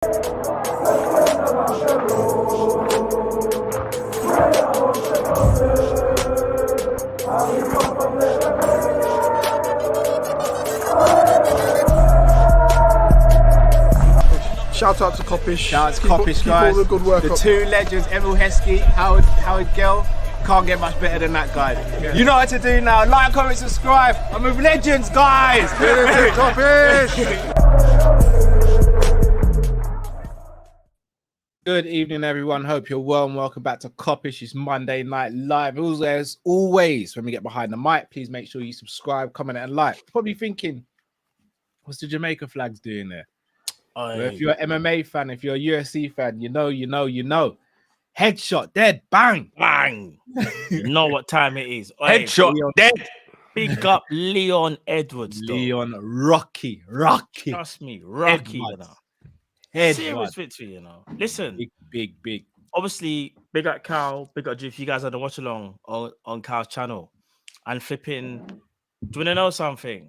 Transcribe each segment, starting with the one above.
Shout out to Kopish. Shout out to Kopish, guys. All the good work the up. two legends, Emil Heskey, Howard Gill. Can't get much better than that, guys. Yeah. You know what to do now. Like, comment, subscribe. I'm with legends, guys. Kopish. Good evening, everyone. Hope you're well and welcome back to Kop-Ish's Monday Night Live. As always, when we get behind the mic, please make sure you subscribe, comment, and like. Probably thinking, what's the Jamaica flags doing there? Well, if you're an MMA fan, if you're a UFC fan, you know. Headshot, dead, bang. You know what time it is. Headshot, Leon, dead. Big up Leon Edwards. Leon, Rocky. Trust me, Rocky. You know. Serious victory, you know. Listen, big. Obviously, big up Cal, big up Jude. If you guys had to watch along on Cal's channel and flipping, do you want to know something?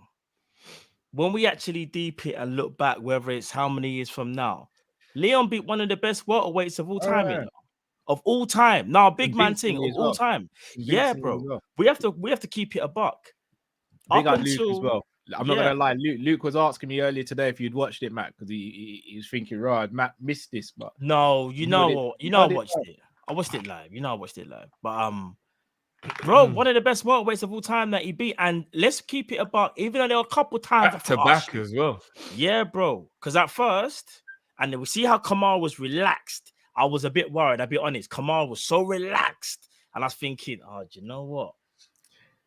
When we actually deep it and look back, whether it's how many years from now, Leon beat one of the best welterweights of all time, you know? Of all time. Now, big man thing of all time. Yeah, bro. Well. We have to keep it a buck. Big up Luke as well. I'm not gonna lie. Luke was asking me earlier today if you'd watched it, Matt, because he was thinking, right, Matt missed this, but no, I watched it. I watched it live. I watched it live. But bro, one of the best welterweights of all time that he beat, and let's keep it a buck. Even though there were a couple times back to back as well. Yeah, bro. Because at first, and we see how Kamal was relaxed. I was a bit worried. I'll be honest. Kamal was so relaxed, and I was thinking, oh, do you know what?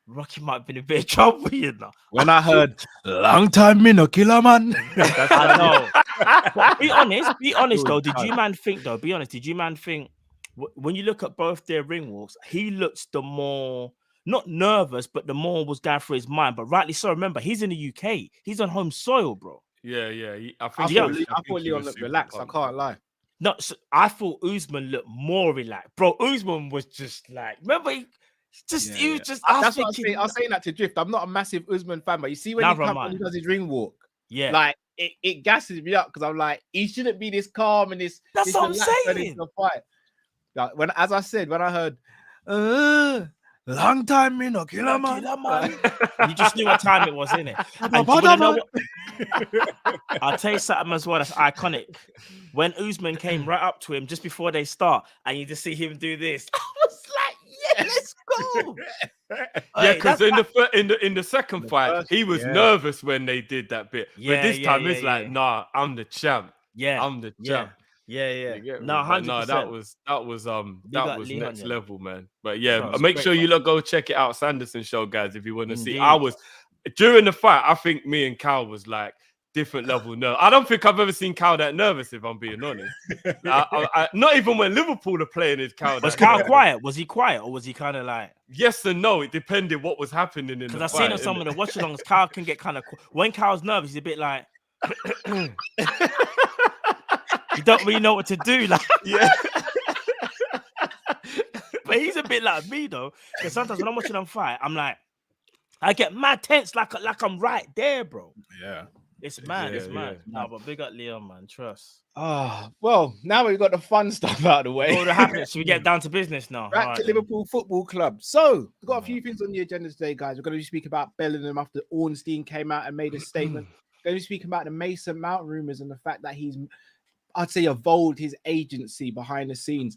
Rocky might have been a bit of trouble, you know. When I heard long time me no killer man. I know. But be honest though. Did you man think when you look at both their ring walks, he looks the more not nervous, but the more was going through his mind. But rightly so. Remember, he's in the UK. He's on home soil, bro. Yeah. I thought Leon looked relaxed. I can't lie. No, so I thought Usman looked more relaxed, bro. Usman was just like, remember he was just. That's what I was saying that to Drift. I'm not a massive Usman fan, but you see when he does his ring walk, like it gasses me up because I'm like, he shouldn't be this calm and this. That's what I'm saying. Fight. Like when I heard, long time me no killer man. You just knew what time it was, innit? I'll tell you something as well that's iconic. When Usman came right up to him just before they start, and you just see him do this, I was like, yeah, let's go. Yeah, because in the second fight, he was nervous when they did that bit. But this time it's like, nah, I'm the champ. Yeah, I'm the champ. Yeah. No, 100%. No, that was next level, man. But yeah, make sure you go check it out, Sanderson Show, guys, if you want to see. I was during the fight. I think me and Cal was like different level nerve. I don't think I've ever seen Cal that nervous, if I'm being honest. I, not even when Liverpool are playing, is Cal. Was Cal quiet? Was he quiet, or was he kind of like? Yes and no. It depended what was happening in the fight. Because I've seen on some of the watch-alongs, Cal can get kind of when Cal's nervous, he's a bit like. You don't really know what to do, like but he's a bit like me though. Because sometimes when I'm watching them fight, I'm like, I get mad tense, like I'm right there, bro. Yeah, it's mad. No, but big up Leon, man. Trust. Well, now we've got the fun stuff out of the way. What happened? Should we get down to business now? Back to Liverpool Football Club. So we've got a few things on the agenda today, guys. We're going to be speaking about Bellingham after Ornstein came out and made a statement. We're going to be speaking about the Mason Mount rumours and the fact that he's, I'd say, evolved his agency behind the scenes.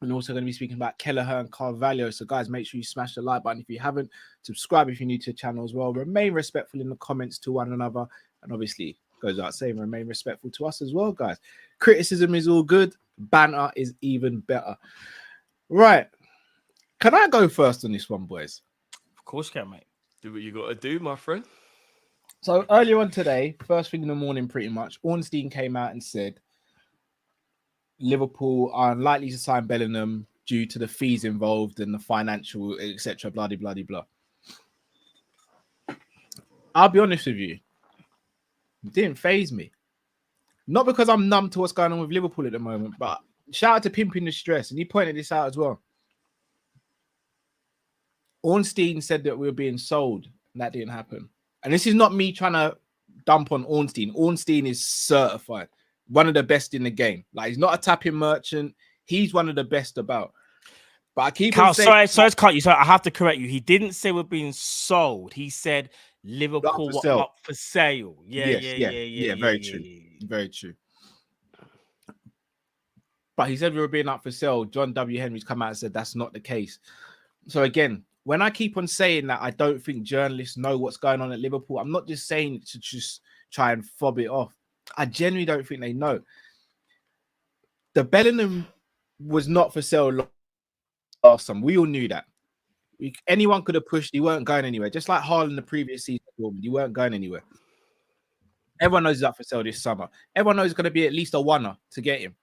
And also going to be speaking about Kelleher and Carvalho. So, guys, make sure you smash the like button if you haven't. Subscribe if you're new to the channel as well. Remain respectful in the comments to one another. And obviously, goes out saying, remain respectful to us as well, guys. Criticism is all good. Banter is even better. Right. Can I go first on this one, boys? Of course you can, mate. Do what you got to do, my friend. So earlier on today, first thing in the morning, pretty much, Ornstein came out and said Liverpool are unlikely to sign Bellingham due to the fees involved and the financial, etc. Blah, blah, blah, blah. I'll be honest with you, it didn't faze me. Not because I'm numb to what's going on with Liverpool at the moment, but shout out to Pimping the Stress, and he pointed this out as well. Ornstein said that we were being sold, and that didn't happen. And this is not me trying to dump on Ornstein. Ornstein is certified. one of the best in the game. Like, he's not a tapping merchant. He's one of the best about. But I keep on saying, sorry to cut you. Sorry, I have to correct you. He didn't say we're being sold. He said Liverpool were up for sale. Yeah. Very true. Very true. But he said we were being up for sale. John W. Henry's come out and said that's not the case. So again, when I keep on saying that I don't think journalists know what's going on at Liverpool, I'm not just saying it to just try and fob it off. I genuinely don't think they know. The Bellingham was not for sale last time. We all knew that. Anyone could have pushed. He weren't going anywhere. Just like Haaland the previous season, you weren't going anywhere. Everyone knows he's up for sale this summer. Everyone knows it's going to be at least a oneer to get him.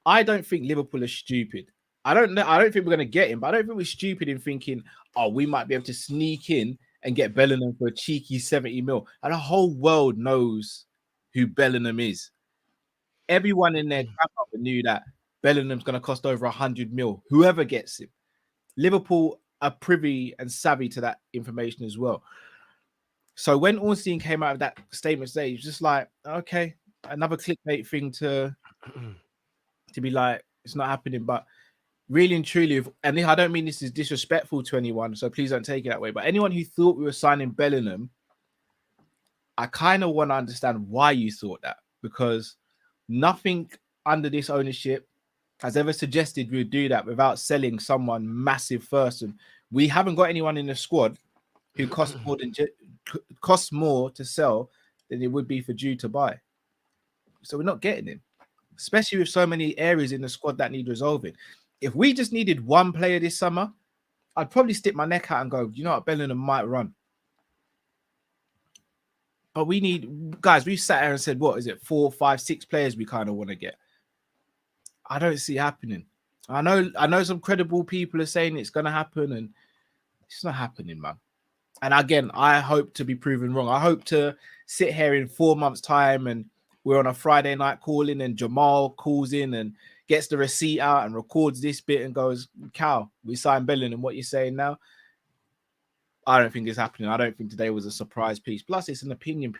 I don't think Liverpool are stupid. I don't think we're going to get him, but I don't think we're stupid in thinking, oh, we might be able to sneak in and get Bellingham for a cheeky 70 mil. And the whole world knows who Bellingham is. Everyone in their knew that Bellingham's going to cost over 100 mil, whoever gets him. Liverpool are privy and savvy to that information as well. So when Ornstein came out of that statement today, he was just like, okay, another clickbait thing to be like, it's not happening. But really and truly, and I don't mean this is disrespectful to anyone, so please don't take it that way. But anyone who thought we were signing Bellingham, I kind of want to understand why you thought that, because nothing under this ownership has ever suggested we would do that without selling someone massive first. And we haven't got anyone in the squad who costs more to sell than it would be for Jude to buy. So we're not getting him, especially with so many areas in the squad that need resolving. If we just needed one player this summer, I'd probably stick my neck out and go, you know what, Bellingham might run. But we need, guys, we sat here and said, what is it, 4, 5, 6 players we kind of want to get. I don't see it happening. I know some credible people are saying it's going to happen, and it's not happening, man. And again, I hope to be proven wrong. I hope to sit here in 4 months' time and we're on a Friday night calling and Jamal calls in and gets the receipt out and records this bit and goes, Cal, we signed Bellingham. What you're saying now? I don't think it's happening. I don't think today was a surprise piece. Plus, it's an opinion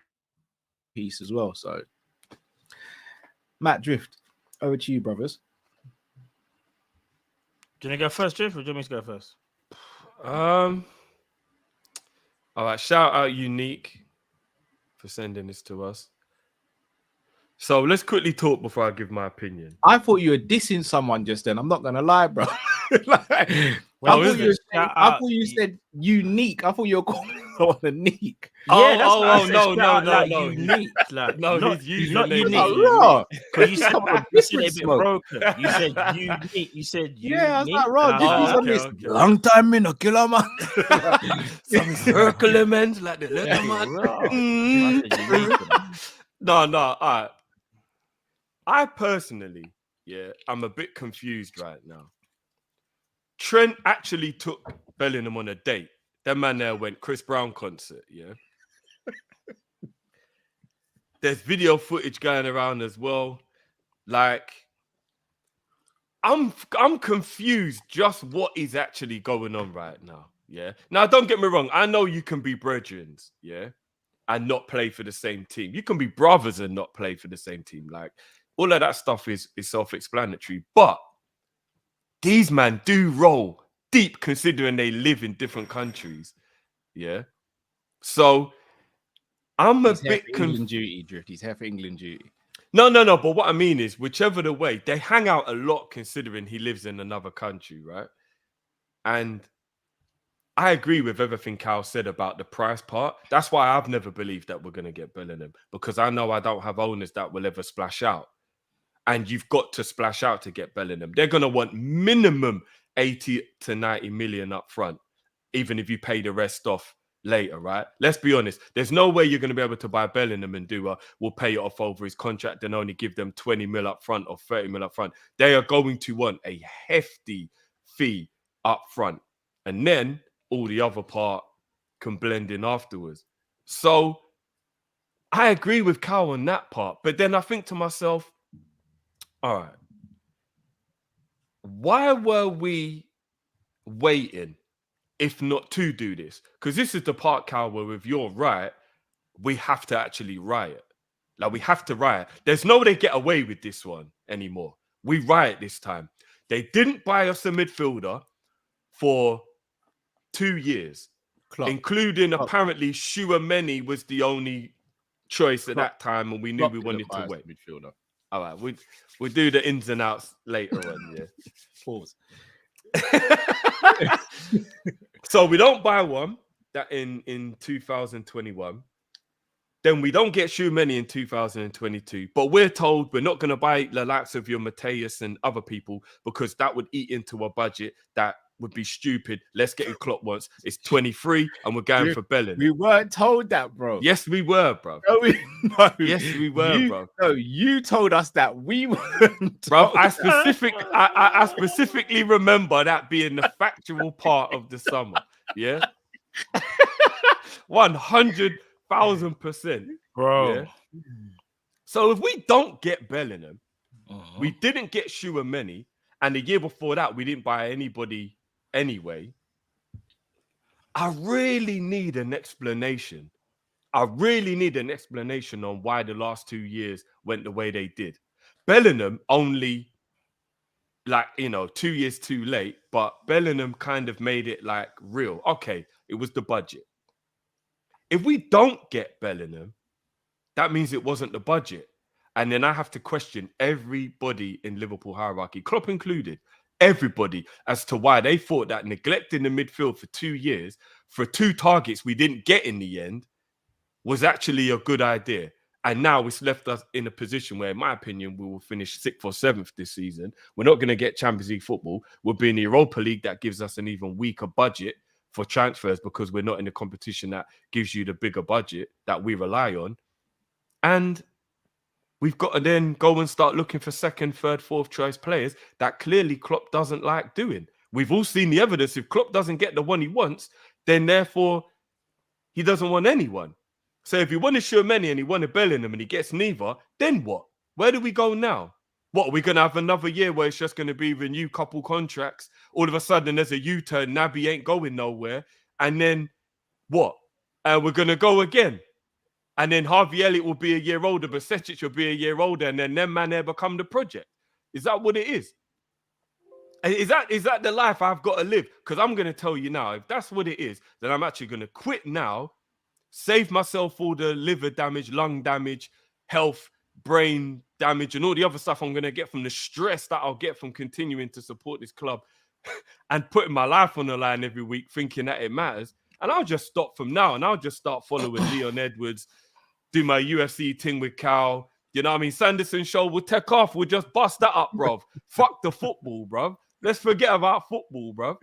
piece as well. So, Matt Drift, over to you, brothers. Do you want to go first, Drift, or do you want me to go first? All right, shout out Unique for sending this to us. So let's quickly talk before I give my opinion. I thought you were dissing someone just then. I'm not going to lie, bro. I thought you said unique. I thought you were calling someone unique. Yeah, no. Unique. Like, no, he's not unique. Because you said a bit broken. You said unique. You said unique. Yeah, I was like, okay. Long time in a killer, man. Some circle elements like the little man. No. All right. I personally, I'm a bit confused right now. Trent actually took Bellingham on a date. That man there went Chris Brown concert, yeah. There's video footage going around as well. Like, I'm confused just what is actually going on right now, yeah. Now, don't get me wrong. I know you can be brethren, yeah, and not play for the same team. You can be brothers and not play for the same team. Like, all of that stuff is self-explanatory. But these men do roll deep considering they live in different countries. Yeah. So I'm a bit England duty, Drift. He's here for England duty. No. But what I mean is, whichever the way, they hang out a lot considering he lives in another country, right? And I agree with everything Cal said about the price part. That's why I've never believed that we're going to get Bellingham, because I know I don't have owners that will ever splash out. And you've got to splash out to get Bellingham. They're going to want minimum 80 to 90 million up front, even if you pay the rest off later, right? Let's be honest. There's no way you're going to be able to buy Bellingham and we'll pay it off over his contract and only give them 20 mil up front or 30 mil up front. They are going to want a hefty fee up front. And then all the other part can blend in afterwards. So I agree with Cal on that part. But then I think to myself, all right, why were we waiting if not to do this? Because this is the part, Cal, where if you're right, we have to actually riot. Like, we have to riot. There's no way they get away with this one anymore. We riot this time. They didn't buy us a midfielder for 2 years, including apparently Shuameni was the only choice at that time, and we knew we wanted to wait. Midfielder. All right, we'll do the ins and outs later on. Yeah. Pause. So we don't buy one that in 2021. Then we don't get Shuameni in 2022. But we're told we're not going to buy the likes of your Mateus and other people because that would eat into a budget that would be stupid. Let's get a Klopp once. It's 23 and we're going for Bellingham. We weren't told that, bro. Yes, we were, bro. No, yes, we were, bro. No, you told us that we weren't. Bro, I specifically remember that being the factual part of the summer. Yeah. 100,000%. Bro. Yeah? So if we don't get Bellingham, we didn't get Shuameni, and the year before that, we didn't buy anybody anyway. I really need an explanation. I really need an explanation on why the last 2 years went the way they did. Bellingham only, 2 years too late, but Bellingham kind of made it like real. Okay, it was the budget. If we don't get Bellingham, that means it wasn't the budget. And then I have to question everybody in Liverpool hierarchy, Klopp included, everybody, as to why they thought that neglecting the midfield for 2 years for 2 targets we didn't get in the end was actually a good idea. And now it's left us in a position where, in my opinion, we will finish 6th or 7th this season. We're not going to get Champions League football. We'll be in the Europa League that gives us an even weaker budget for transfers because we're not in a competition that gives you the bigger budget that we rely on. And we've got to then go and start looking for 2nd, 3rd, 4th choice players that clearly Klopp doesn't like doing. We've all seen the evidence. If Klopp doesn't get the one he wants, then therefore he doesn't want anyone. So if he wanted Shuameni and he wanted Bellingham and he gets neither, then what? Where do we go now? What, are we going to have another year where it's just going to be renew couple contracts? All of a sudden there's a U-turn, Naby ain't going nowhere. And then what? We're going to go again. And then Harvey Elliott will be a year older, but Secic will be a year older, and then them man there become the project. Is that what it is? Is that the life I've got to live? Because I'm going to tell you now, if that's what it is, then I'm actually going to quit now, save myself all the liver damage, lung damage, health, brain damage, and all the other stuff I'm going to get from the stress that I'll get from continuing to support this club and putting my life on the line every week, thinking that it matters. And I'll just stop from now, and I'll just start following Leon Edwards, do my UFC thing with Cal. You know what I mean? Sanderson show will take off. We'll just bust that up, bruv. Fuck the football, bruv. Let's forget about football, bruv.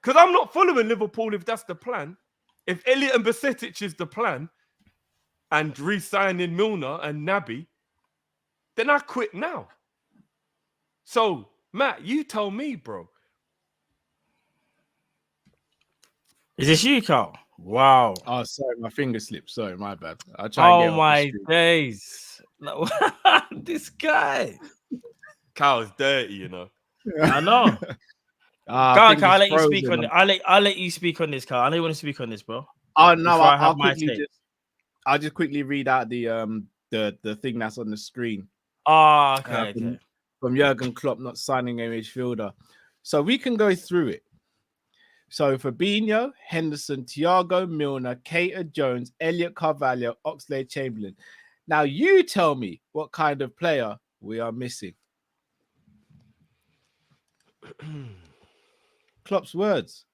Because I'm not following Liverpool if that's the plan. If Elliott and Bajcetic is the plan, and re-signing Milner and Naby, then I quit now. So, Matt, you tell me, bro. Is this you, Carl? Wow. Oh, sorry, my finger slipped. Sorry, my bad. I'll try and get off my the street. days. This guy. Carl's dirty, you know. I know. Carl, I'll let you speak on it. I'll let you speak on this, Carl. I know you want to speak on this, bro. Oh no, I'll just quickly read out the thing that's on the screen. Oh, okay. From Jurgen Klopp not signing a midfielder. So we can go through it. So Fabinho, Henderson, Thiago, Milner, Keita, Jones, Elliott, Carvalho, Oxlade-Chamberlain. Now you tell me what kind of player we are missing. Klopp's words.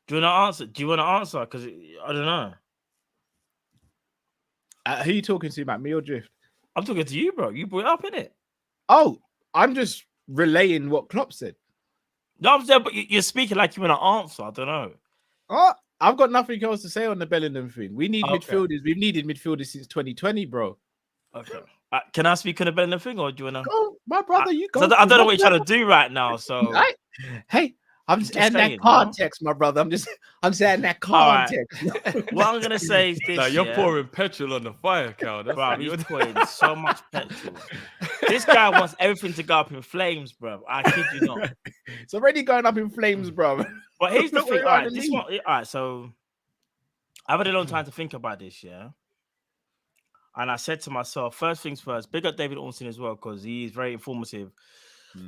Do you want to answer? Because I don't know. Who are you talking to, Matt? Me or Drift? I'm talking to you, bro. You brought it up, innit? Oh, I'm just relaying what Klopp said. No, I'm saying, but you're speaking like you want to answer. I don't know. Oh, I've got nothing else to say on the Bellingham thing. We need midfielders. We've needed midfielders since 2020, bro. Okay. Can I speak on the Bellingham thing, or do you want to? Go, my brother, you go. I don't know what you're trying to do right now. So, hey, I'm just adding that context, my brother. I'm just adding that context. Right. What I'm gonna say is this: like you're pouring petrol on the fire, Cal. That's bro, he's pouring so much petrol. This guy wants everything to go up in flames, bro. I kid you not. It's already going up in flames, bro. But here's the thing. All right, so I've had a long time to think about this. Yeah. and I said to myself, first things first, big up David Ornstein as well, because he is very informative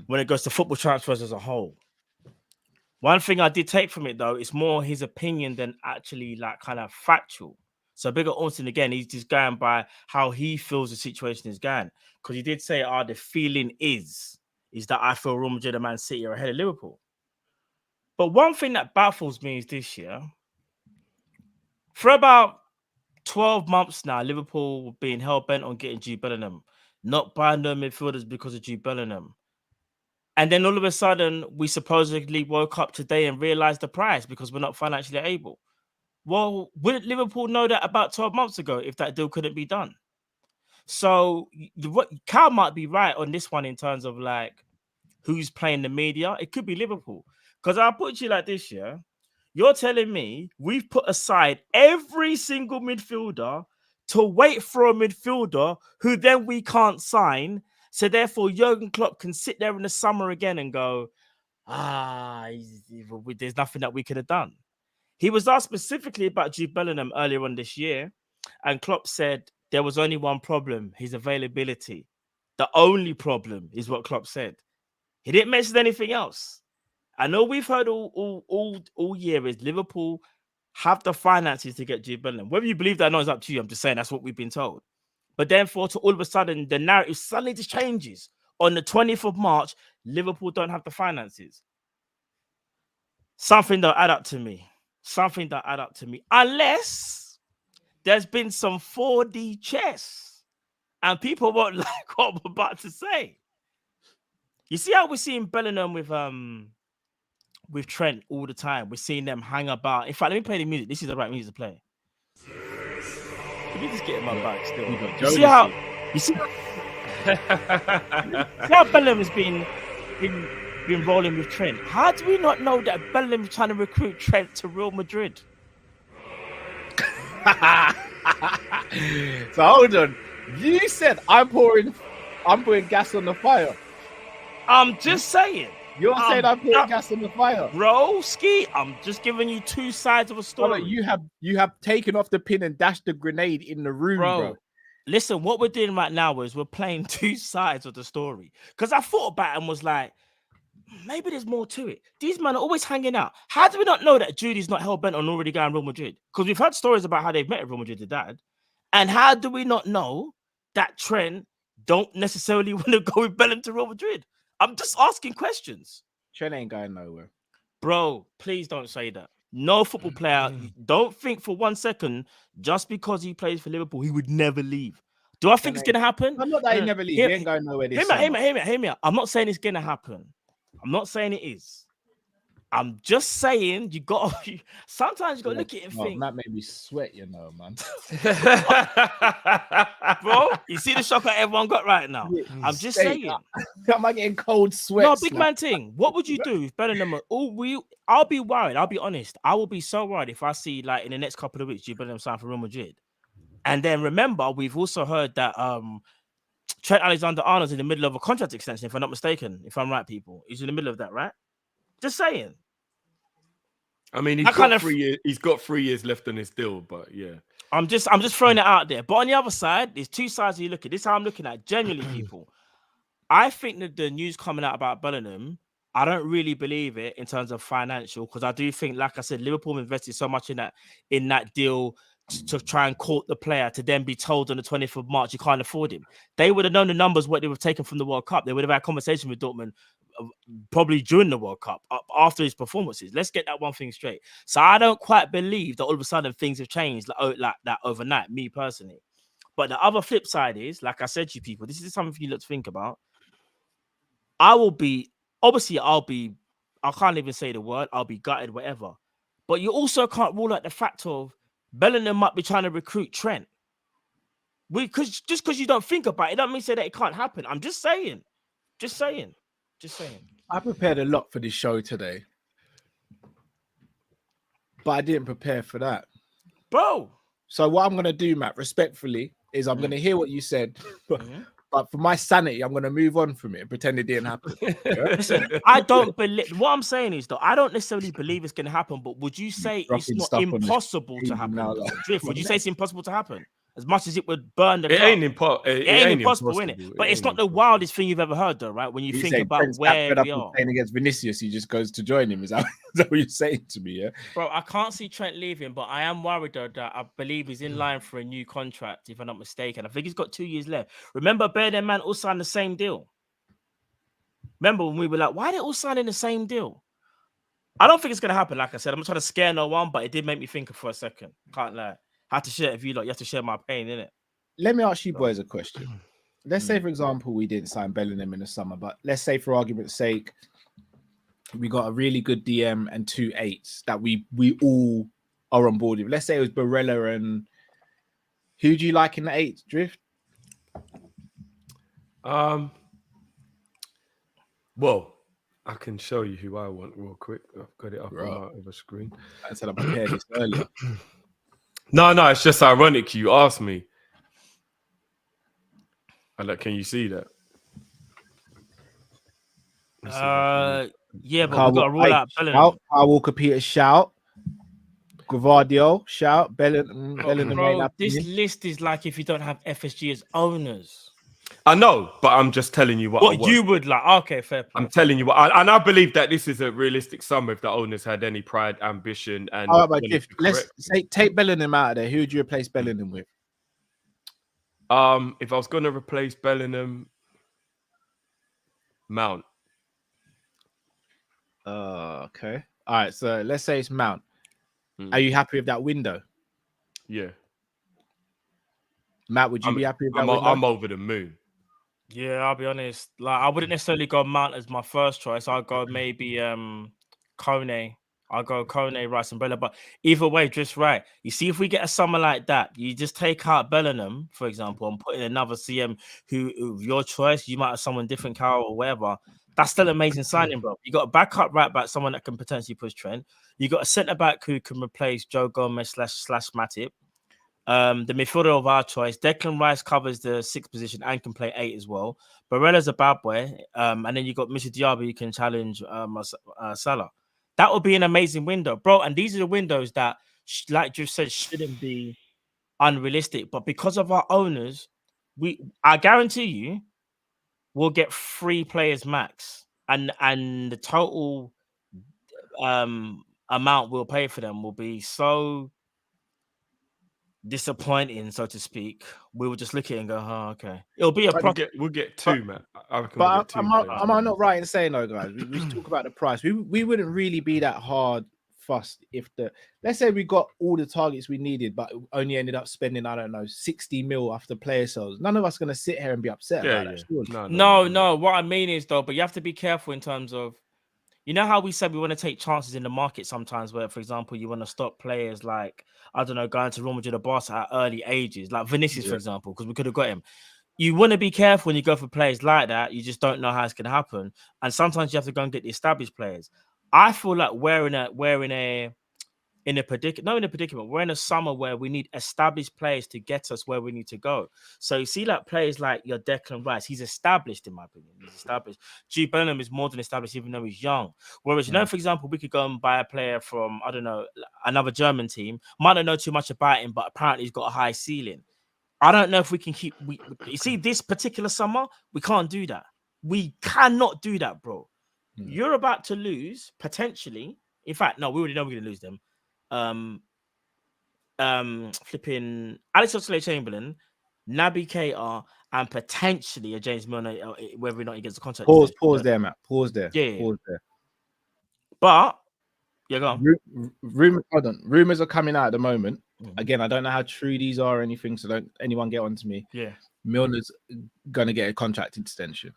when it goes to football transfers as a whole. One thing I did take from it, though, is more his opinion than actually like kind of factual. So big up Ornstein again, he's just going by how he feels the situation is going. Because he did say, the feeling is that I feel Real Madrid and Man City are ahead of Liverpool. But one thing that baffles me is this year, for about 12 months now, Liverpool were being hell-bent on getting Jude Bellingham, not buying no midfielders because of Jude Bellingham. And then all of a sudden, we supposedly woke up today and realized the price because we're not financially able. Well, wouldn't Liverpool know that about 12 months ago if that deal couldn't be done? So Cal might be right on this one in terms of like who's playing the media. It could be Liverpool. Because I'll put it to you like this, yeah? You're telling me we've put aside every single midfielder to wait for a midfielder who then we can't sign. So therefore, Jurgen Klopp can sit there in the summer again and go, there's nothing that we could have done. He was asked specifically about Jude Bellingham earlier on this year, and Klopp said there was only one problem, his availability. The only problem is what Klopp said. He didn't mention anything else. I know we've heard all year is Liverpool have the finances to get Jude Bellingham. Whether you believe that or not is up to you. I'm just saying that's what we've been told. But then to all of a sudden, the narrative suddenly just changes. On the 20th of March, Liverpool don't have the finances. Something that add up to me. Unless there's been some 4D chess and people won't like what I'm about to say. You see how we're seeing Bellingham with Trent all the time. We're seeing them hang about. In fact, let me play the music. This is the right music to play. Let me just get in my bag still. You see how Bellingham has been rolling with Trent. How do we not know that Bellingham is trying to recruit Trent to Real Madrid? So hold on. You said I'm pouring gas on the fire. I'm just saying. You're saying I'm pouring gas on the fire, bro. Ski. I'm just giving you two sides of a story. You have taken off the pin and dashed the grenade in the room, bro. Listen, what we're doing right now is we're playing two sides of the story. Because I thought about it and was like, maybe there's more to it. These men are always hanging out. How do we not know that Judy's not hell-bent on already going Real Madrid? Because we've heard stories about how they've met at Real Madrid, the dad. And how do we not know that Trent don't necessarily want to go with Bellingham to Real Madrid? I'm just asking questions. Trent ain't going nowhere. Bro, please don't say that. No football player, don't think for 1 second, just because he plays for Liverpool, he would never leave. Do I think it's going to happen? I'm not that he never leave. He ain't going nowhere this summer. Hear me out. I'm not saying it's going to happen. I'm not saying it is. I'm just saying sometimes you got to look at it and think. That made me sweat, you know, man. Bro, you see the shock that everyone got right now? I'm just saying. Am I getting cold sweat? No, big man thing. What would you do if Bellingham? I'll be worried. I'll be honest. I will be so worried if I see like in the next couple of weeks, Jude Bellingham sign for Real Madrid. And then remember, we've also heard that Trent Alexander-Arnold's in the middle of a contract extension, if I'm not mistaken. If I'm right, people, he's in the middle of that, right? Just saying. I mean, he's got 3 years. He's got 3 years left on his deal, but yeah. I'm just throwing it out there. But on the other side, there's two sides you look at. This is how I'm looking at. Genuinely, people, I think that the news coming out about Bellingham, I don't really believe it in terms of financial, because I do think, like I said, Liverpool invested so much in that deal to try and court the player to then be told on the 20th of March you can't afford him. They would have known the numbers what they were taken from the World Cup. They would have had a conversation with Dortmund probably during the World Cup after his performances. Let's get that one thing straight. So I don't quite believe that all of a sudden things have changed like that overnight, me personally. But the other flip side is, like I said to you people, this is something for you to think about. I can't even say the word, I'll be gutted, whatever. But you also can't rule out the fact of Bellingham might be trying to recruit Trent. Just because you don't think about it, don't mean say that it can't happen. I'm just saying. I prepared a lot for this show today, but I didn't prepare for that, bro. So what I'm gonna do, Matt, respectfully, is I'm gonna hear what you said, but for my sanity, I'm gonna move on from it and pretend it didn't happen. Listen, I don't believe. What I'm saying is, though, I don't necessarily believe it's gonna happen. But would you say it's not impossible to happen? Drift, would you say it's impossible to happen? As much as it would burn the It club. ain't impossible, isn't it? But it's not the wildest thing you've ever heard, though, right? When you think about where we are. Playing against Vinicius, he just goes to join him. Is that what you're saying to me? Yeah, bro. I can't see Trent leaving, but I am worried though that I believe he's in line for a new contract, if I'm not mistaken. I think he's got 2 years left. Remember, Bellingham man all signed the same deal. Remember when we were like, why are they all signing the same deal? I don't think it's gonna happen. Like I said, I'm not trying to scare no one, but it did make me think for a second. Can't lie. I have to share it with you lot. You have to share my pain, innit? Let me ask you boys a question. Let's say, for example, we didn't sign Bellingham in the summer, but let's say, for argument's sake, we got a really good DM and 2 8s that we all are on board with. Let's say it was Barella and who do you like in the 8s, Drift? Well, I can show you who I want real quick. I've got it up on my other screen. I said I prepared this earlier. No, it's just ironic you asked me. Can you see that? Yeah, but we've got to rule out Bellingham. Walker Peters shout. Gavardio shout. Bellingham. Bro, this list is like if you don't have FSG as owners. I know, but I'm just telling you what you would like. Okay, fair play. I'm telling you and I believe that this is a realistic sum if the owners had any pride, ambition, and. All right, but let's say take Bellingham out of there. Who would you replace Bellingham with? If I was going to replace Bellingham, Mount. Okay. All right. So let's say it's Mount. Are you happy with that window? Yeah. Matt, would you be happy with that window? I'm over the moon. Yeah, I'll be honest. Like, I wouldn't necessarily go Mount as my first choice. I'll go maybe Kone. I'll go Kone, Rice, and Bella. But either way, just right. You see, if we get a summer like that, you just take out Bellingham, for example, and put in another CM who your choice. You might have someone different, Carl, or whatever. That's still amazing signing, bro. You got a backup right back, someone that can potentially push Trent. You got a centre back who can replace Joe Gomez / Matip. The midfielder of our choice, Declan Rice covers the 6th position and can play 8 as well. Barella's a bad boy, and then you got Mr. Diaby who can challenge Salah. That would be an amazing window, bro. And these are the windows that, like you said, shouldn't be unrealistic. But because of our owners, I guarantee you, we'll get 3 players max, and the total amount we'll pay for them will be so disappointing, so to speak. We will just look at it and go, "Oh, okay." It'll be we'll get 2, man. But am I not right in saying though, guys? We talk about the price. We wouldn't really be that hard fussed if let's say we got all the targets we needed, but only ended up spending 60 mil after player sales. None of us gonna sit here and be upset about that. No. What I mean is though, but you have to be careful in terms of. You know how we said we want to take chances in the market sometimes where, for example, you want to stop players like, I don't know, going to Real Madrid or Barca at early ages, like Vinicius, for example, because we could have got him. You want to be careful when you go for players like that. You just don't know how it's going to happen. And sometimes you have to go and get the established players. I feel like we're in a predicament. We're in a summer where we need established players to get us where we need to go. So you see, like players like your Declan Rice, he's established in my opinion. He's established. Jude Bellingham is more than established, even though he's young. Whereas, for example, we could go and buy a player from, I don't know, another German team. Might not know too much about him, but apparently he's got a high ceiling. I don't know if we can keep. You see, this particular summer, we can't do that. We cannot do that, bro. You're about to lose potentially. In fact, no, we already know we're going to lose them. Flipping Alex Oxlade-Chamberlain, Naby Keita, and potentially a James Milner, whether or not he gets a contract. Pause there, Matt. Pause there. Yeah. Pause there. But go on. Rumors are coming out at the moment. Again, I don't know how true these are or anything, so don't anyone get on to me. Yeah. Milner's gonna get a contract extension.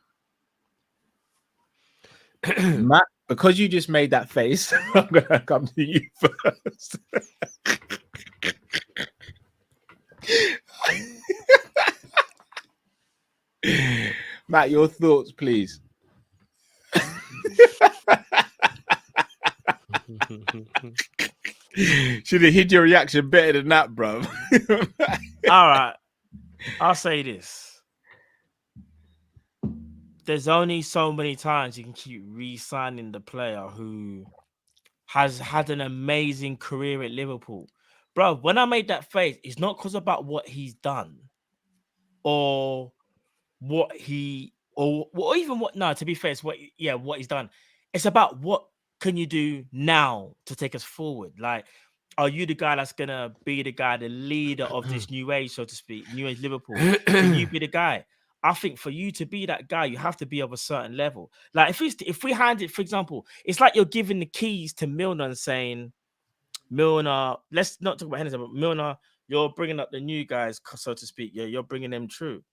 Matt, because you just made that face, I'm gonna come to you first. Matt, your thoughts, please. Should have hid your reaction better than that, bro. All right. I'll say this. There's only so many times you can keep re-signing the player who has had an amazing career at Liverpool. bro, when I made that face, it's not because about what he's done or what he or even what. No, to be fair, it's what he's done. It's about what can you do now to take us forward. Like, are you the guy that's gonna be the guy, the leader of this new age, so to speak, new age Liverpool? Can you be the guy? I think for you to be that guy, you have to be of a certain level. Like if we hand it, for example, it's like you're giving the keys to Milner and saying, Milner, let's not talk about Henderson, but Milner, you're bringing up the new guys, so to speak. Yeah, you're bringing them through.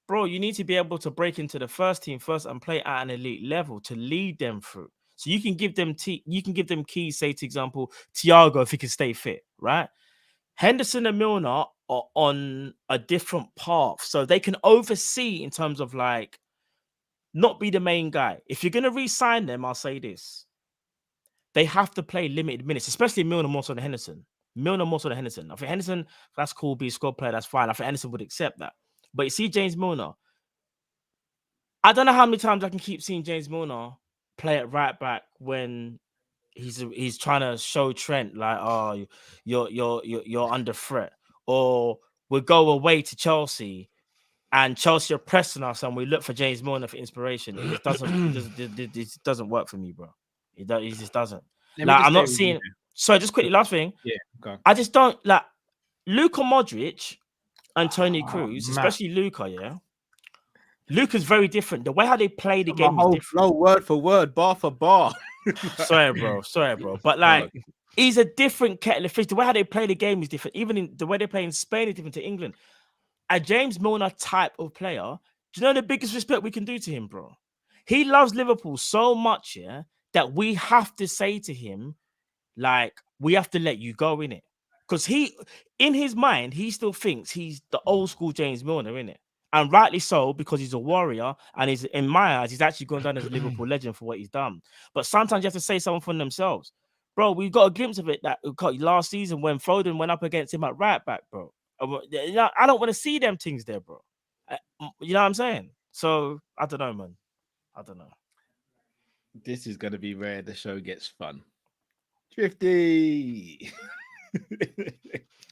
Bro, you need to be able to break into the first team first and play at an elite level to lead them through. So you can give them keys, say, to example, Thiago, if he can stay fit, right? Henderson and Milner are on a different path. So they can oversee in terms of like not be the main guy. If you're going to re-sign them, I'll say this. They have to play limited minutes, especially Milner more so than Henderson. Milner more so than Henderson. I think Henderson, that's cool, be a squad player, that's fine. I think Henderson would accept that. But you see James Milner, I don't know how many times I can keep seeing James Milner play at right back when he's trying to show Trent like, oh, you're under threat, or we'll go away to Chelsea and Chelsea are pressing us and we look for James Milner for inspiration. It just doesn't work for me, bro. It just doesn't. Like, I'm not seeing. So just quickly, last thing. Yeah, okay. I just don't like Luka Modric and Toni Kroos, especially Luka. Yeah. Luka's very different. The way how they play the game is different. No, word for word, bar for bar. Sorry, bro. But like, he's a different kettle of fish. The way how they play the game is different. Even in the way they play in Spain is different to England. A James Milner type of player, do you know the biggest respect we can do to him, bro? He loves Liverpool so much, yeah, that we have to say to him, like, we have to let you go in it. Because in his mind, he still thinks he's the old school James Milner, in it. And rightly so, because he's a warrior, and he's, in my eyes, he's actually gone down as a Liverpool legend for what he's done. But sometimes you have to say something for themselves. Bro, we got a glimpse of it that last season when Foden went up against him at right back, bro. I don't want to see them things there, bro. You know what I'm saying? So, I don't know, man. I don't know. This is going to be where the show gets fun. Drifty.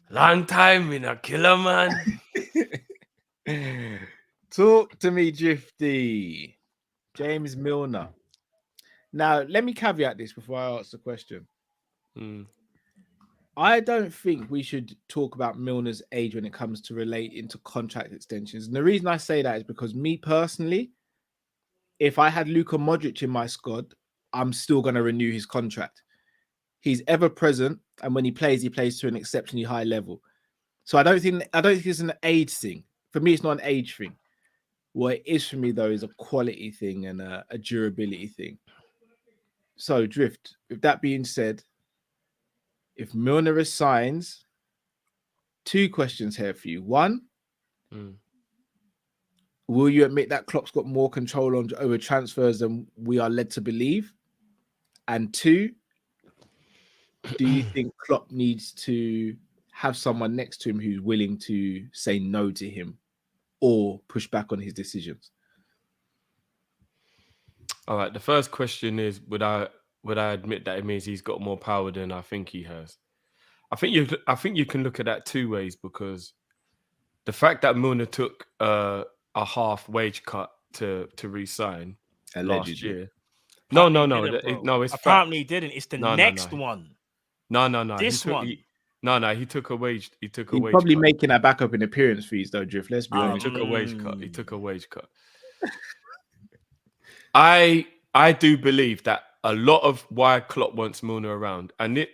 Long time in a killer, man. Talk to me, Drifty. James Milner. Now, let me caveat this before I ask the question. I don't think we should talk about Milner's age when it comes to relating to contract extensions. And the reason I say that is because me personally, if I had Luka Modric in my squad, I'm still going to renew his contract. He's ever present, and when he plays to an exceptionally high level. So I don't think it's an age thing. For me, it's not an age thing. What it is for me, though, is a quality thing and a durability thing. So, Drift, with that being said, if Milner resigns, 2 questions here for you. 1, will you admit that Klopp's got more control over transfers than we are led to believe? And 2, do you think Klopp needs to have someone next to him who's willing to say no to him or push back on his decisions? All right. The first question is, would I admit that it means he's got more power than I think he has? I think you can look at that 2 ways, because the fact that Milner took a half wage cut to re-sign last year. No. It's apparently he didn't. It's the next one. No. This one. He took a wage. He's probably making that back up in appearance fees, though, Drift. Let's be honest. He took a wage cut. I do believe that a lot of why Klopp wants Milner around, and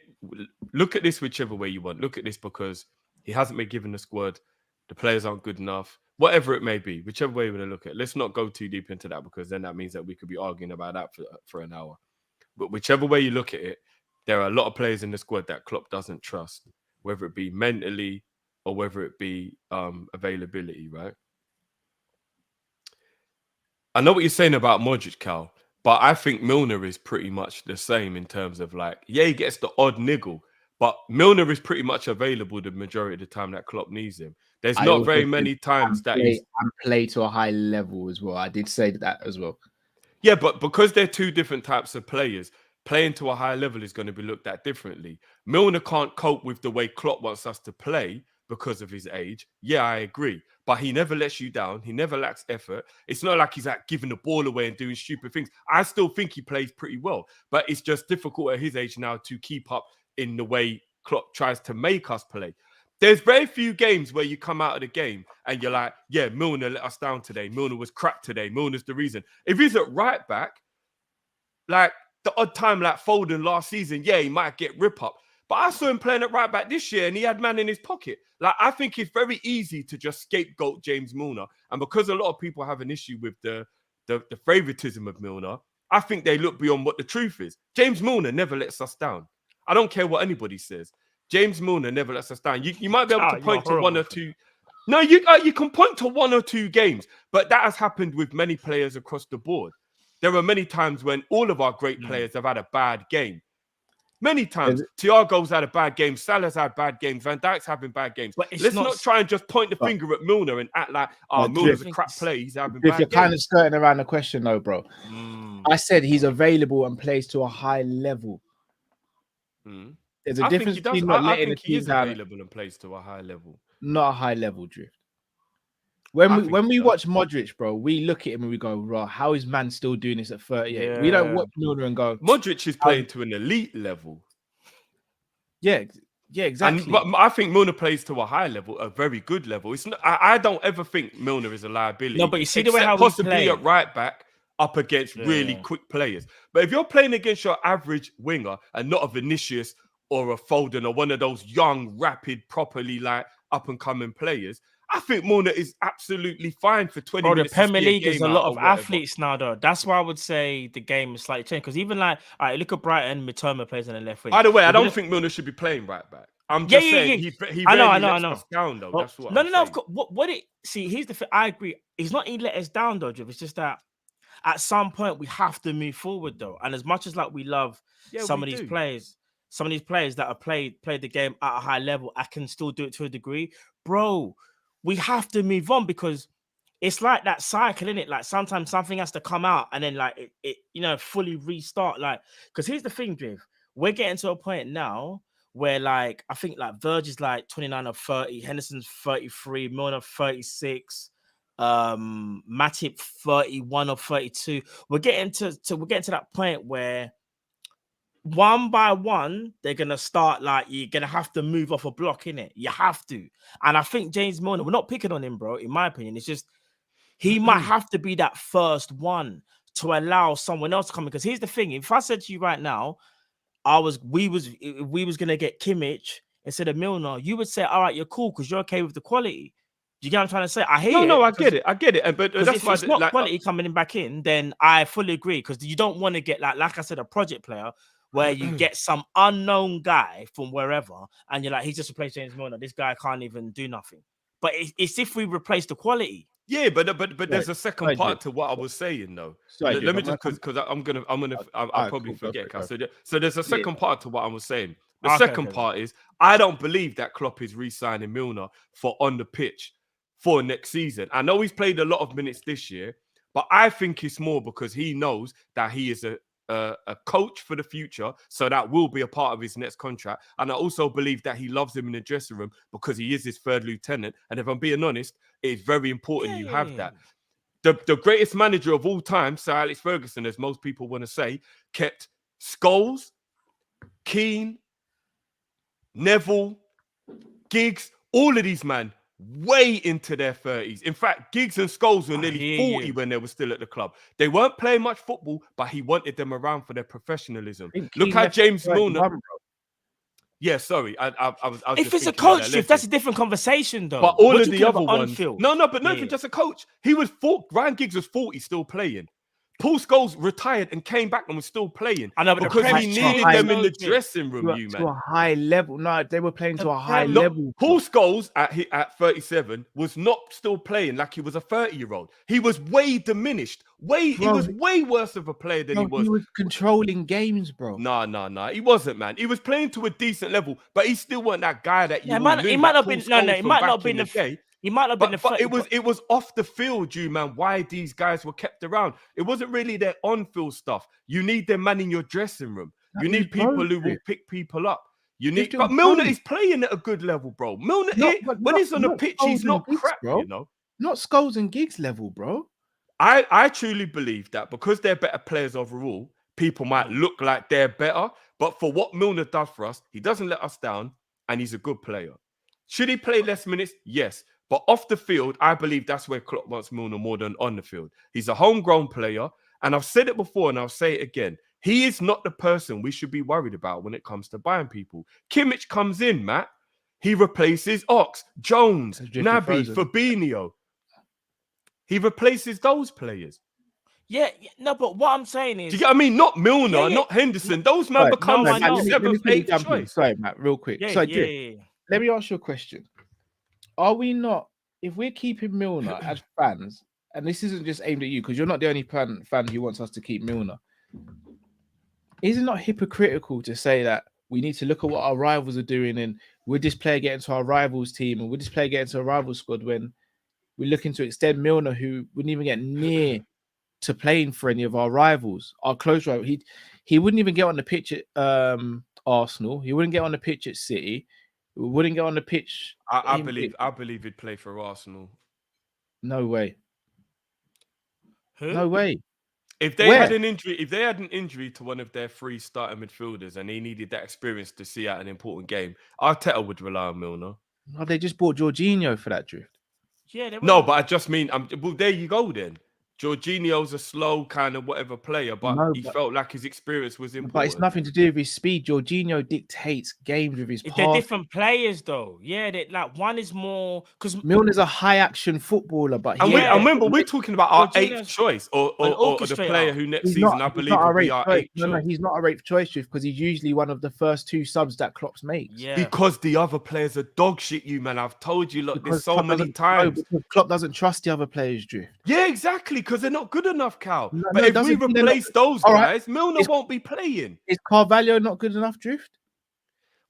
look at this whichever way you want. Look at this because he hasn't been given the squad. The players aren't good enough. Whatever it may be, whichever way you want to look at it. Let's not go too deep into that, because then that means that we could be arguing about that for an hour. But whichever way you look at it, there are a lot of players in the squad that Klopp doesn't trust, whether it be mentally or whether it be availability, right? I know what you're saying about Modric, Cal, but I think Milner is pretty much the same in terms of like, yeah, he gets the odd niggle, but Milner is pretty much available the majority of the time that Klopp needs him. There's not very many times that he's... And play to a high level as well. I did say that as well. Yeah, but because they're 2 different types of players, playing to a high level is going to be looked at differently. Milner can't cope with the way Klopp wants us to play because of his age. Yeah, I agree. But he never lets you down. He never lacks effort. It's not like he's like giving the ball away and doing stupid things. I still think he plays pretty well. But it's just difficult at his age now to keep up in the way Klopp tries to make us play. There's very few games where you come out of the game and you're like, yeah, Milner let us down today. Milner was crap today. Milner's the reason. If he's at right back, like the odd time like Foden last season, yeah, he might get rip up. But I saw him playing at right back this year and he had man in his pocket. Like, I think it's very easy to just scapegoat James Milner. And because a lot of people have an issue with the favoritism of Milner, I think they look beyond what the truth is. James Milner never lets us down. I don't care what anybody says. James Milner never lets us down. You might be able to point to one or two. No, you can point to one or two games, but that has happened with many players across the board. There are many times when all of our great players have had a bad game. Many times. Thiago's had a bad game. Salah's had bad games. Van Dijk's having bad games. Let's not try and just point the finger at Milner and act like, Milner's a crap player. He's having bad games. If you're kind of skirting around the question, though, bro. I said he's available and plays to a high level. There's a difference between not letting the team down. Available and plays to a high level. Not a high level, Drift. When we watch Modric, bro, we look at him and we go, "Raw, how is man still doing this at 38?" Yeah. We don't watch Milner and go, Modric is playing to an elite level. Yeah, exactly. But I think Milner plays to a high level, a very good level. It's not. I don't ever think Milner is a liability. No, but you see the way how possibly we play at right back up against really quick players. But if you're playing against your average winger and not a Vinicius or a Foden or one of those young, rapid, properly like up and coming players, I think Milner is absolutely fine for 20 minutes. The Premier League is a lot of athletes now, though. That's why I would say the game is slightly changed. Because even like, all right, look at Brighton, Mitoma plays on the left wing. By the way, I don't think Milner should be playing right back. I'm just saying he rarely lets us down, though. That's what I'm saying. Of course. Here's the thing. I agree. He's not he let us down, though, Driv. It's just that at some point we have to move forward, though. And as much as like we love some of these players that have played the game at a high level, I can still do it to a degree, bro. We have to move on because it's like that cycle, innit? Like sometimes something has to come out and then like it fully restart. Like, because here's the thing, Driv, we're getting to a point now where like I think like Verge is like 29 or 30, Henderson's 33, Milner 36, Matip 31 or 32. We're getting to that point where one by one, they're going to start like, you're going to have to move off a block, innit? You have to. And I think James Milner, we're not picking on him, bro, in my opinion. It's just, he might have to be that first one to allow someone else to come in. Because here's the thing. If I said to you right now, we was going to get Kimmich instead of Milner, you would say, all right, you're cool because you're okay with the quality. Do you get what I'm trying to say? I hear No, I get it. But that's if it's not quality coming in back in, then I fully agree. Because you don't want to get, like I said, a project player where you get some unknown guy from wherever and you're like, he's just replaced James Milner. This guy can't even do nothing. But it's if we replace the quality. Yeah, but there's a second part to what I was saying though. Let me just because I'll probably forget. So there's a second part to what I was saying. The second part is I don't believe that Klopp is re-signing Milner for on the pitch for next season. I know he's played a lot of minutes this year, but I think it's more because he knows that he is a coach for the future, so that will be a part of his next contract. And I also believe that he loves him in the dressing room because he is his third lieutenant. And if I'm being honest, it's very important you have that. The greatest manager of all time, Sir Alex Ferguson, as most people want to say, kept Scholes, Keane, Neville, Giggs, all of these men way into their 30s. In fact, Giggs and Scholes were nearly 40 when they were still at the club. They weren't playing much football, but he wanted them around for their professionalism. Look how James Milner... Yeah, sorry. I was if it's a coach shift, that's a different conversation, though. But all of the other ones... No, even just a coach. He was... Ryan Giggs was 40, still playing. Paul Scholes retired and came back and was still playing. I know, but because he needed them in the dressing room, to a high level. No, they were playing to a high level. Paul Scholes at 37 was not still playing like he was a 30-year-old. He was way diminished. He was way worse of a player than he was. He was controlling games, bro. No. He wasn't, man. He was playing to a decent level, but he still wasn't that guy that you he might not have been. No, he might not have been the He might have been but it was off the field, man, why these guys were kept around. It wasn't really their on-field stuff. You need them man in your dressing room. You need people who will pick people up. But Milner is playing at a good level, bro. Milner, when he's on the pitch, he's not crap, bro. You know? Not Scholes and Giggs level, bro. I truly believe that because they're better players overall, people might look like they're better. But for what Milner does for us, he doesn't let us down, and he's a good player. Should he play less minutes? Yes. But off the field, I believe that's where Klopp wants Milner more than on the field. He's a homegrown player. And I've said it before and I'll say it again. He is not the person we should be worried about when it comes to buying people. Kimmich comes in, Matt. He replaces Ox, Jones, Naby, Fabinho. He replaces those players. Yeah, no, but what I'm saying is... Do you get what I mean? Not Milner, not Henderson. Those men become 6th, 7th, 8th choice. Sorry, Matt, real quick. Let me ask you a question. Are we not, if we're keeping Milner as fans, and this isn't just aimed at you, because you're not the only fan who wants us to keep Milner, is it not hypocritical to say that we need to look at what our rivals are doing and would this player get into our rivals team and would this player get into a rival squad when we're looking to extend Milner, who wouldn't even get near to playing for any of our rivals, our close rival? He wouldn't even get on the pitch at Arsenal. He wouldn't get on the pitch at City. Wouldn't get on the pitch. I believe he'd play for Arsenal. No way. Who? No way. If they had an injury to one of their 3 starting midfielders and he needed that experience to see out an important game, Arteta would rely on Milner. Oh, they just bought Jorginho for that drift. Yeah. No, but I just mean, well, there you go then. Jorginho's a slow kind of whatever player, but he felt like his experience was important. But it's nothing to do with his speed. Jorginho dictates games with his pass. They're different players, though. Yeah, one is more... because Milner's a high-action footballer, but... And remember, we're talking about our 8th choice, or the player who next season, I believe, will be our 8th choice. No, he's not a 8th choice, because he's usually one of the first 2 subs that Klopp makes. Yeah. Because the other players are dog shit, man. I've told you, look, there's so many times. No, because Klopp doesn't trust the other players, Drift. Yeah, exactly, because they're not good enough, Cal. But if we replace those guys, Milner won't be playing. Is Carvalho not good enough, Drift?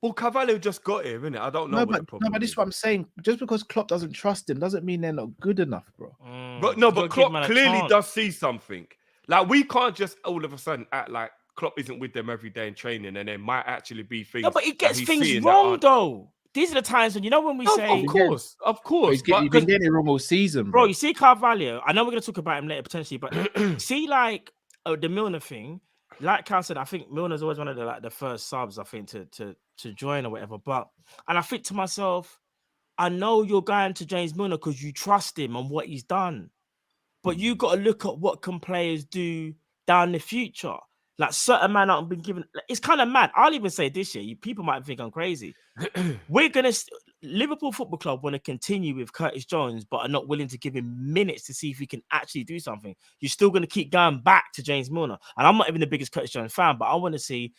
Well, Carvalho just got here, innit? I don't know what the problem but this is what I'm saying. Just because Klopp doesn't trust him doesn't mean they're not good enough, bro. But Klopp clearly does see something. Like, we can't just all of a sudden act like Klopp isn't with them every day in training and there might actually be things. No, but he gets things wrong, though. These are the times when, when we say... Of course. You've been getting it wrong all season, bro. You see Carvalho, I know we're going to talk about him later potentially, but see, like, the Milner thing, like Cal said, I think Milner's always one of the first subs, I think, to join or whatever. And I think to myself, I know you're going to James Milner because you trust him and what he's done. But you got to look at what can players do down the future. Like, certain man aren't been given. It's kind of mad. I'll even say this year, people might think I'm crazy. Liverpool Football Club want to continue with Curtis Jones, but are not willing to give him minutes to see if he can actually do something. You're still going to keep going back to James Milner. And I'm not even the biggest Curtis Jones fan, but I want to see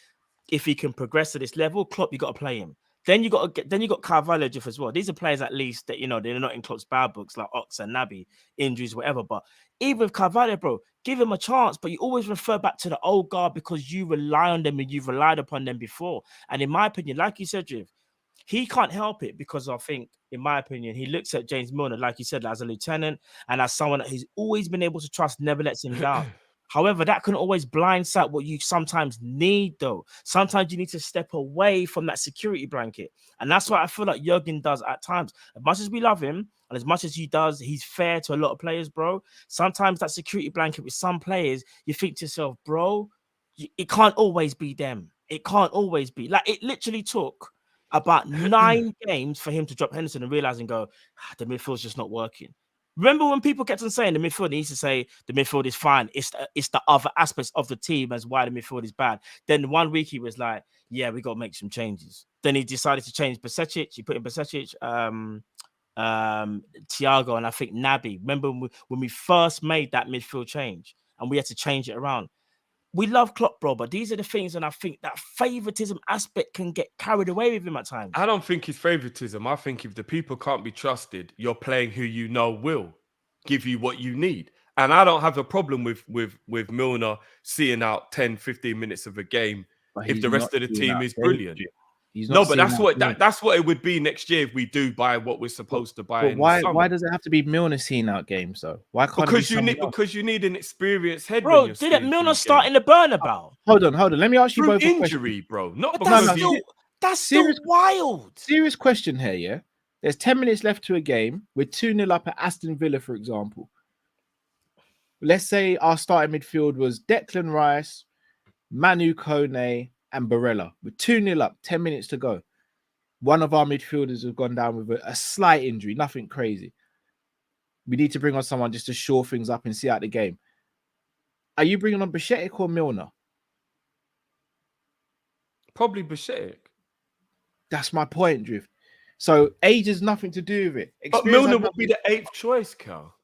if he can progress to this level. Klopp, you got to play him. Then you got Carvalho as well. These are players at least that, they're not in Klopp's bad books like Ox and Naby, injuries, whatever. But even with Carvalho, bro, give him a chance. But you always refer back to the old guard because you rely on them and you've relied upon them before. And in my opinion, like you said, Jiv, he can't help it because I think, in my opinion, he looks at James Milner, like you said, as a lieutenant and as someone that he's always been able to trust, never lets him down. However, that can always blindside what you sometimes need, though. Sometimes you need to step away from that security blanket. And that's what I feel like Jurgen does at times. As much as we love him, and as much as he's fair to a lot of players, bro. Sometimes that security blanket with some players, you think to yourself, bro, it can't always be them. It can't always be. Like, it literally took about 9 games for him to drop Henderson and realize and go, the midfield's just not working. Remember when people kept on saying the midfield, he used to say the midfield is fine. It's the other aspects of the team as why the midfield is bad. Then 1 week he was like, yeah, we got to make some changes. Then he decided to change Bajcetic. He put in Bajcetic, Thiago, and I think Naby. Remember when we first made that midfield change and we had to change it around? We love Klopp, bro, but these are the things, and I think that favoritism aspect can get carried away with him at times. I don't think it's favoritism. I think if the people can't be trusted, you're playing who you know will give you what you need. And I don't have a problem with Milner seeing out 10, 15 minutes of a game if the rest of the team is brilliant. He's no, not. But that's what it would be next year if we do buy what we're supposed to buy. But why does it have to be Milner seeing out games though? Why can't because you need an experienced head. Bro, didn't Milner start in the Bernabeu? Hold on. Let me ask you both injury, a question. Bro. Not that's still wild. Serious question here, yeah. There's 10 minutes left to a game. We're 2-0 up at Aston Villa, for example. Let's say our starting midfield was Declan Rice, Manu Kone, and Barella. We're 2-0 up, 10 minutes to go. One of our midfielders has gone down with a slight injury, nothing crazy. We need to bring on someone just to shore things up and see out the game. Are you bringing on Bajcetic or Milner? Probably Bajcetic. That's my point, Drift. So age has nothing to do with it. But Milner would be the 8th choice, Cal.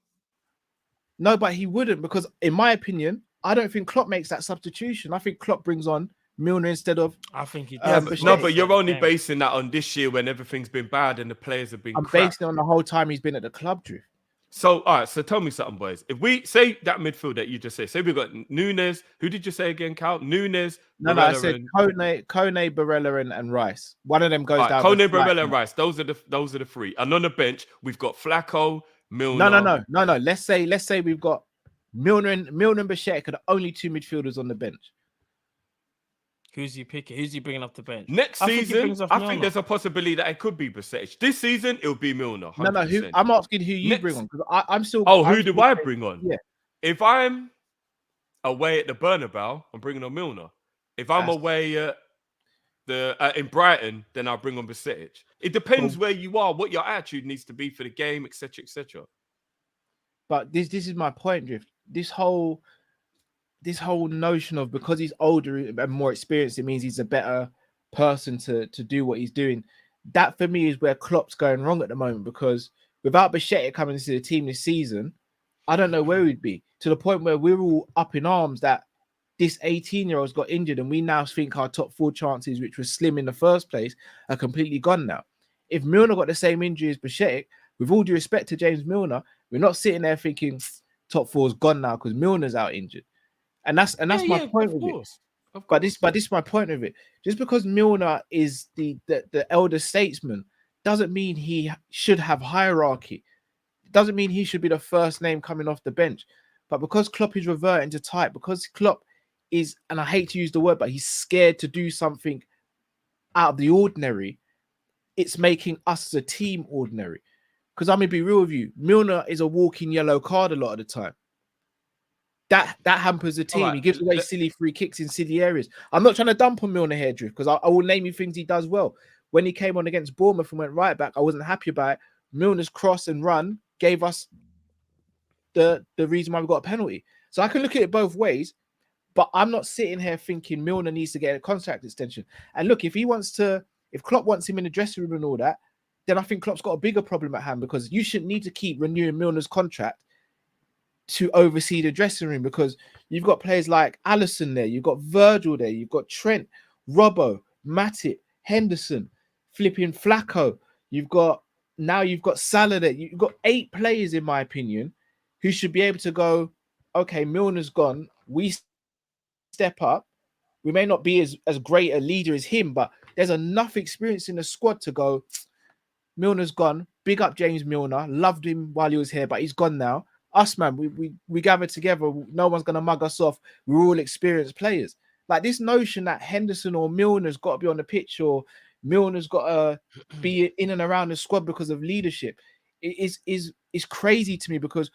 No, but he wouldn't, because in my opinion, I don't think Klopp makes that substitution. I think Klopp brings on Milner instead of. I think he does. But you're only basing that on this year when everything's been bad and the players have been. I'm basing it on the whole time he's been at the club, Drift. So, all right. So tell me something, boys. If we say that midfield that you just said, say we've got Nunes. Who did you say again, Cal? Nunes. No, I said Kone, Barella, and Rice. One of them goes down. Kone, Barella, and Rice. Those are the three. And on the bench, we've got Flacco, Milner. No. Let's say we've got Milner and Bajcetic are the only two midfielders on the bench. Who's he picking? Who's he bringing off the bench? Next season, I think there's a possibility that it could be Bajcetic. This season, it'll be Milner. 100%. No. I'm asking who you bring on, because I'm still. Who do I bring on? Yeah. If I'm away at the Bernabeu, I'm bringing on Milner. If I'm away at in Brighton, then I'll bring on Bajcetic. It depends where you are, what your attitude needs to be for the game, etc., etc. But this is my point, Drift. This whole notion of because he's older and more experienced, it means he's a better person to do what he's doing. That for me is where Klopp's going wrong at the moment, because without Bajcetic coming into the team this season, I don't know where we'd be, to the point where we're all up in arms that this 18-year-old's got injured and we now think our top 4 chances, which was slim in the first place, are completely gone now. If Milner got the same injury as Bajcetic, with all due respect to James Milner, we're not sitting there thinking top 4's gone now because Milner's out injured. And that's my point of it. But this is my point of it. Just because Milner is the elder statesman doesn't mean he should have hierarchy. It doesn't mean he should be the first name coming off the bench. But because Klopp is reverting to type, because Klopp is, and I hate to use the word, but he's scared to do something out of the ordinary, it's making us as a team ordinary. Because I'm going to be real with you, Milner is a walking yellow card a lot of the time. That hampers the team. Right. He gives away silly free kicks in silly areas. I'm not trying to dump on Milner here, Drift, because I will name you things he does well. When he came on against Bournemouth and went right back, I wasn't happy about it. Milner's cross and run gave us the reason why we got a penalty. So I can look at it both ways, but I'm not sitting here thinking Milner needs to get a contract extension. And look, if Klopp wants him in the dressing room and all that, then I think Klopp's got a bigger problem at hand, because you shouldn't need to keep renewing Milner's contract to oversee the dressing room, because you've got players like Alisson there, you've got Virgil there, you've got Trent, Robbo, Matip, Henderson, flipping Flacco, you've got Salah there. You've got 8 players, in my opinion, who should be able to go, okay, Milner's gone, we step up. We may not be as great a leader as him, but there's enough experience in the squad to go, Milner's gone, big up James Milner, loved him while he was here, but he's gone now. Us, man, we gathered together. No one's going to mug us off. We're all experienced players. Like this notion that Henderson or Milner's got to be on the pitch, or Milner's got to be in and around the squad because of leadership, is crazy to me, because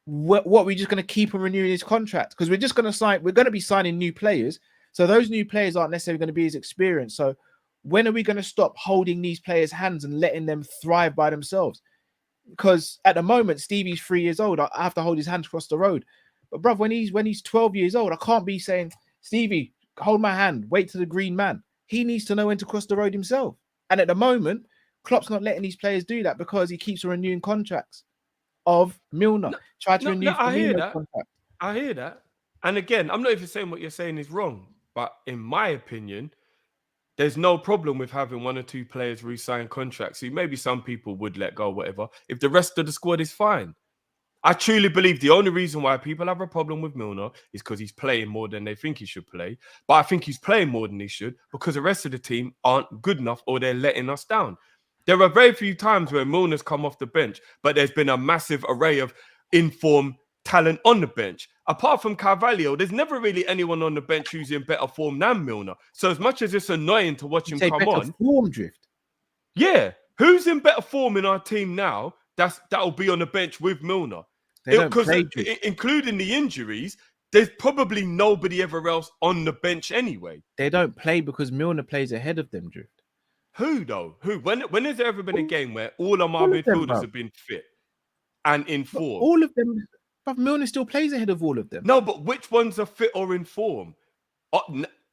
what we're just going to keep on renewing his contract, because we're going to be signing new players. So those new players aren't necessarily going to be as experienced. So when are we going to stop holding these players' hands and letting them thrive by themselves? Because at the moment, Stevie's 3 years old. I have to hold his hand across the road. But bruv, when he's 12 years old, I can't be saying, Stevie, hold my hand, wait to the green man. He needs to know when to cross the road himself. And at the moment, Klopp's not letting these players do that, because he keeps renewing contracts of Milner. I hear that. And again, I'm not even saying what you're saying is wrong. But in my opinion, there's no problem with having 1 or 2 players re-sign contracts. So maybe some people would let go, whatever. If the rest of the squad is fine. I truly believe the only reason why people have a problem with Milner is because he's playing more than they think he should play. But I think he's playing more than he should because the rest of the team aren't good enough or they're letting us down. There are very few times where Milner's come off the bench, but there's been a massive array of informed talent on the bench. Apart from Carvalho, there's never really anyone on the bench who's in better form than Milner. So as much as it's annoying to watch him come on, form drift. Yeah, who's in better form in our team now? That'll be on the bench with Milner. Because including the injuries, there's probably nobody ever else on the bench anyway. They don't play because Milner plays ahead of them, Drift. Who though? Who? When has there ever been a game where all of our midfielders have been fit and in form? All of them, but Milner still plays ahead of all of them. No, but which ones are fit or in form?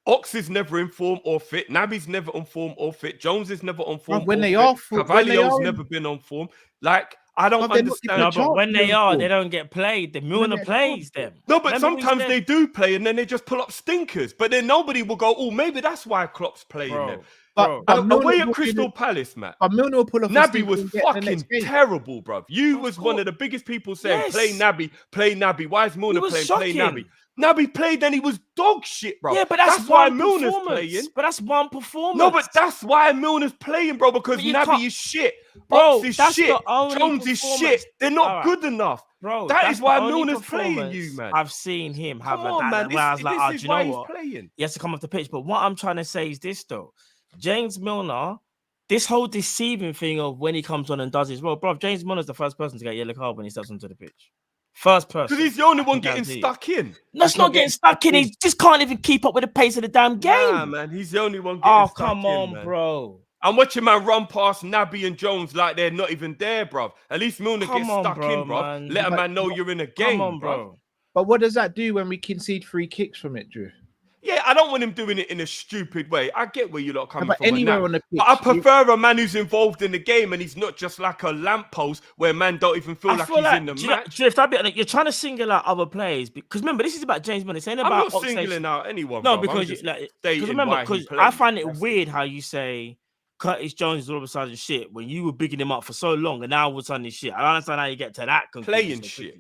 Ox is never in form or fit. Naby's never on form or fit. Jones is never on form. When they are, Carvalho's never been on form. Like, I don't understand. No, but when they are, they don't get played. The Milner plays them. No, but sometimes they do play and then they just pull up stinkers. But then nobody will go, oh, maybe that's why Klopp's playing them. But away at Crystal Palace, Matt. But Milner will pull up. Naby was fucking terrible, bruv. You was one of the biggest people saying, play Naby, play Naby. Why is Milner playing? Play Naby. Naby played and he was dog shit, bro. Yeah, but that's why Milner's playing. But that's one performance. No, but that's why Milner's playing, bro, because Naby is shit. Bro, is shit. Jones is shit. They're not good enough. Bro, that is why Milner's playing you, man. I've seen him have where I was like, do you know what? He has to come off the pitch. But what I'm trying to say is this, though. James Milner, this whole deceiving thing of when he comes on and does his role, bro, James Milner's the first person to get a yellow card when he steps onto the pitch. First person. Because he's the only one getting stuck in. That's not getting stuck in. He just can't even keep up with the pace of the damn game. Nah, man. He's the only one getting stuck in. Oh, come on, bro. I'm watching man run past Naby and Jones like they're not even there, bro. At least Milner gets stuck in, bro. Let a man know you're in a game, bro. But what does that do when we concede free kicks from it, Drew? Yeah, I don't want him doing it in a stupid way. I get where you're not coming from. Anywhere on the pitch, but I prefer a man who's involved in the game and he's not just like a lamppost where man don't even feel like he's in the match. Drift, you're trying to single out other players because remember, this is about James Milner. It's ain't about. I'm not singling out anyone. No, because I find it weird how you say Curtis Jones is all of a sudden shit when you were bigging him up for so long and now all of a sudden he's shit. I don't understand how you get to that conclusion. Playing shit.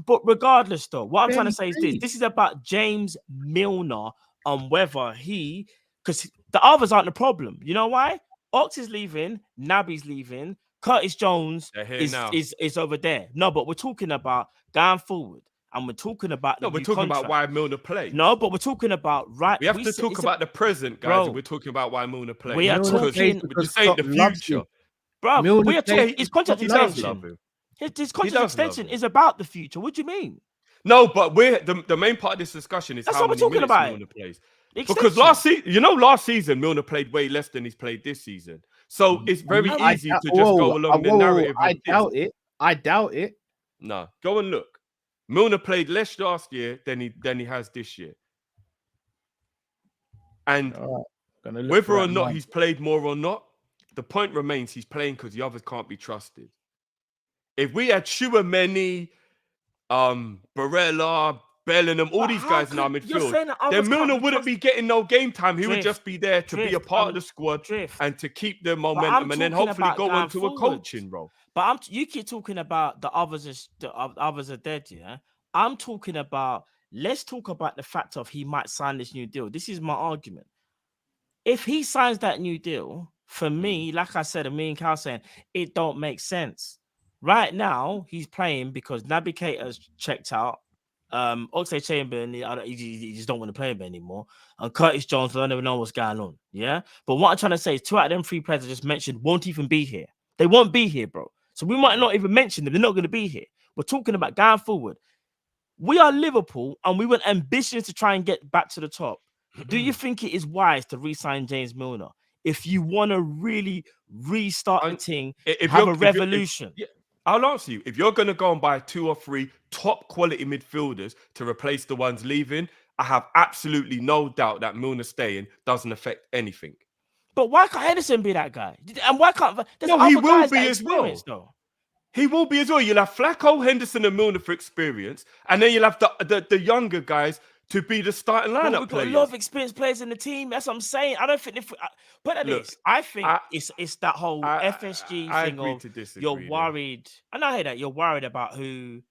But regardless, though, what I'm trying to say is this. This is about James Milner and whether because the others aren't the problem. You know why? Ox is leaving, Naby's leaving, Curtis Jones is over there. No, but we're talking about going forward. And we're talking about about why Milner played. No, but we're talking about We have to talk about the present, guys. Bro, and we're talking about why Milner played. We are talking this ain't the future. Bro, we are talking his contract extension. His contract extension is about the future. What do you mean? No, but the main part of this discussion is how many minutes Milner plays. Because last season, Milner played way less than he's played this season. So it's very easy to just go along the narrative. I doubt it. No, go and look. Milner played less last year than he has this year. And whether or not he's played more or not, the point remains he's playing because the others can't be trusted. If we had Chouameni, Barella, Bellingham, all these guys in our midfield, then Milner wouldn't be getting no game time. He would just be there to be a part of the squad and to keep the momentum and then hopefully go on to a coaching role. But you keep talking about the others are dead, yeah? I'm talking about, let's talk about the fact of he might sign this new deal. This is my argument. If he signs that new deal, for me, like I said, and me and Cal saying, it don't make sense. Right now, he's playing because Naby Keita's checked out. Oxlade-Chamberlain, he just don't want to play him anymore. And Curtis Jones, I don't even know what's going on. Yeah. But what I'm trying to say is 2 out of them 3 players I just mentioned won't even be here. They won't be here, bro. So we might not even mention them. They're not going to be here. We're talking about going forward. We are Liverpool and we want ambitions to try and get back to the top. Do you think it is wise to re-sign James Milner? If you want to really restart the thing, have a revolution. I'll answer you. If you're going to go and buy 2 or 3 top quality midfielders to replace the ones leaving, I have absolutely no doubt that Milner staying doesn't affect anything. But why can't Henderson be that guy? And why can't... he will be as well. Though. He will be as well. You'll have Flacco, Henderson and Milner for experience. And then you'll have the younger guys to be the starting lineup. We've got a lot of experienced players in the team. That's what I'm saying. I don't think put at this. I think it's that whole FSG thing of you're worried. And I hear that you're worried about who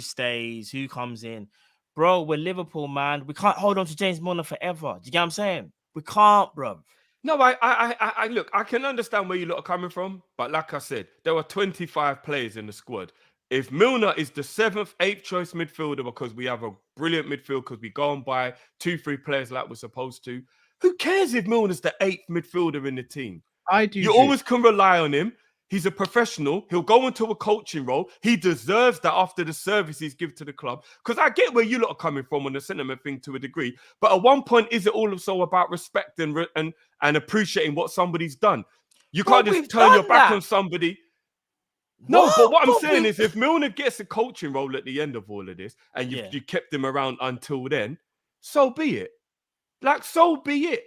stays, who comes in. Bro, we're Liverpool, man. We can't hold on to James Milner forever. Do you get what I'm saying? We can't, bro. No, I look, I can understand where you lot are coming from, but like I said, there were 25 players in the squad. If Milner is the 7th, 8th choice midfielder because we have a brilliant midfield because we go and buy 2-3 players like we're supposed to, who cares if Milner's the 8th midfielder in the team? I do. You always can rely on him. He's a professional. He'll go into a coaching role. He deserves that after the service he's given to the club. Because I get where you lot are coming from on the sentiment thing to a degree. But at one point, is it also about respect and appreciating what somebody's done? You can't just turn your back on somebody. No, but what I'm saying is if Milner gets a coaching role at the end of all of this and you kept him around until then, so be it. Like, so be it.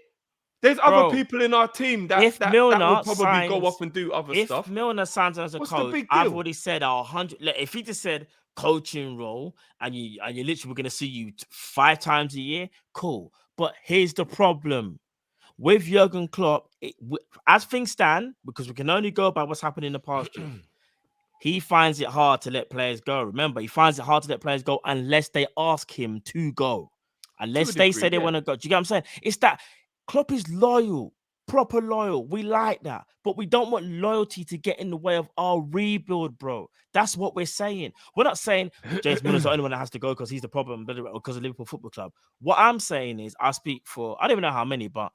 There's other people in our team that will probably go off and do other stuff. If Milner signs as a coach, I've already said 100. If he just said coaching role and you literally we're going to see you 5 times a year, cool. But here's the problem. With Jurgen Klopp, as things stand, because we can only go by what's happened in the past year, he finds it hard to let players go. Remember, he finds it hard to let players go unless they ask him to go. Unless they say they want to go. Do you get what I'm saying? It's that Klopp is loyal, proper loyal. We like that. But we don't want loyalty to get in the way of our rebuild, bro. That's what we're saying. We're not saying James Milner's the only one that has to go because he's the problem because of Liverpool Football Club. What I'm saying is I speak for, I don't even know how many, but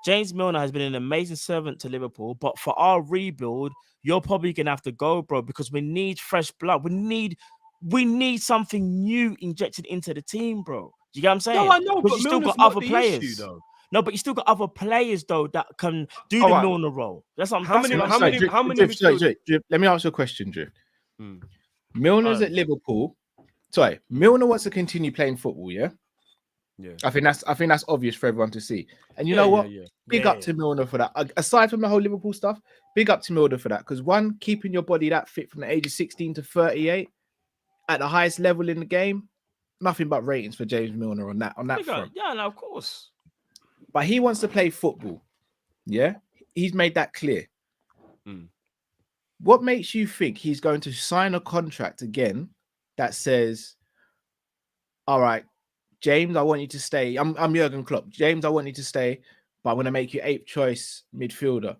James Milner has been an amazing servant to Liverpool. But for our rebuild, you're probably going to have to go, bro, because we need fresh blood. We need something new injected into the team, bro. Do you get what I'm saying? No, I know, but you still Milner's got not other the players. issue, though. No, but you still got other players though that can do the Milner role. That's what I'm. How many? Let me ask you a question, Drift. Milner's at Liverpool. Sorry, Milner wants to continue playing football. Yeah. I think that's obvious for everyone to see. And you know what? Big up to Milner for that. Aside from the whole Liverpool stuff, big up to Milner for that. Because one, keeping your body that fit from the age of 16 to 38 at the highest level in the game, nothing but ratings for James Milner on that front. Yeah, no, of course. But he wants to play football. Yeah, he's made that clear. What makes you think he's going to sign a contract again that says, all right, James, I want you to stay. I'm Jurgen Klopp. James, I want you to stay, but I'm going to make you 8th choice midfielder.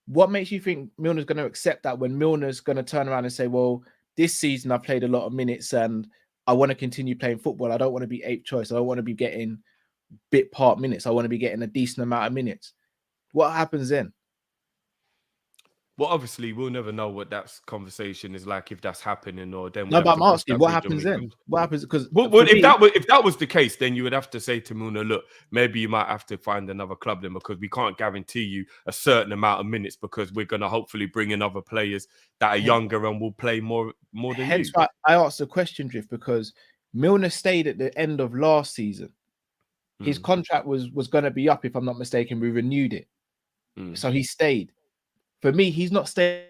What makes you think Milner's going to accept that when Milner's going to turn around and say, well, this season I've played a lot of minutes and I want to continue playing football. I don't want to be 8th choice. I don't want to be getting bit part minutes. I want to be getting a decent amount of minutes. What happens then? Well, obviously, we'll never know what that conversation is like if that's happening, or then. No, but I'm asking, what happens then? What happens? Because if that was the case, then you would have to say to Milner, look, maybe you might have to find another club then, because we can't guarantee you a certain amount of minutes because we're going to hopefully bring in other players that are younger and will play more than you. Hence why I asked the question, Drift, because Milner stayed at the end of last season. His contract was going to be up, if I'm not mistaken. We renewed it. So he stayed. For me, he's not staying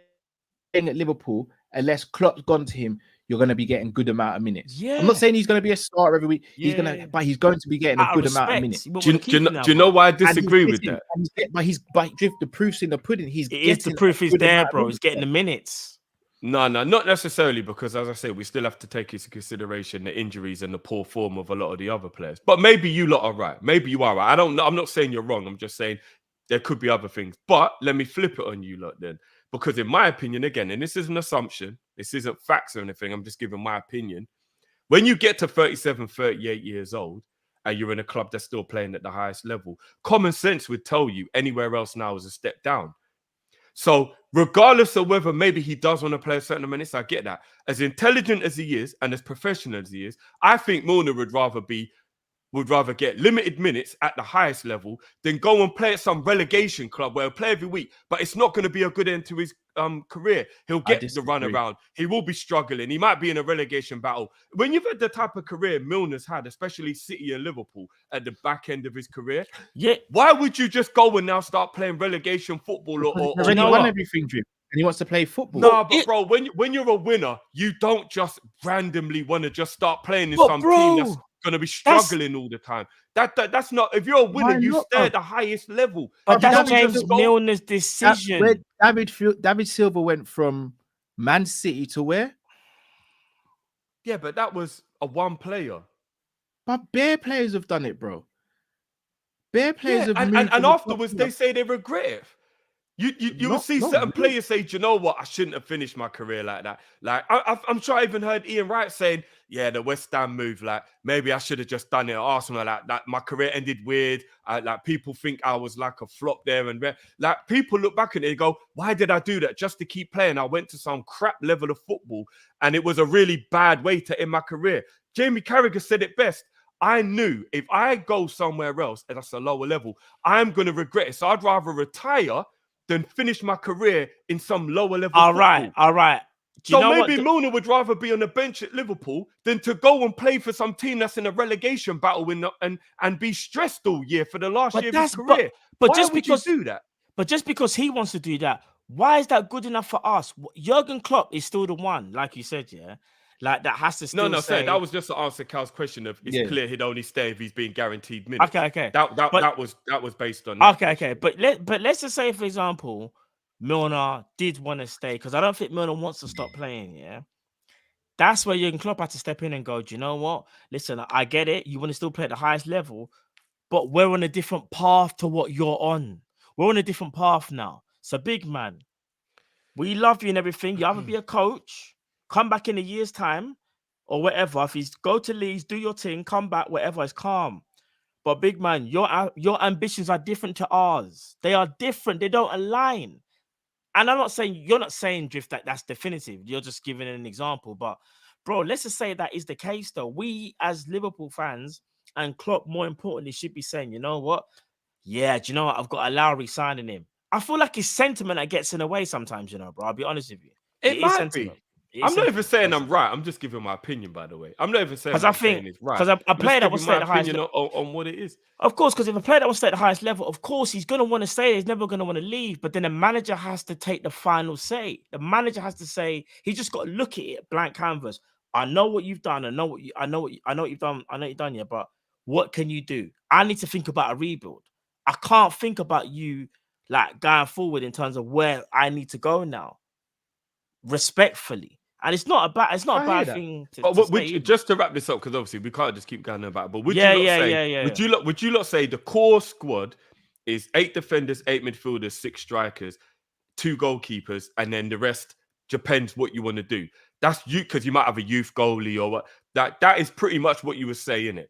at Liverpool unless Klopp's gone to him. You're going to be getting good amount of minutes. Yeah. I'm not saying he's going to be a starter every week. He's going to be getting a good amount of minutes. Do you know why I disagree with that? But Drift, the proof's in the pudding. The proof is there, bro. He's getting the minutes. No, not necessarily, because as I say, we still have to take into consideration the injuries and the poor form of a lot of the other players. But maybe you lot are right. Maybe you are right. I don't know. I'm not saying you're wrong. I'm just saying there could be other things. But let me flip it on you lot then. Because in my opinion, again, and this is an assumption, this isn't facts or anything, I'm just giving my opinion. When you get to 37, 38 years old, and you're in a club that's still playing at the highest level, common sense would tell you anywhere else now is a step down. So regardless of whether maybe he does want to play a certain minutes, I get that. As intelligent as he is and as professional as he is, I think Milner would rather get limited minutes at the highest level than go and play at some relegation club where he'll play every week, but it's not going to be a good end to his career. He'll get the run around. He will be struggling. He might be in a relegation battle. When you've had the type of career Milner's had, especially City and Liverpool at the back end of his career, why would you just go and now start playing relegation football? Or won everything, Drip. he wants to play football. No, but bro, when you're a winner, you don't just randomly want to just start playing in some team that's going to be struggling all the time. That's not. If you're a winner, you stay at the highest level. But that's James Milner's decision. Where David Silva went from Man City to where? Yeah, but that was a one player. But bare players have done it, bro. Bare players have moved. And afterwards, they say they regret it. You will see certain players say, "Do you know what? I shouldn't have finished my career like that." Like I'm sure I even heard Ian Wright saying, "Yeah, the West Ham move. Like maybe I should have just done it at Arsenal. Like that, my career ended weird. Like people think I was like a flop there and there. Like people look back at it and go, why did I do that? Just to keep playing? I went to some crap level of football, and it was a really bad way to end my career." Jamie Carragher said it best. I knew if I go somewhere else and that's a lower level, I'm going to regret it. So I'd rather retire than finish my career in some lower level. All right. So maybe Milner would rather be on the bench at Liverpool than to go and play for some team that's in a relegation battle and be stressed all year for the last year of his career. But why just would because you do that? But just because he wants to do that, why is that good enough for us? Jurgen Klopp is still the one, like you said, yeah. Like that has to still say... that was just to answer Cal's question of it's clear he'd only stay if he's being guaranteed minutes. Okay. That was based on that. Okay. But let's just say, for example, Milner did want to stay, because I don't think Milner wants to stop playing, yeah. That's where Jurgen Klopp had to step in and go, do you know what? Listen, I get it. You want to still play at the highest level, but we're on a different path to what you're on. We're on a different path now. So, big man, we love you and everything. You either be a coach, come back in a year's time or whatever. If he's go to Leeds, do your thing, come back, whatever, it's calm. But big man, your ambitions are different to ours. They are different. They don't align. And I'm not saying, you're not saying, Drift, that's definitive. You're just giving an example. But bro, let's just say that is the case though. We as Liverpool fans and Klopp, more importantly, should be saying, you know what? Yeah, do you know what? I've got a Lowry signing him. I feel like it's sentiment that gets in the way sometimes, you know, bro. I'll be honest with you. It might be. I'm not even saying I'm right. I'm just giving my opinion, by the way. I'm not even saying it's right. Because a player that will stay at the highest level on what it is. Of course, because if a player that will stay at the highest level, of course, he's going to want to stay. He's never going to want to leave. But then the manager has to take the final say. The manager has to say, he just got to look at it, blank canvas. I know what you've done. I know what you've done. I know you've done, yeah. But what can you do? I need to think about a rebuild. I can't think about you like going forward in terms of where I need to go now. Respectfully. And it's not a bad thing to say. Just to wrap this up, because obviously we can't just keep going about it. But would you lot say the core squad is 8 defenders, 8 midfielders, 6 strikers, 2 goalkeepers, and then the rest depends what you want to do. That's you, because you might have a youth goalie or what. That is pretty much what you would say, innit?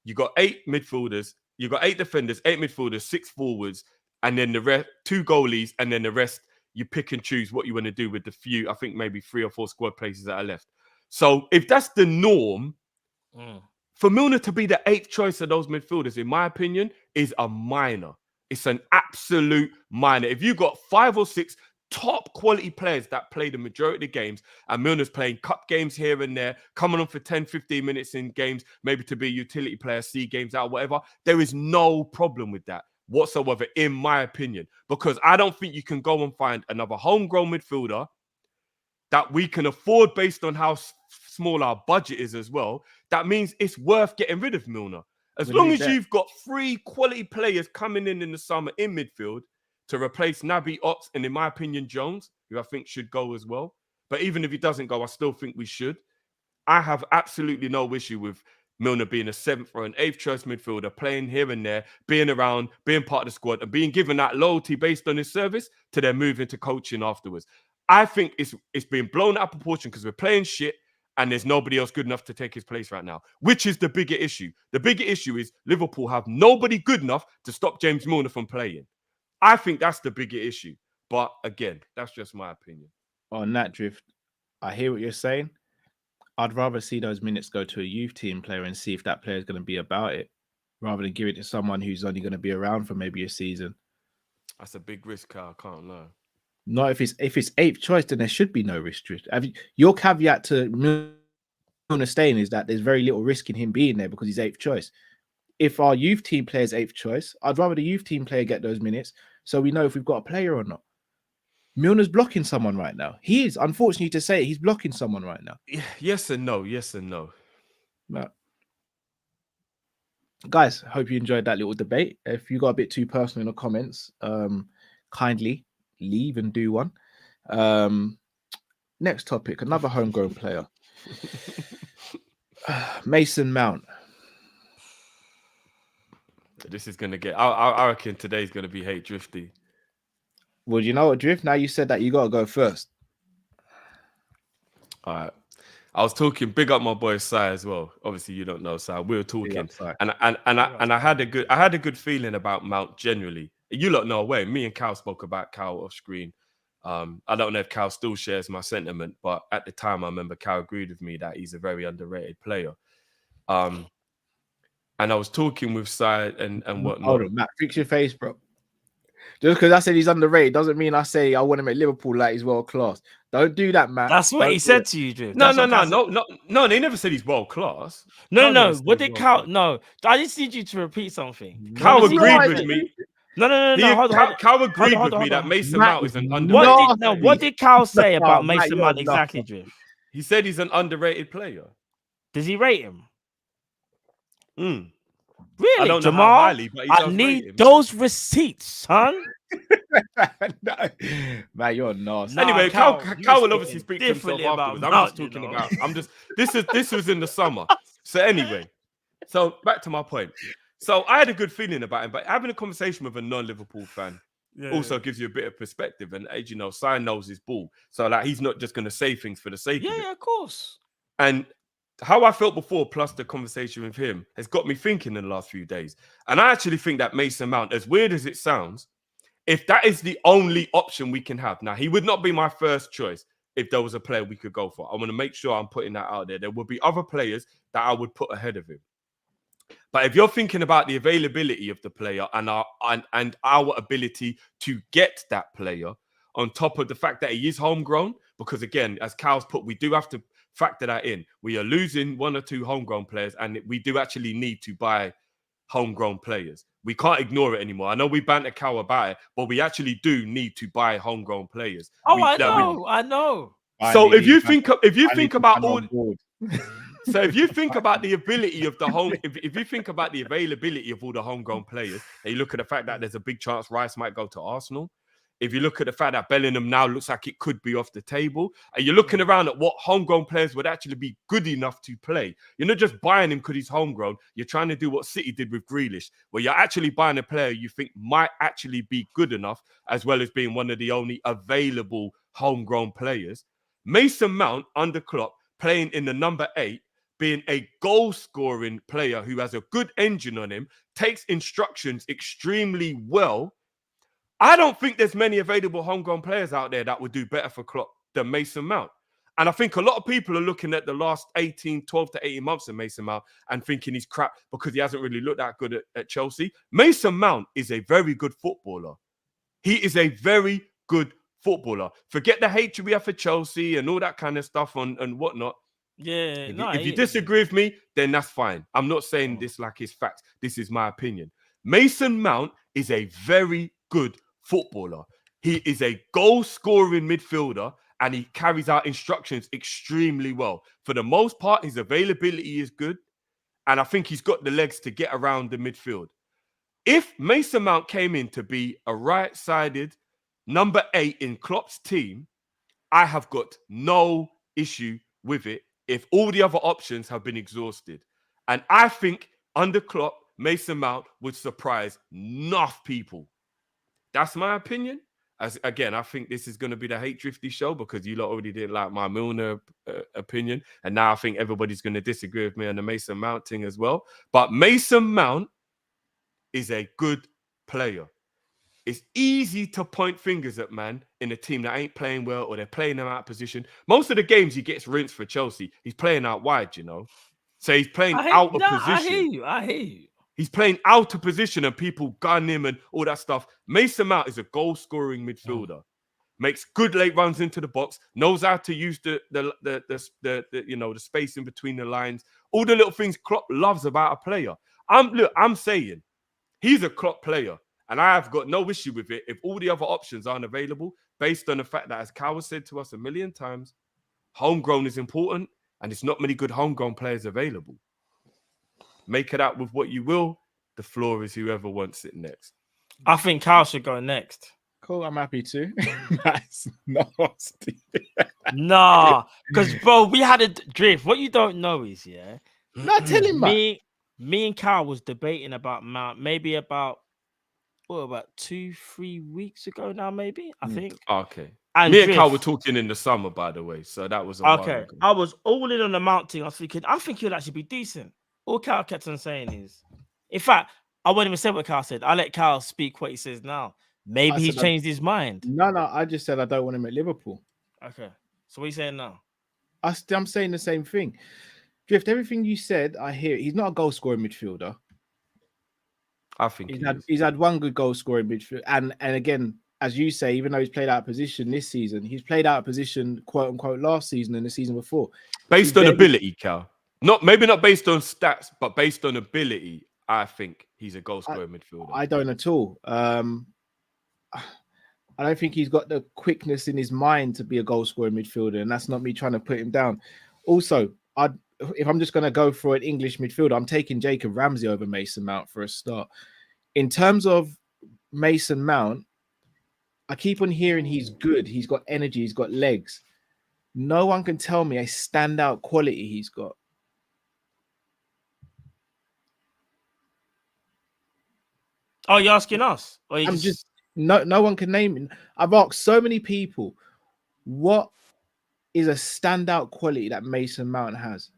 You got 8 midfielders, you got 8 defenders, 8 midfielders, 6 forwards, and then the rest 2 goalies, and then the rest. You pick and choose what you want to do with the few, I think maybe 3 or 4 squad places that are left. So if that's the norm, for Milner to be the 8th choice of those midfielders, in my opinion, is a minor. It's an absolute minor. If you've got 5 or 6 top quality players that play the majority of the games, and Milner's playing cup games here and there, coming on for 10, 15 minutes in games, maybe to be a utility player, see games out, whatever, there is no problem with that whatsoever, in my opinion, because I don't think you can go and find another homegrown midfielder that we can afford based on how small our budget is as well. That means it's worth getting rid of Milner. As long as you've got 3 quality players coming in the summer in midfield to replace Naby, Ox, and in my opinion, Jones, who I think should go as well. But even if he doesn't go, I still think we should. I have absolutely no issue with Milner being a 7th or an 8th choice midfielder, playing here and there, being around, being part of the squad, and being given that loyalty based on his service to then move into coaching afterwards. I think it's being blown out of proportion because we're playing shit and there's nobody else good enough to take his place right now, which is the bigger issue. The bigger issue is Liverpool have nobody good enough to stop James Milner from playing. I think that's the bigger issue. But again, that's just my opinion. On that, Drift, I hear what you're saying. I'd rather see those minutes go to a youth team player and see if that player is going to be about it, rather than give it to someone who's only going to be around for maybe a season. That's a big risk, I can't lie. Not if it's 8th choice, then there should be no risk. Your caveat to Milner staying is that there's very little risk in him being there because he's 8th choice. If our youth team player is 8th choice, I'd rather the youth team player get those minutes so we know if we've got a player or not. Milner's blocking someone right now. He is, unfortunately to say it, he's blocking someone right now. Yes and no. Yes and no. No. Guys, hope you enjoyed that little debate. If you got a bit too personal in the comments, kindly leave and do one. Next topic, another homegrown player. Mason Mount. This is going to get... I reckon today's going to be hate drifty. Well, you know what, Drift? Now you said that, you got to go first. All right. I was talking, big up my boy Sai as well. Obviously, you don't know Sai. We were talking, and I had a good feeling about Mount generally. You lot know way. Me and Cal spoke about Cal off screen. I don't know if Cal still shares my sentiment, but at the time, I remember Cal agreed with me that he's a very underrated player. And I was talking with Sai and whatnot. Hold on, Matt, fix your face, bro. Just because I said he's underrated doesn't mean I say I want to make Liverpool like he's world class. Don't do that, man. That's what he said to you, Drew. No. They never said he's world class. No. What did Cal? No, I just need you to repeat something. Cal agreed with me. No. Cal agreed with me that Mason Mount is an underrated. What did Cal say about Mason Mount exactly, Drew? He said he's an underrated player. Does he rate him? Really, I don't know Jamal? how highly, but I need those receipts, son. No, man, you're nasty. Anyway, Cal will obviously speak to himself afterwards. I'm just talking about. This was in the summer. So anyway, so back to my point. So I had a good feeling about him, but having a conversation with a non-Liverpool fan also gives you a bit of perspective. And as you know, Sai knows his ball, so like he's not just going to say things for the sake of it. Yeah, of course. And how I felt before, plus the conversation with him, has got me thinking in the last few days. And I actually think that Mason Mount, as weird as it sounds, if that is the only option we can have, now he would not be my first choice if there was a player we could go for. I want to make sure I'm putting that out there. There would be other players that I would put ahead of him. But if you're thinking about the availability of the player and our ability to get that player, on top of the fact that he is homegrown, because again, as Cal's put, we do have to factor that in. We are losing one or two homegrown players, and we do actually need to buy homegrown players. We can't ignore it anymore. I know we banter Cal about it, but we actually do need to buy homegrown players. Oh, I know. So if you think about the ability of the home, if you think about the availability of all the homegrown players, and you look at the fact that there's a big chance Rice might go to Arsenal. If you look at the fact that Bellingham now looks like it could be off the table, and you're looking around at what homegrown players would actually be good enough to play. You're not just buying him because he's homegrown. You're trying to do what City did with Grealish, where you're actually buying a player you think might actually be good enough, as well as being one of the only available homegrown players. Mason Mount, under Klopp, playing in the number 8, being a goal-scoring player who has a good engine on him, takes instructions extremely well. I don't think there's many available homegrown players out there that would do better for Klopp than Mason Mount. And I think a lot of people are looking at the last 12 to 18 months of Mason Mount and thinking he's crap because he hasn't really looked that good at Chelsea. Mason Mount is a very good footballer. He is a very good footballer. Forget the hatred we have for Chelsea and all that kind of stuff and whatnot. Yeah. If you disagree with me, then that's fine. I'm not saying this like it's facts. This is my opinion. Mason Mount is a very good footballer. He is a goal-scoring midfielder and he carries out instructions extremely well. For the most part, his availability is good, and I think he's got the legs to get around the midfield. If Mason Mount came in to be a right-sided number 8 in Klopp's team, I have got no issue with it if all the other options have been exhausted. And I think under Klopp, Mason Mount would surprise enough people. That's my opinion. As again, I think this is going to be the Hate Drifty show because you lot already didn't like my Milner opinion. And now I think everybody's going to disagree with me on the Mason Mount thing as well. But Mason Mount is a good player. It's easy to point fingers at man in a team that ain't playing well or they're playing them out of position. Most of the games he gets rinsed for Chelsea, he's playing out wide, you know. So he's playing out of position. I hear you. He's playing out of position and people gun him and all that stuff. Mason Mount is a goal-scoring midfielder. Makes good late runs into the box. Knows how to use the space in between the lines. All the little things Klopp loves about a player. I'm saying he's a Klopp player, and I have got no issue with it. If all the other options aren't available, based on the fact that, as Cal has said to us a million times, homegrown is important, and it's not many good homegrown players available. Make it out with what you will. The floor is whoever wants it next. I think Cal should go next. Cool, I'm happy to. That's nasty. Nah, because bro, we had a drift. What you don't know is, Not telling me and Cal was debating about Mount maybe about 2-3 weeks ago now, maybe I think. Okay. And me and Cal were talking in the summer, by the way, so that was okay. I was all in on the Mount thing. I think he'll actually be decent. All Cal kept on saying is, in fact, I won't even say what Cal said. I let Cal speak what he says now. Maybe he's changed his mind. No, I just said I don't want him at Liverpool. Okay. So what are you saying now? I'm saying the same thing. Drift, everything you said, I hear. He's not a goal scoring midfielder. I think he's had one good goal scoring midfield. And again, as you say, even though he's played out of position this season, he's played out of position, quote unquote, last season and the season before. Based on ability, Cal. Maybe not based on stats, but based on ability, I think he's a goal scoring midfielder. I don't at all. I don't think he's got the quickness in his mind to be a goal scoring midfielder, and that's not me trying to put him down. Also, if I'm just going to go for an English midfielder, I'm taking Jacob Ramsey over Mason Mount for a start. In terms of Mason Mount, I keep on hearing he's good. He's got energy. He's got legs. No one can tell me a standout quality he's got. Oh, you're asking us? Or I'm just no one can name it. I've asked so many people, what is a standout quality that Mason Mount has,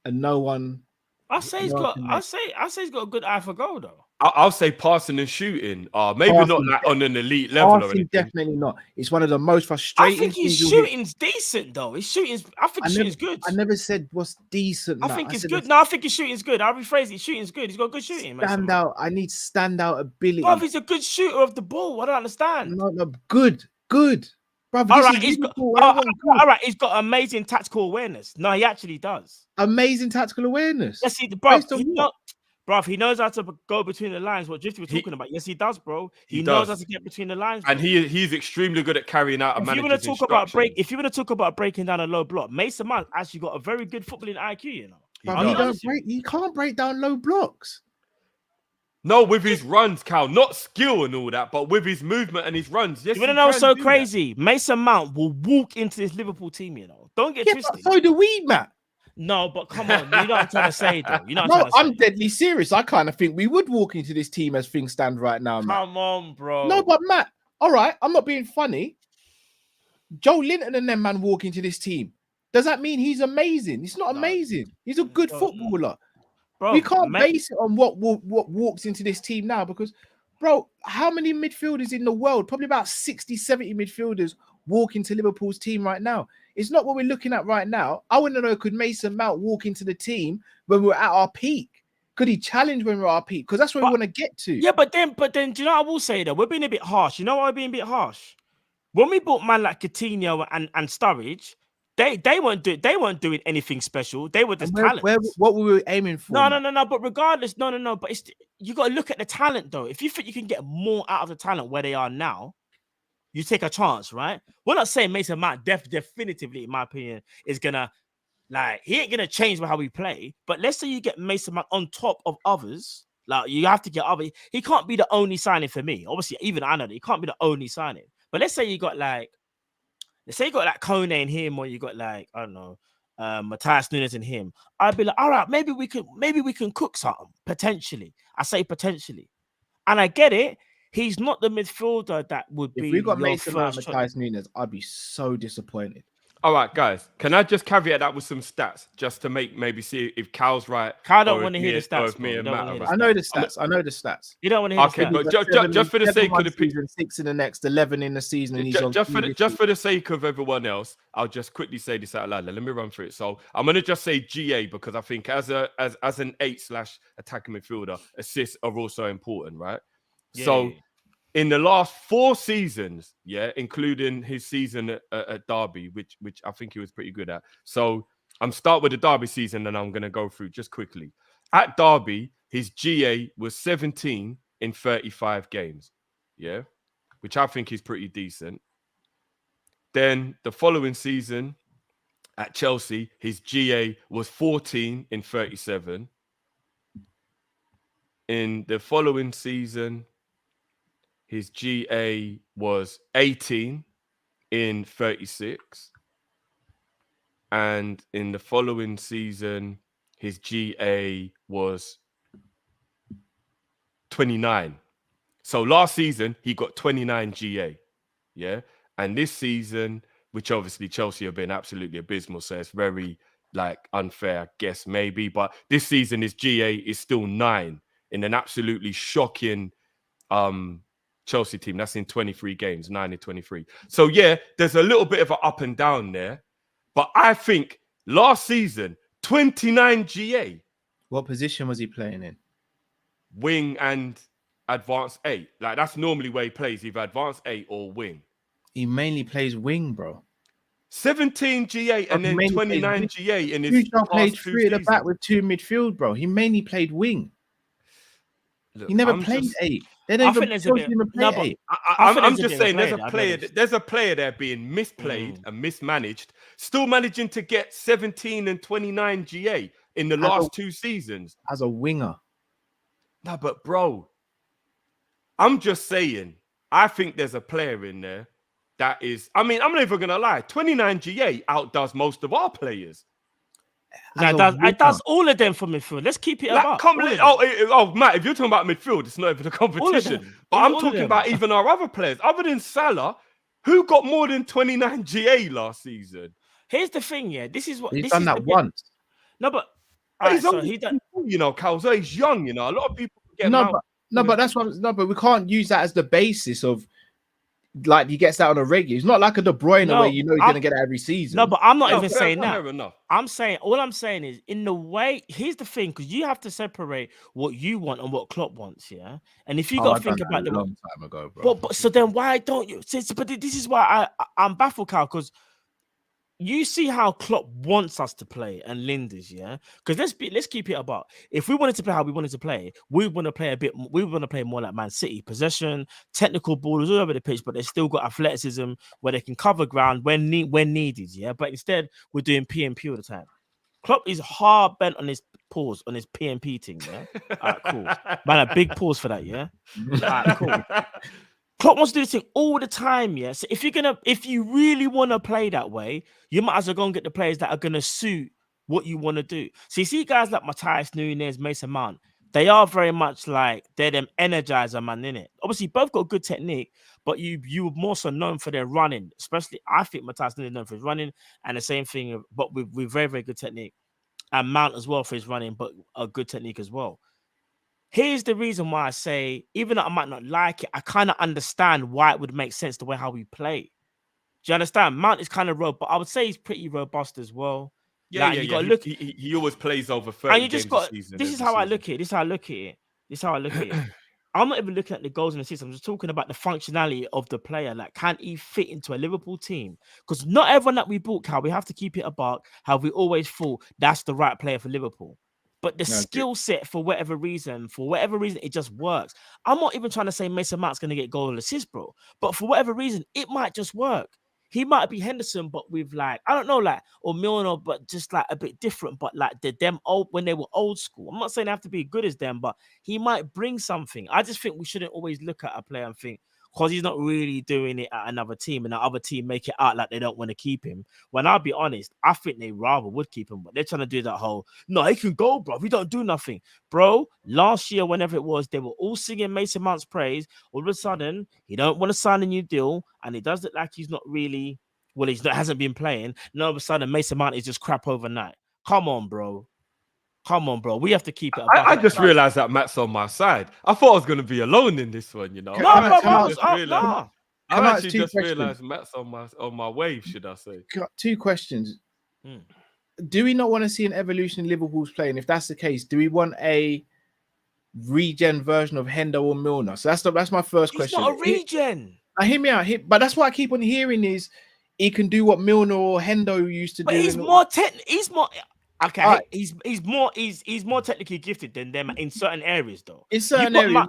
and no one. I say he's got a good eye for goal though. I'll say passing and shooting. Maybe passing, not like on an elite level or anything. Definitely not. It's one of the most frustrating. I think his shooting's decent though. I think his shooting's good. I never said what's decent. I think it's good. No, I think his shooting's good. I'll rephrase it. His shooting's good. He's got good shooting. Stand out. I need standout ability. Bro, he's a good shooter of the ball. I don't understand. No, good. Bro, all right, he's got amazing tactical awareness. No, he actually does. Amazing tactical awareness. Yes, bro, he knows how to go between the lines. What Drifty was talking about. Yes, he does, bro. He knows how to get between the lines. Bro. And he's extremely good at carrying out a manager's instructions. If you want to talk about breaking down a low block, Mason Mount actually got a very good footballing IQ, you know. He can't break down low blocks. No, with his runs, Cal, not skill and all that, but with his movement and his runs. Yes, you want to know what's so crazy? That. Mason Mount will walk into this Liverpool team, you know. Don't get twisted. So do we, Matt. No, but come on, you know what I'm trying to say, though. I'm deadly serious. I kind of think we would walk into this team as things stand right now, Matt. Come on, bro. No, but Matt, all right, I'm not being funny. Joe Linton and them man walk into this team. Does that mean he's amazing? He's not amazing. He's a good footballer. Bro, we can't base it on what walks into this team now because, bro, how many midfielders in the world, probably about 60, 70 midfielders walk into Liverpool's team right now? It's not what we're looking at right now. I want to know, could Mason Mount walk into the team when we're at our peak? Could he challenge when we're at our peak? Because that's where we want to get to. Yeah, but then, do you know what I will say though? We're being a bit harsh. You know why we're being a bit harsh? When we bought man like Coutinho and Sturridge, they weren't doing anything special. They were just talent. What were we aiming for? No. But regardless, no. But you got to look at the talent though. If you think you can get more out of the talent where they are now, you take a chance, right? We're not saying Mason Mount definitively, in my opinion, is gonna he ain't gonna change how we play. But let's say you get Mason Mount on top of others. Like you have to get other. He can't be the only signing for me. Obviously, even I know that he can't be the only signing. But let's say you got Kone and him, or you got I don't know, Matthias Nunes and him. I'd be like, all right, maybe we can cook something potentially. I say potentially, and I get it. He's not the midfielder that would be. If we got Mason Mount and Matthias Nunes, I'd be so disappointed. All right, guys, can I just caveat that with some stats just to maybe see if Cal's right? Cal don't want to hear the stats. I know the stats. You don't want to hear the stats. But just for the sake of the season, 6 in the next, 11 in the season, and just for the sake of everyone else, I'll just quickly say this out loud. Let me run through it. So I'm gonna just say GA because I think as an 8/attacking midfielder, assists are also important, right? Yeah. So. In the last 4 seasons, including his season at Derby, which I think he was pretty good at. So I'm start with the Derby season, and I'm going to go through just quickly. At Derby, his GA was 17 in 35 games, which I think is pretty decent. Then the following season at Chelsea, his GA was 14 in 37. In the following season, his GA was 18 in 36. And in the following season, his GA was 29. So last season, he got 29 GA. Yeah. And this season, which obviously Chelsea have been absolutely abysmal, so it's very unfair, I guess, maybe. But this season, his GA is still 9 in an absolutely shocking Chelsea team. That's in 23 games, 9 in 23. So yeah, there's a little bit of an up and down there. But I think last season, 29 GA. What position was he playing in? Wing and advanced 8. That's normally where he plays, either advanced 8 or wing. He mainly plays wing, bro. 17 GA and then 29 GA in his Tuchel played 2 3 at the seasons. back with 2 midfield, bro. He mainly played wing. Look, he never played 8. They don't even play 8. I'm just saying there's a player there being misplayed and mismanaged, still managing to get 17 and 29 GA in the last 2 seasons. As a winger. No, but bro, I'm just saying, I think there's a player in there that is, I'm not even going to lie, 29 GA outdoes most of our players. It does all of them for midfield. Let's keep it about. Matt, if you're talking about midfield, it's not even a competition. But I'm talking about even our other players. Other than Salah, who got more than 29 GA last season? Here's the thing, yeah. This is what he's done that once. No, but he's Calzo, he's young, a lot of people get but we can't use that as the basis of he gets that on a regular. It's not like a De Bruyne where he's going to get it every season. No, but I'm not even saying that. All I'm saying is, in the way, here's the thing, because you have to separate what you want and what Klopp wants, yeah? And if you got to think about a long time ago, bro. But so then why don't you? But this is why I'm baffled, Cal, because you see how Klopp wants us to play and Linders, yeah? Because let's keep it about. If we wanted to play how we wanted to play, we want to play we want to play more like Man City. Possession, technical ballers all over the pitch, but they still got athleticism where they can cover ground when needed, yeah? But instead, we're doing PMP all the time. Klopp is hard bent on his pause, on his PMP thing, yeah? All right, cool. Man, a big pause for that, yeah? All right, cool. Klopp wants to do this thing all the time, yeah. So if you really want to play that way, you might as well go and get the players that are gonna suit what you want to do. So you see guys like Matthias Nunes, Mason Mount, they are very much like they're them energizer man, innit? Obviously, both got good technique, but you were more so known for their running. Especially, I think Matthias Nunes is known for his running, and the same thing, but with very, very good technique. And Mount as well for his running, but a good technique as well. Here's the reason why I say, even though I might not like it, I kind of understand why it would make sense the way how we play. Do you understand? Mount is kind of robust, but I would say he's pretty robust as well. Yeah. He always plays over 30 and you just games a season. This is how I look at it. This is how I look at it. I'm not even looking at the goals in the season. I'm just talking about the functionality of the player. Like, can he fit into a Liverpool team? Because not everyone that we bought, Cal, we have to keep it about how we always thought that's the right player for Liverpool. But the skill set, for whatever reason, it just works. I'm not even trying to say Mason Mount's going to get goal and assist, bro. But for whatever reason, it might just work. He might be Henderson, but with I don't know, or Milner, but just a bit different. But them old, when they were old school. I'm not saying they have to be good as them, but he might bring something. I just think we shouldn't always look at a player and think, because he's not really doing it at another team, and the other team make it out like they don't want to keep him. When I'll be honest, I think they rather would keep him, but they're trying to do that whole, no, he can go, bro. We don't do nothing. Bro, last year, whenever it was, they were all singing Mason Mount's praise. All of a sudden, he don't want to sign a new deal, and it does look like he's not really, hasn't been playing. And all of a sudden, Mason Mount is just crap overnight. Come on, bro. We have to keep it. I just realized that Matt's on my side. I thought I was going to be alone in this one, No, I actually just realized Matt's on my wave, should I say? Got 2 questions. Do we not want to see an evolution in Liverpool's play? And if that's the case, do we want a regen version of Hendo or Milner? So that's my first question. It's not a regen. Hear me out. But that's what I keep on hearing is he can do what Milner or Hendo used to do. He's more okay. Right. He's more technically gifted than them in certain areas, though. In certain areas,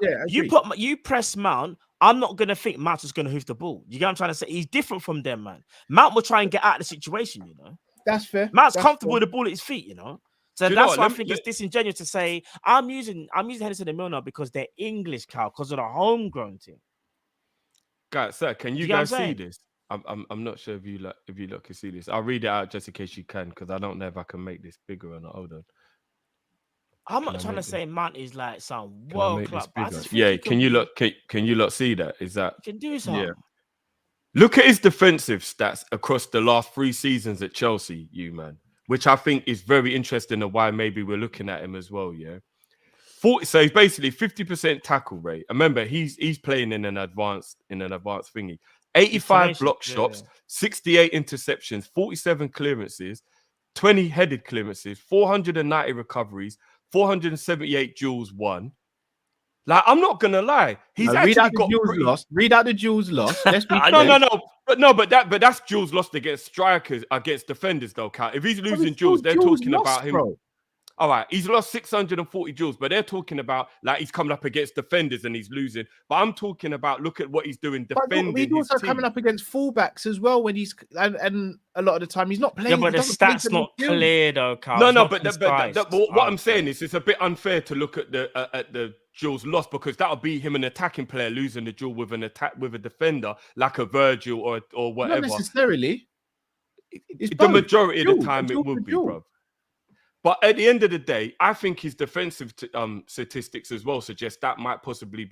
you press Mount I'm not going to think Mount is going to hoof the ball. You get what I'm trying to say? He's different from them, man. Mount will try and get out of the situation, you know. That's fair. Mount's That's comfortable fair. with the ball at his feet, you know. So Do you that's know why what? I think it's disingenuous to say I'm using Henderson and Milner because they're English, Cal, because of the homegrown team. Guys, sir, can you get what guys I'm see saying? this? I'm not sure if you lot can see this. I'll read it out just in case you can, because I don't know if I can make this bigger or not. Hold on. I'm not trying to say Mount is like some Can I world make this club. But I bigger? just think Yeah, he can you lot see that? Is that can do something. yeah? Look at his defensive stats across the last 3 seasons at Chelsea, you man, which I think is very interesting and why maybe we're looking at him as well. Yeah, so he's basically 50% tackle rate. Remember, he's playing in an advanced thingy. 85 block shots, 68 interceptions, 47 clearances, 20 headed clearances, 490 recoveries, 478 duels won. Like, I'm not gonna lie, he's read actually out the got duels pretty... lost. Read out the duels lost. Let's be No, but that's duels lost against strikers, against defenders though, Cal. If he's losing duels, they're talking about him. Bro. All right, he's lost 640 duels, but they're talking about like he's coming up against defenders and he's losing. But I'm talking about look at what he's doing defending. But he's also coming up against fullbacks as well when he's and a lot of the time he's not playing. Yeah, but the stats not clear though, Carl. No, but what I'm saying is it's a bit unfair to look at the duels lost because that'll be him an attacking player losing the duel with a defender like a Virgil or whatever. Not necessarily. The majority of the time it would be, bro. But at the end of the day, I think his defensive statistics as well suggest that might possibly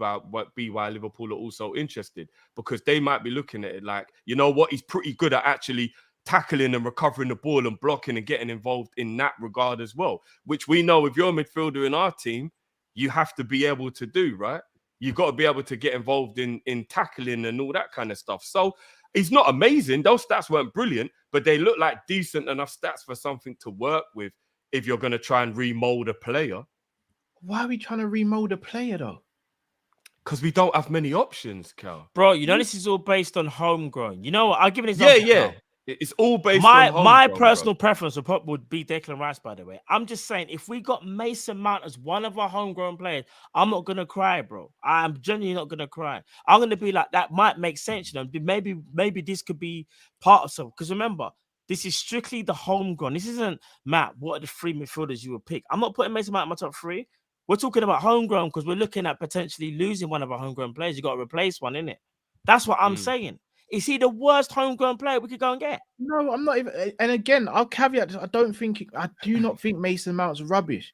be why Liverpool are also interested, because they might be looking at it like, you know what, he's pretty good at actually tackling and recovering the ball and blocking and getting involved in that regard as well, which we know if you're a midfielder in our team, you have to be able to do, right? You've got to be able to get involved in tackling and all that kind of stuff. So he's not amazing. Those stats weren't brilliant, but they look like decent enough stats for something to work with. If you're going to try and remold a player. Why are we trying to remold a player, though? Because we don't have many options, Cal. Bro, you know this is all based on homegrown. You know what? I'll give an example. Yeah. It's all based on homegrown. My personal preference would be Declan Rice, by the way. I'm just saying, if we got Mason Mount as one of our homegrown players, I'm not going to cry, bro. I'm genuinely not going to cry. I'm going to be like, that might make sense, you know. Maybe this could be part of something. Because remember, this is strictly the homegrown. This isn't, Matt, what are the 3 midfielders you would pick? I'm not putting Mason Mount in my top 3. We're talking about homegrown because we're looking at potentially losing one of our homegrown players. You got to replace one, innit? That's what I'm saying. Is he the worst homegrown player we could go and get? No, I'm not even. And again, I'll caveat this. I do not think Mason Mount's rubbish.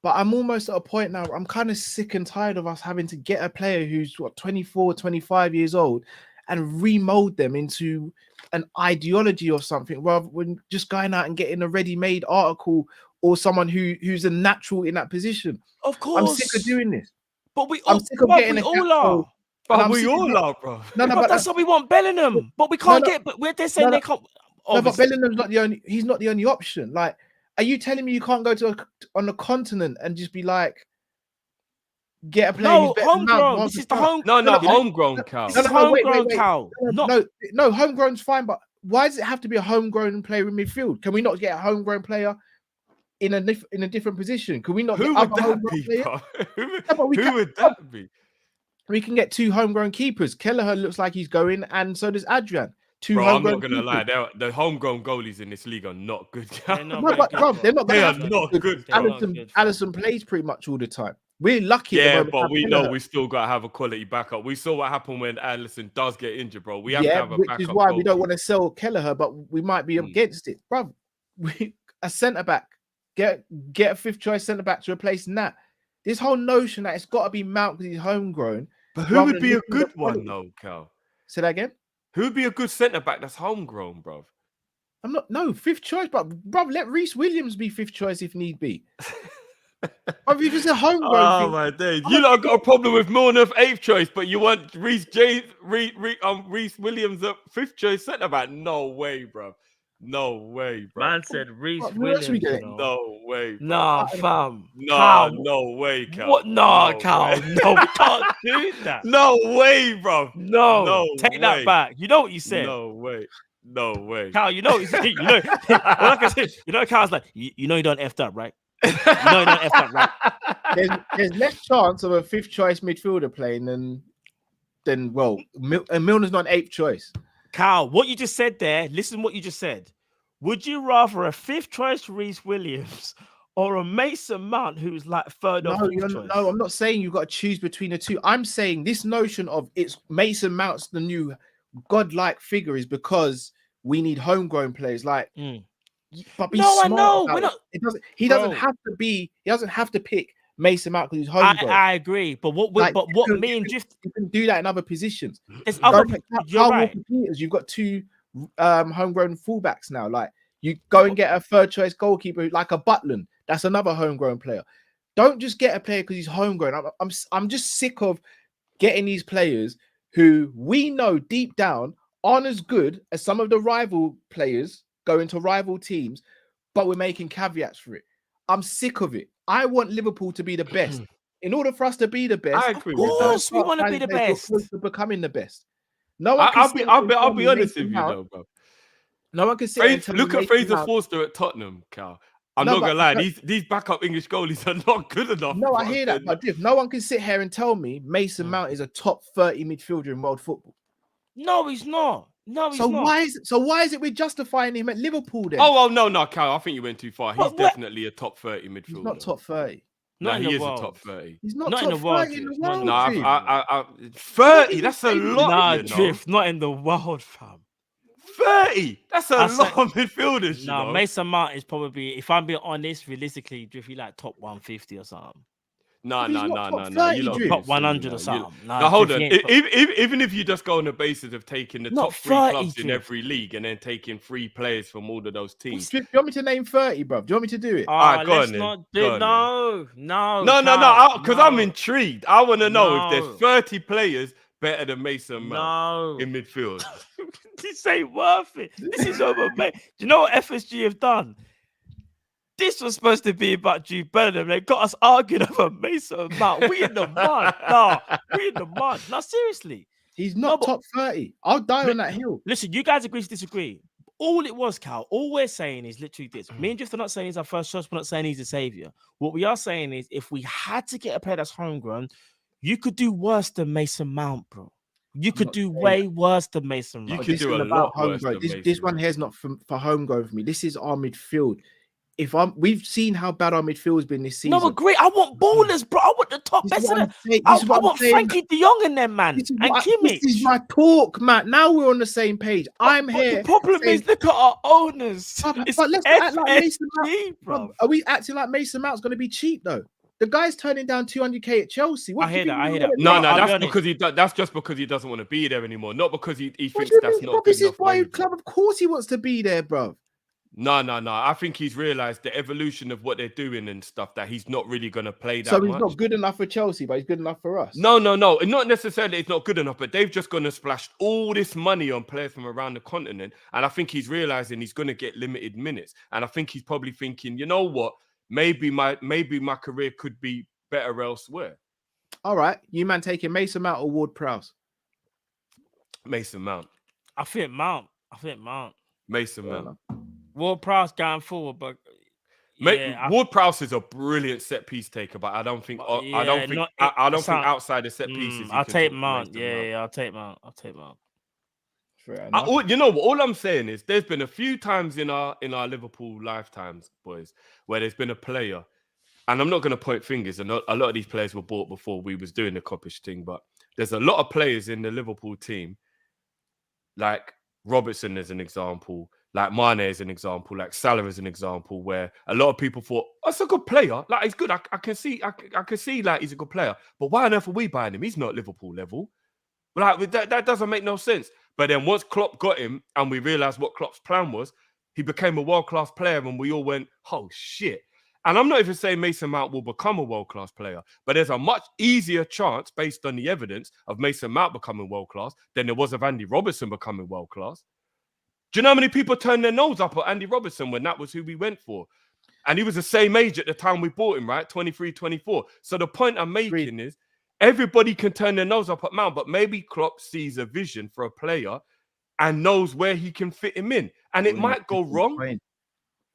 But I'm almost at a point now where I'm kind of sick and tired of us having to get a player who's 24, 25 years old and remold them into an ideology or something, rather than just going out and getting a ready-made article or someone who's a natural in that position. Of course, I'm sick of doing this. But I'm sick of getting all are. But we all are, bro. No, but that's why we want Bellingham. But we can't get. But they're saying they can't. No, but Bellingham's not the only. He's not the only option. Like, are you telling me you can't go on the continent and just be like, get a player who's better than Mount? This is the home. No, homegrown, Cal. Homegrown, Cal. No, homegrown's fine, but why does it have to be a homegrown player in midfield? Can we not get a homegrown player in a different position? Can we not? Who would that be? Who would that be? We can get 2 homegrown keepers. Kelleher looks like he's going, and so does Adrian. I'm not gonna lie. The homegrown goalies in this league are not good. They're not good. Allison plays pretty much all the time. We're lucky. Yeah, but we know we still got to have a quality backup. We saw what happened when Allison does get injured, bro. We have to have a backup. Which is why we don't want to sell Kelleher, but we might be against it, bro. A centre back, get a 5th choice centre back to replace Nat. This whole notion that it's got to be Mount because he's homegrown. But who would be a good one, though, Cal? Say that again. Who would be a good centre back that's homegrown, bro? I'm not. No, 5th choice, but bro, let Reece Williams be 5th choice if need be. If it's a homegrown thing, my days. You lot got a problem with Milner 8th choice, but you want Reece Williams at 5th choice centre back? No way, bro. No way, bro. Man said Reece Williams. No way. Bro. Nah, fam. No way, Cal. What? Nah, Cal. No, we can't do that. No way, bro. No, take that back. You know what you said. No way. Cal, you know what you said. You know, like I said, Cal's like, you know you don't effed up, right? You know you don't effed up, right? There's less chance of a 5th choice midfielder playing than then Milner's not an 8th choice. Carl, what you just said there, listen what you just said. Would you rather a 5th choice Reece Williams or a Mason Mount who's like 3rd or 4th choice? No, I'm not saying you've got to choose between the two. I'm saying this notion of it's Mason Mount's the new godlike figure is because we need homegrown players. Like, but I know. He doesn't have to pick Mason Mount because he's homegrown. I agree, but what me and Drift, you can do that in other positions. There's other. You're right. Peters, you've got 2 homegrown fullbacks now. Like, you go and get a 3rd choice goalkeeper like a Butland. That's another homegrown player. Don't just get a player because he's homegrown. I'm just sick of getting these players who we know deep down aren't as good as some of the rival players going to rival teams, but we're making caveats for it. I'm sick of it. I want Liverpool to be the best. In order for us to be the best, I agree. Of course, we want to be the best. To becoming the best. No one. I'll be honest with you though, bro. No one can say. Look at Fraser Forster at Tottenham, Cal. I'm not gonna lie. These backup English goalies are not good enough. No, I hear that, but no one can sit here and tell me Mason Mount is a top 30 midfielder in world football. No, he's not. No, he's not. Why is it we're justifying him at Liverpool then? Oh, no, Cal. I think you went too far. He's definitely a top 30 midfielder. He's not top 30. No, he is a top 30. He's not top 30 in the world. No, 30. That's a lot. Nah, Drift, not in the world, fam. 30. That's a lot of midfielders. No, Mason Mount is probably, if I'm being honest, realistically, Drift, he like top 150 or something. No. You top 100 or something. Now hold on. Even if you just go on the basis of taking the top 3 clubs in every league and then taking 3 players from all of those teams. Do you want me to name 30, bro? Do you want me to do it? All right, go on then. No. Because I'm intrigued. I want to know if there's 30 players better than Mason Mount in midfield. This ain't worth it. This is over. Do you know what FSG have done? This was supposed to be about Jude Bellingham. They got us arguing over Mason Mount. We in the mud. We in the mud. No, seriously. He's not top 30. I'll die on that hill. Listen, you guys agree to disagree. All it was, Cal, all we're saying is literally this. Me and Drift are not saying he's our first choice. We're not saying he's a savior. What we are saying is if we had to get a player that's homegrown, you could do worse than Mason Mount, bro. You could do way worse than Mason Mount. You could do a lot worse than Mason. This one here is not for homegrown for me. This is our midfield. We've seen how bad our midfield has been this season. No, agree. I want ballers, bro. I want the top best of them. I want Frankie De Jong in there, man. And Kimmich. This is my talk, man. Now we're on the same page. I'm here. The problem is, look at our owners. But let's act like Mason Mount, bro. Are we acting like Mason Mount's going to be cheap, though? The guy's turning down 200k at Chelsea. I hear that. No, that's just because he doesn't want to be there anymore. Not because he thinks that's not good this enough. Is why club, of course, he wants to be there, bro. No. I think he's realised the evolution of what they're doing and stuff that he's not really going to play that much. So he's much. not good enough for Chelsea, but he's good enough for us. No. Not necessarily it's not good enough, but they've just gone and splashed all this money on players from around the continent. And I think he's realising he's going to get limited minutes. And I think he's probably thinking, you know what? Maybe my career could be better elsewhere. All right. You man taking Mason Mount or Ward-Prowse? Mason Mount. I think Mount. Mason Mount. Ward-Prowse going forward, but Ward-Prowse is a brilliant set piece taker, but I don't think outside the set pieces. I'll take Mount. I'll take Mount. You know what? All I'm saying is there's been a few times in our Liverpool lifetimes, boys, where there's been a player, and I'm not going to point fingers, and a lot of these players were bought before we was doing the Kopish thing, but there's a lot of players in the Liverpool team, like Robertson as an example, like Mane as an example, like Salah as an example, where a lot of people thought, oh, it's a good player. Like, he's good. I can see like he's a good player. But why on earth are we buying him? He's not Liverpool level. Like, that doesn't make no sense. But then once Klopp got him and we realised what Klopp's plan was, he became a world-class player and we all went, oh, shit. And I'm not even saying Mason Mount will become a world-class player, but there's a much easier chance based on the evidence of Mason Mount becoming world-class than there was of Andy Robertson becoming world-class. Do you know how many people turned their nose up at Andy Robertson when that was who we went for? And he was the same age at the time we bought him, right? 23, 24. So the point I'm making is everybody can turn their nose up at Mount, but maybe Klopp sees a vision for a player and knows where he can fit him in. And it might go wrong.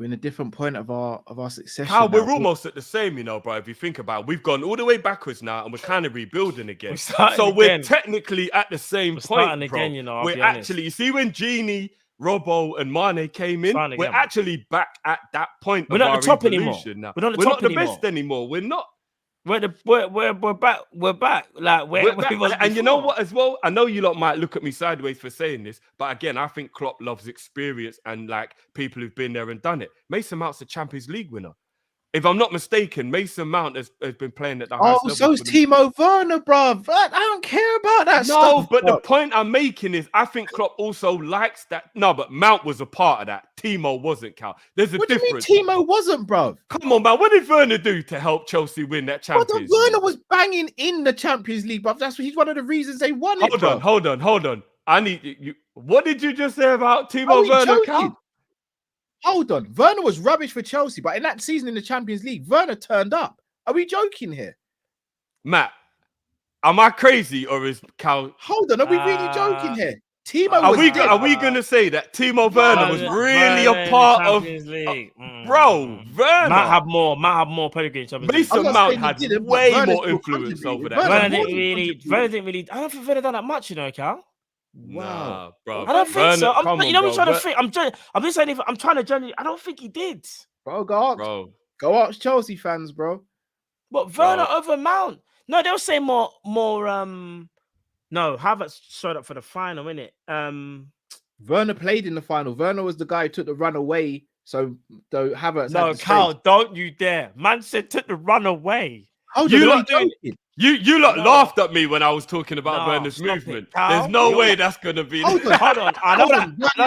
we're in a different point of our succession. Cal, we're almost at the same, you know, bro. If you think about it, we've gone all the way backwards now, and we're kind of rebuilding again. We're technically at the same point, bro. Again, you know, we're actually, you see, when Genie, Robbo, and Mane came in, we're actually back at that point. We're not the top anymore. Now. We're not the best anymore. We're not. We're back. We're back. Like we're back. And you know what, as well? I know you lot might look at me sideways for saying this, but again, I think Klopp loves experience and like people who've been there and done it. Mason Mount's a Champions League winner. If I'm not mistaken, Mason Mount has been playing at the highest level. Oh, so's Timo Werner, bruv. I don't care about that stuff. No, but the point I'm making is I think Klopp also likes that. No, but Mount was a part of that. Timo wasn't, Cal. There's a difference. What do you mean Timo wasn't, bruv? Come on, man. What did Werner do to help Chelsea win that Champions League? Werner was banging in the Champions League, bruv. He's one of the reasons they won it, Hold on. I need you. What did you just say about Timo Werner, Cal? Hold on. Werner was rubbish for Chelsea, but in that season in the Champions League, Werner turned up. Are we joking here? Matt, am I crazy or is Cal... Hold on, are we really joking here? Timo Are we going to say that Timo Werner was really a part of... Bro, Werner... Might have more pedigree. Mason Mount had way more influence over that. Werner didn't really... I don't think Werner done that much, you know, Cal. Wow, bro. I don't think so. I'm trying to think. I'm just saying. I'm trying to genuinely. I don't think he did. Bro, go ask Chelsea fans, bro. What, Werner over Mount? No, they'll say more. No, Havertz showed up for the final, innit? Werner played in the final. Werner was the guy who took the run away. So Havertz. No, Carl, don't you dare! Man said took the run away. You lot laughed at me when I was talking about Werner's movement. There's no way that's going to be... Hold on. I know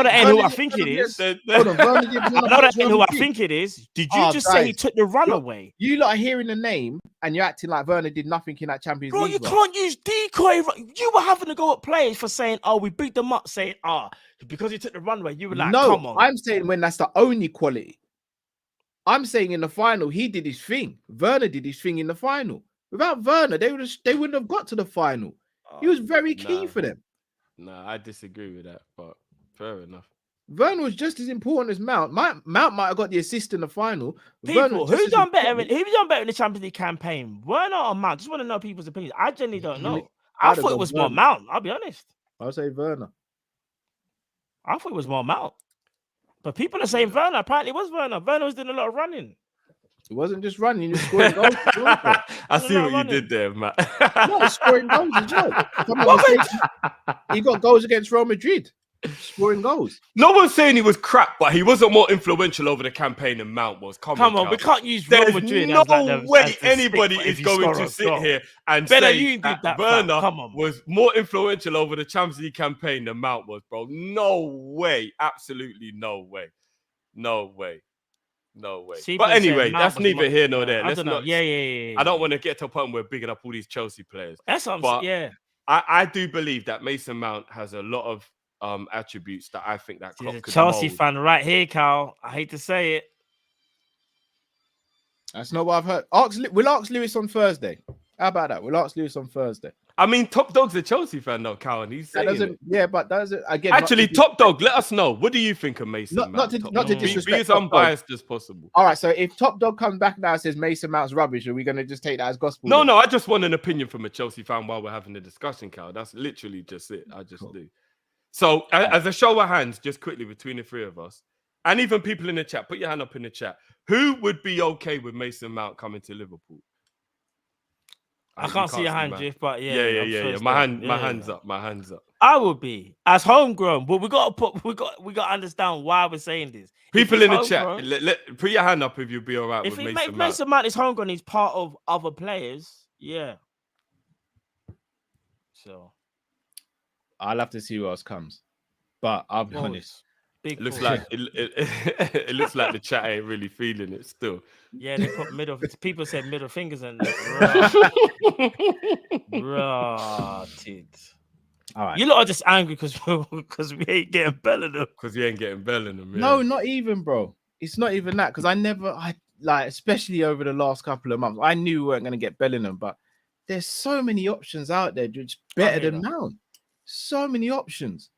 that ain't who I think it is. I know that ain't who I think it is. Did you just say he took the run away? You lot are hearing the name and you're acting like Werner did nothing in that Champions League. Bro, you can't use decoy. You were having to go at players for saying, we beat them up, saying, because he took the runway. You were like, come on. I'm saying when that's the only quality. I'm saying in the final, he did his thing. Werner did his thing in the final. Without Werner, they wouldn't have got to the final. He was very key for them. No, I disagree with that, but fair enough. Werner was just as important as Mount. Mount might have got the assist in the final. Who done better in the Champions League campaign? Werner or Mount? Just want to know people's opinions. I genuinely don't know. I thought it was more Mount. I'll be honest. I'll say Werner. I thought it was more Mount. But people are saying Werner. Apparently it was Werner. Werner was doing a lot of running. It wasn't just running, he was scoring goals. I see what you did there, Matt. No, scoring goals as well. He got goals against Real Madrid. Scoring goals. No one's saying he was crap, but he wasn't more influential over the campaign than Mount was. Come on, we can't use Real Madrid. There's no way anybody is going to sit here and say that Werner was more influential over the Champions League campaign than Mount was, bro. No way. Absolutely no way. No way. No way. But anyway, that's neither here nor there. Let's not. Yeah. I don't want to get to a point where we're bigging up all these Chelsea players. That's what I'm saying. I do believe that Mason Mount has a lot of attributes that I think that Klopp could Chelsea fan right here, Carl. I hate to say it. That's not what I've heard. We'll ask Lewis on Thursday. How about that? We'll ask Lewis on Thursday. I mean, Top Dog's a Chelsea fan, though, Cal, and he's saying it. Yeah, but that doesn't again. Actually, Top Dog, let us know. What do you think of Mason Mount? Not to disrespect. Be as unbiased as possible. All right, so if Top Dog comes back now and says Mason Mount's rubbish, are we going to just take that as gospel? No, I just want an opinion from a Chelsea fan while we're having the discussion, Cal. That's literally just it. I just do. So, as a show of hands, just quickly between the three of us, and even people in the chat, put your hand up in the chat. Who would be okay with Mason Mount coming to Liverpool? I can't see your hand, Jeff, but yeah. My hands up. I would be as homegrown, but we got to understand why we're saying this. People in the chat, put your hand up if you'll be all right with Mason Mount. If Mason Mount is homegrown, he's part of other players. Yeah. So I'll have to see who else comes, but I'll be honest. It looks like it looks like the chat ain't really feeling it still. Yeah, they put people said middle fingers and rotted. All right. You lot are just angry because we ain't getting Bellingham. Because you ain't getting Bellingham. Yeah. No, not even, bro. It's not even that. Because I especially over the last couple of months, I knew we weren't going to get Bellingham, but there's so many options out there, just better than Mount. So many options.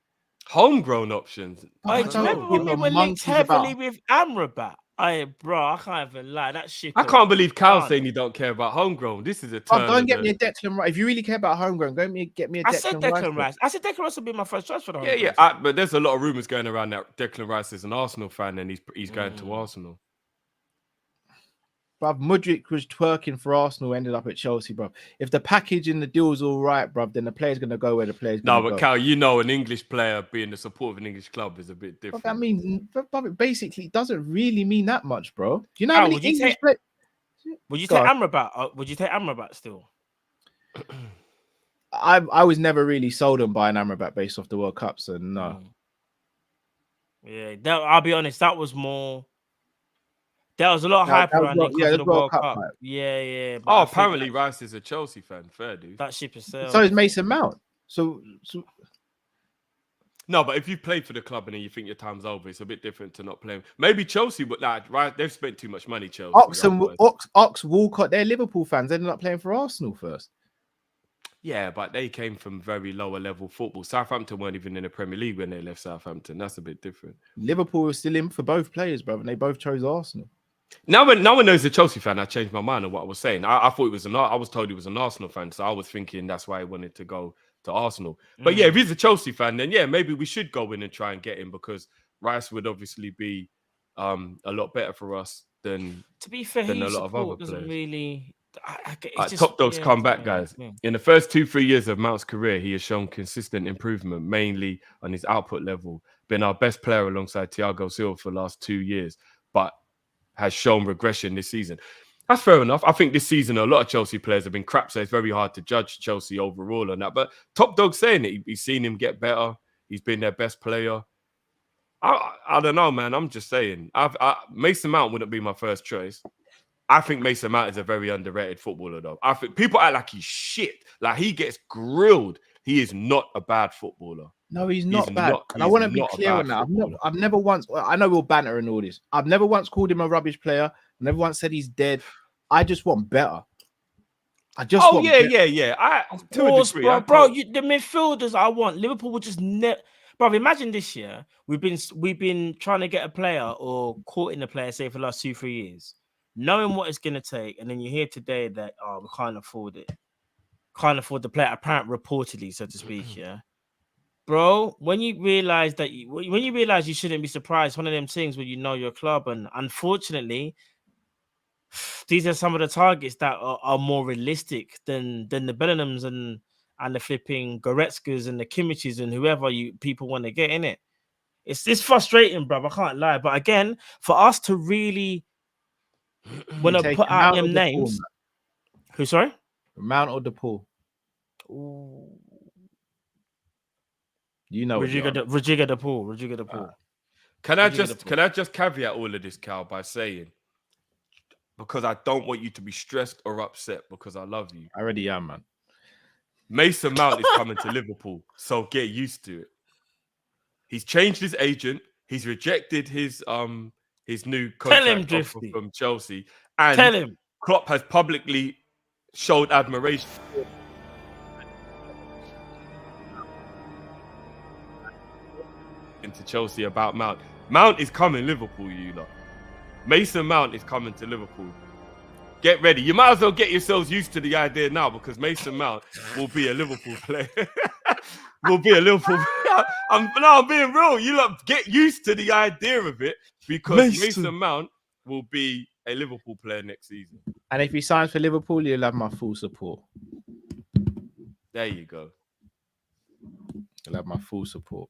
Homegrown options. Remember when we were linked heavily with Amrabat? Bro, I can't even lie. That shit. I can't believe Cal's saying you don't care about homegrown. This is a turn. Go and get me a Declan Rice. If you really care about homegrown, get me a Declan Rice. I said Declan Rice. I said Declan Rice would be my first choice for the homegrown. But there's a lot of rumours going around that Declan Rice is an Arsenal fan and he's going to Arsenal. Bruv, Mudryk was twerking for Arsenal, ended up at Chelsea, bruv. If the package and the deal's all right, bruv, then the player's going to go where the player's going to go. No, but Cal, you know an English player being the support of an English club is a bit different. But that means, it basically doesn't really mean that much, bro. Do you know how many English players... Would you take Amrabat? Would you take Amrabat still? I was never really sold on buying Amrabat based off the World Cup, so no. Yeah, I'll be honest, that was more... There was a lot of hype around it because of the World Cup. Yeah. Apparently Rice is a Chelsea fan. Fair, dude. That ship is sailed. So is Mason Mount. So no, but if you played for the club and then you think your time's over, it's a bit different to not playing. Maybe Chelsea, but right, they've spent too much money. Chelsea, Ox, Walcott, they're Liverpool fans. They ended up playing for Arsenal first. Yeah, but they came from very lower level football. Southampton weren't even in the Premier League when they left Southampton. That's a bit different. Liverpool was still in for both players, brother, and they both chose Arsenal. Now when no one knows the Chelsea fan, I changed my mind on what I was saying. I thought I was told he was an Arsenal fan, so I was thinking that's why he wanted to go to Arsenal. But yeah, if he's a Chelsea fan, then yeah, maybe we should go in and try and get him because Rice would obviously be a lot better for us than, to be fair, than a lot of other players. Really... Top dogs come back, guys. Yeah. In the first 2-3 years of Mount's career, he has shown consistent improvement, mainly on his output level. Been our best player alongside Thiago Silva for the last 2 years, but has shown regression this season. That's fair enough. I think this season, a lot of Chelsea players have been crap, so it's very hard to judge Chelsea overall on that. But Top Dog's saying it. He's seen him get better. He's been their best player. I don't know, man. I'm just saying. Mason Mount wouldn't be my first choice. I think Mason Mount is a very underrated footballer, though. I think people act like he's shit. Like, he gets grilled. He is not a bad footballer. No, he's not bad. And I want to be clear on that. I've never once... I know we'll banter and all this. I've never once called him a rubbish player. I never once said he's dead. I just want better. Yeah. To a degree, bro, the midfielders I want, Liverpool would just never... Bro, imagine this year, we've been trying to get a player or courting a player, say, for the last 2-3 years, knowing what it's going to take, and then you hear today that, we can't afford it. Can't afford the player, apparently, reportedly, so to speak, yeah? Bro, when you realize you shouldn't be surprised, one of them things where you know your club, and unfortunately, these are some of the targets that are more realistic than the Bellinghams and the flipping Goretskas and the Kimmiches and whoever people want to get in it. It's frustrating, bro. I can't lie. But again, for us to really want to put out them names. Who, sorry? Mount or DePaul? Ooh. You know, Rodrigo DePaul. Can I just caveat all of this, Cal, by saying, because I don't want you to be stressed or upset because I love you. I already am, man. Mason Mount is coming to Liverpool, so get used to it. He's changed his agent. He's rejected his new contract offer from Chelsea, and tell him Klopp has publicly showed admiration to Chelsea about Mount. Mount is coming Liverpool, you lot. Mason Mount is coming to Liverpool. Get ready. You might as well get yourselves used to the idea now because Mason Mount will be a Liverpool player. I'm being real. You lot get used to the idea of it because Mason Mount will be a Liverpool player next season. And if he signs for Liverpool, you'll have my full support. There you go. You'll have my full support.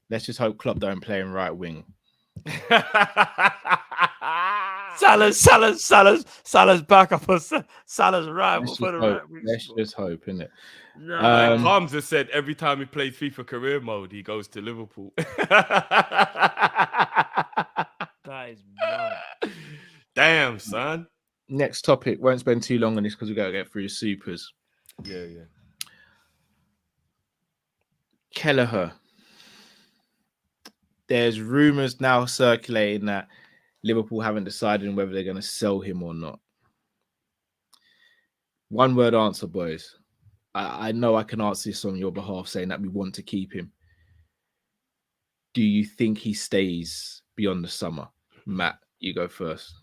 Let's just hope Klopp don't play him right wing. Salah's back up on Salah's right. Let's just hope, innit? Harms has said every time he plays FIFA career mode, he goes to Liverpool. That is mad. Damn, son. Next topic. Won't spend too long on this because we got to get through the supers. Yeah. Kelleher. There's rumours now circulating that Liverpool haven't decided whether they're going to sell him or not. One word answer, boys. I know I can answer this on your behalf, saying that we want to keep him. Do you think he stays beyond the summer? Matt, You go first.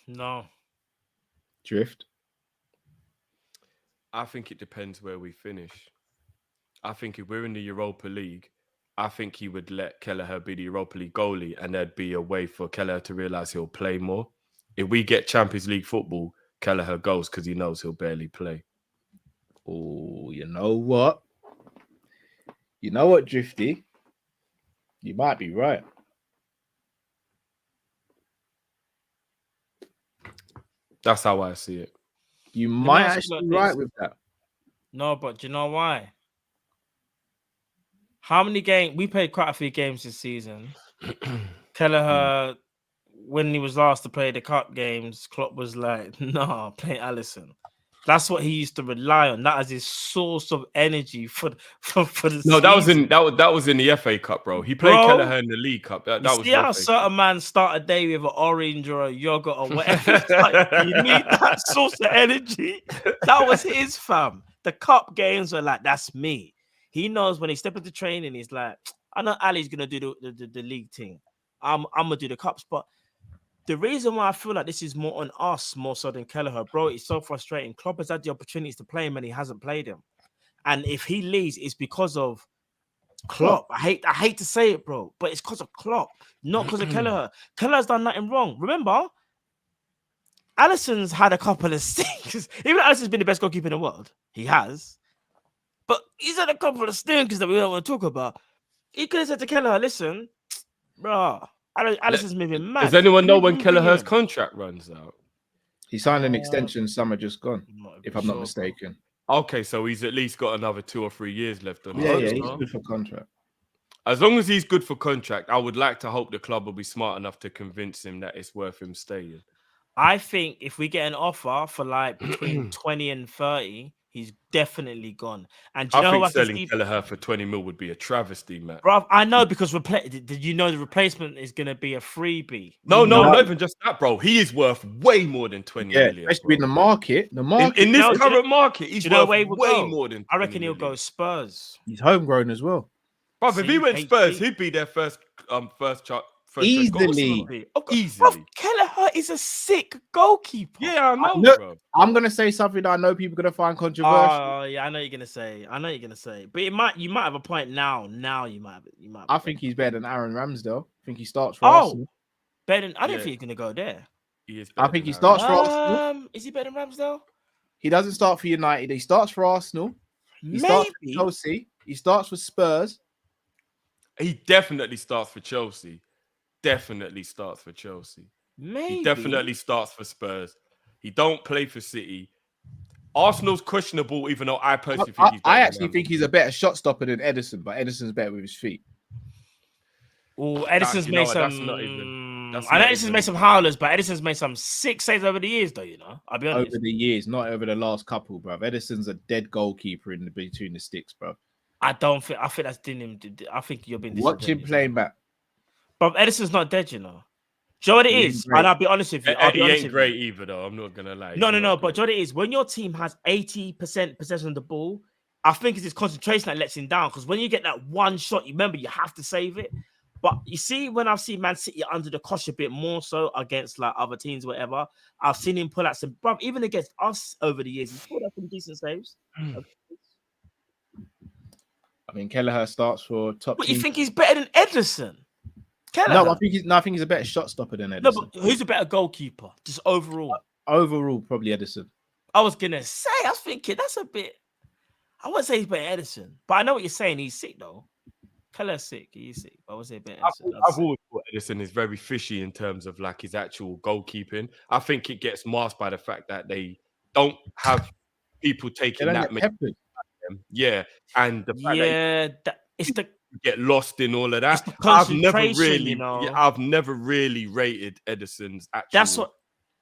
No. Drift. I think it depends where we finish. I think if we're in the Europa League, I think he would let Kelleher be the Europa League goalie, and there'd be a way for Kelleher to realise he'll play more. If we get Champions League football, Kelleher goes because he knows he'll barely play. Oh, you know what? You know what, Drifty? You might be right. That's how I see it. You might actually be right with that. No, but do you know why? How many games? We played quite a few games this season. Kelleher, when he was asked to play the cup games, Klopp was like, "Nah, play Alisson." That's what he used to rely on. That as his source of energy for the No, season. that was in the FA Cup, bro. He played Kelleher in the League Cup. That was see how certain man start a day with an orange or a yogurt or whatever. Like, you need that source of energy. That was his fam. The cup games were like, that's me. He knows when he step into training, he's like, I know Ali's gonna do the league thing. I'm gonna do the cups, but the reason why I feel like this is more on us more so than Kelleher, bro, it's so frustrating. Klopp has had the opportunities to play him and he hasn't played him. And if he leaves, it's because of Klopp. I hate to say it, bro, but it's because of Klopp, not because of Kelleher. Kelleher's done nothing wrong. Remember, Alisson's had a couple of stinks. Even though Alisson's been the best goalkeeper in the world, he has. But he's had a couple of stinkers that we don't want to talk about. He could have said to Kelleher, listen, bro, Alisson's moving mad. Does anyone know when Kelleher's contract runs out? He signed an extension summer just gone, if I'm not mistaken. Okay, so he's at least got another 2 or 3 years left on his Yeah, he's good for contract. As long as he's good for contract, I would like to hope the club will be smart enough to convince him that it's worth him staying. I think if we get an offer for like between 20 and 30, he's definitely gone. And do you know think selling Kelleher for 20 mil would be a travesty, man. Bro, I know because did you know the replacement is going to be a freebie? No, not even just that, bro. He is worth way more than 20 million. Especially in the market. In this current market, he's worth way more than 20 I reckon he'll million. Go Spurs. He's homegrown as well. Bro, if he went Spurs, he'd be their first easily. Bro, Kelleher is a sick goalkeeper. Yeah, I know, bro. I'm gonna say something that I know people are gonna find controversial. Oh yeah, I know you're gonna say. But you might have a point now. Now you might. I think he's better than Aaron Ramsdale. I think he starts for Arsenal. Better than, I don't think he's gonna go there. He is. I think he starts for Arsenal. Is he better than Ramsdale? He doesn't start for United. He starts for Arsenal. He starts for Chelsea. He starts for Spurs. He definitely starts for Chelsea. Maybe. He definitely starts for Spurs. He don't play for City. Arsenal's questionable, even though I personally think he's better. I actually think he's a better shot stopper than Ederson, but Ederson's better with his feet. Oh, Ederson's made some. I know Ederson's made some howlers, but Ederson's made some 6 saves over the years, though. You know, I'll be honest. Over the years, not over the last couple, bro. Ederson's a dead goalkeeper in between the sticks, bro. I think that's him. I think you're being. Watch him playing back. But Ederson's not dead, you know. Do you know what it is? And I'll be honest with you. He ain't great either, though. I'm not gonna lie. No. But do you know what it is? When your team has 80% possession of the ball, I think it's his concentration that lets him down. Because when you get that one shot, you remember you have to save it. But you see, when I've seen Man City under the cosh a bit more so against like other teams, whatever, I've seen him pull out some. Bro, even against us over the years, he's pulled out some decent saves. I mean, Kelleher starts for top. But you think he's better than Ederson? Kelleher? No, I think he's a better shot stopper than Ederson. No, but who's a better goalkeeper? Just overall. Overall, probably Ederson. I was thinking that's a bit. I wouldn't say he's better than Ederson, but I know what you're saying. He's sick though. Kelleher's sick. He's sick. I would say better. I've always thought Ederson is very fishy in terms of like his actual goalkeeping. I think it gets masked by the fact that they don't have people taking that many. Yeah, and the fact it's the get lost in all of that. I've never really rated Ederson's actual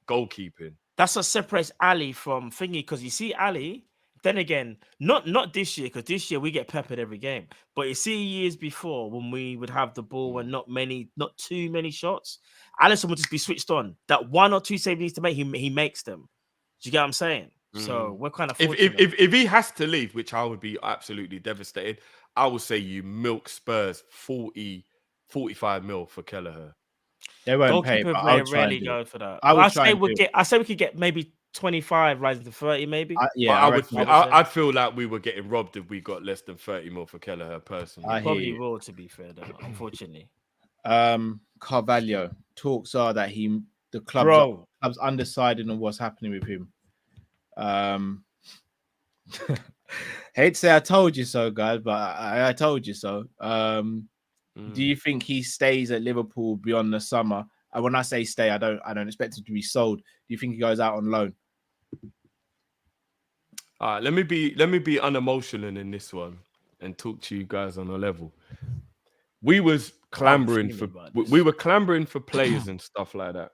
goalkeeping. That's what separates Ali from thingy. Because you see Ali, then again, not this year, because this year we get peppered every game. But you see years before when we would have the ball and not too many shots, Alisson would just be switched on. That 1 or 2 saves he needs to make, he makes them. Do you get what I'm saying? So we're kind of if he has to leave, which I would be absolutely devastated, I would say you milk Spurs 40, 45 mil for Kelleher. They won't pay, Goalkeeper but I'll try rarely and do it. go for that. I would I try say and do it. I say we could get maybe 25, rising to 30, maybe. I'd feel like we were getting robbed if we got less than 30 mil for Kelleher personally. I Probably will, to be fair, though, unfortunately. Carvalho, talks are that the club's undecided on what's happening with him. Hate to say I told you so, guys, but I told you so. Do you think he stays at Liverpool beyond the summer? And when I say stay, I don't expect him to be sold. Do you think he goes out on loan? All right, let me be unemotional in this one and talk to you guys on a level. We were clambering for players and stuff like that.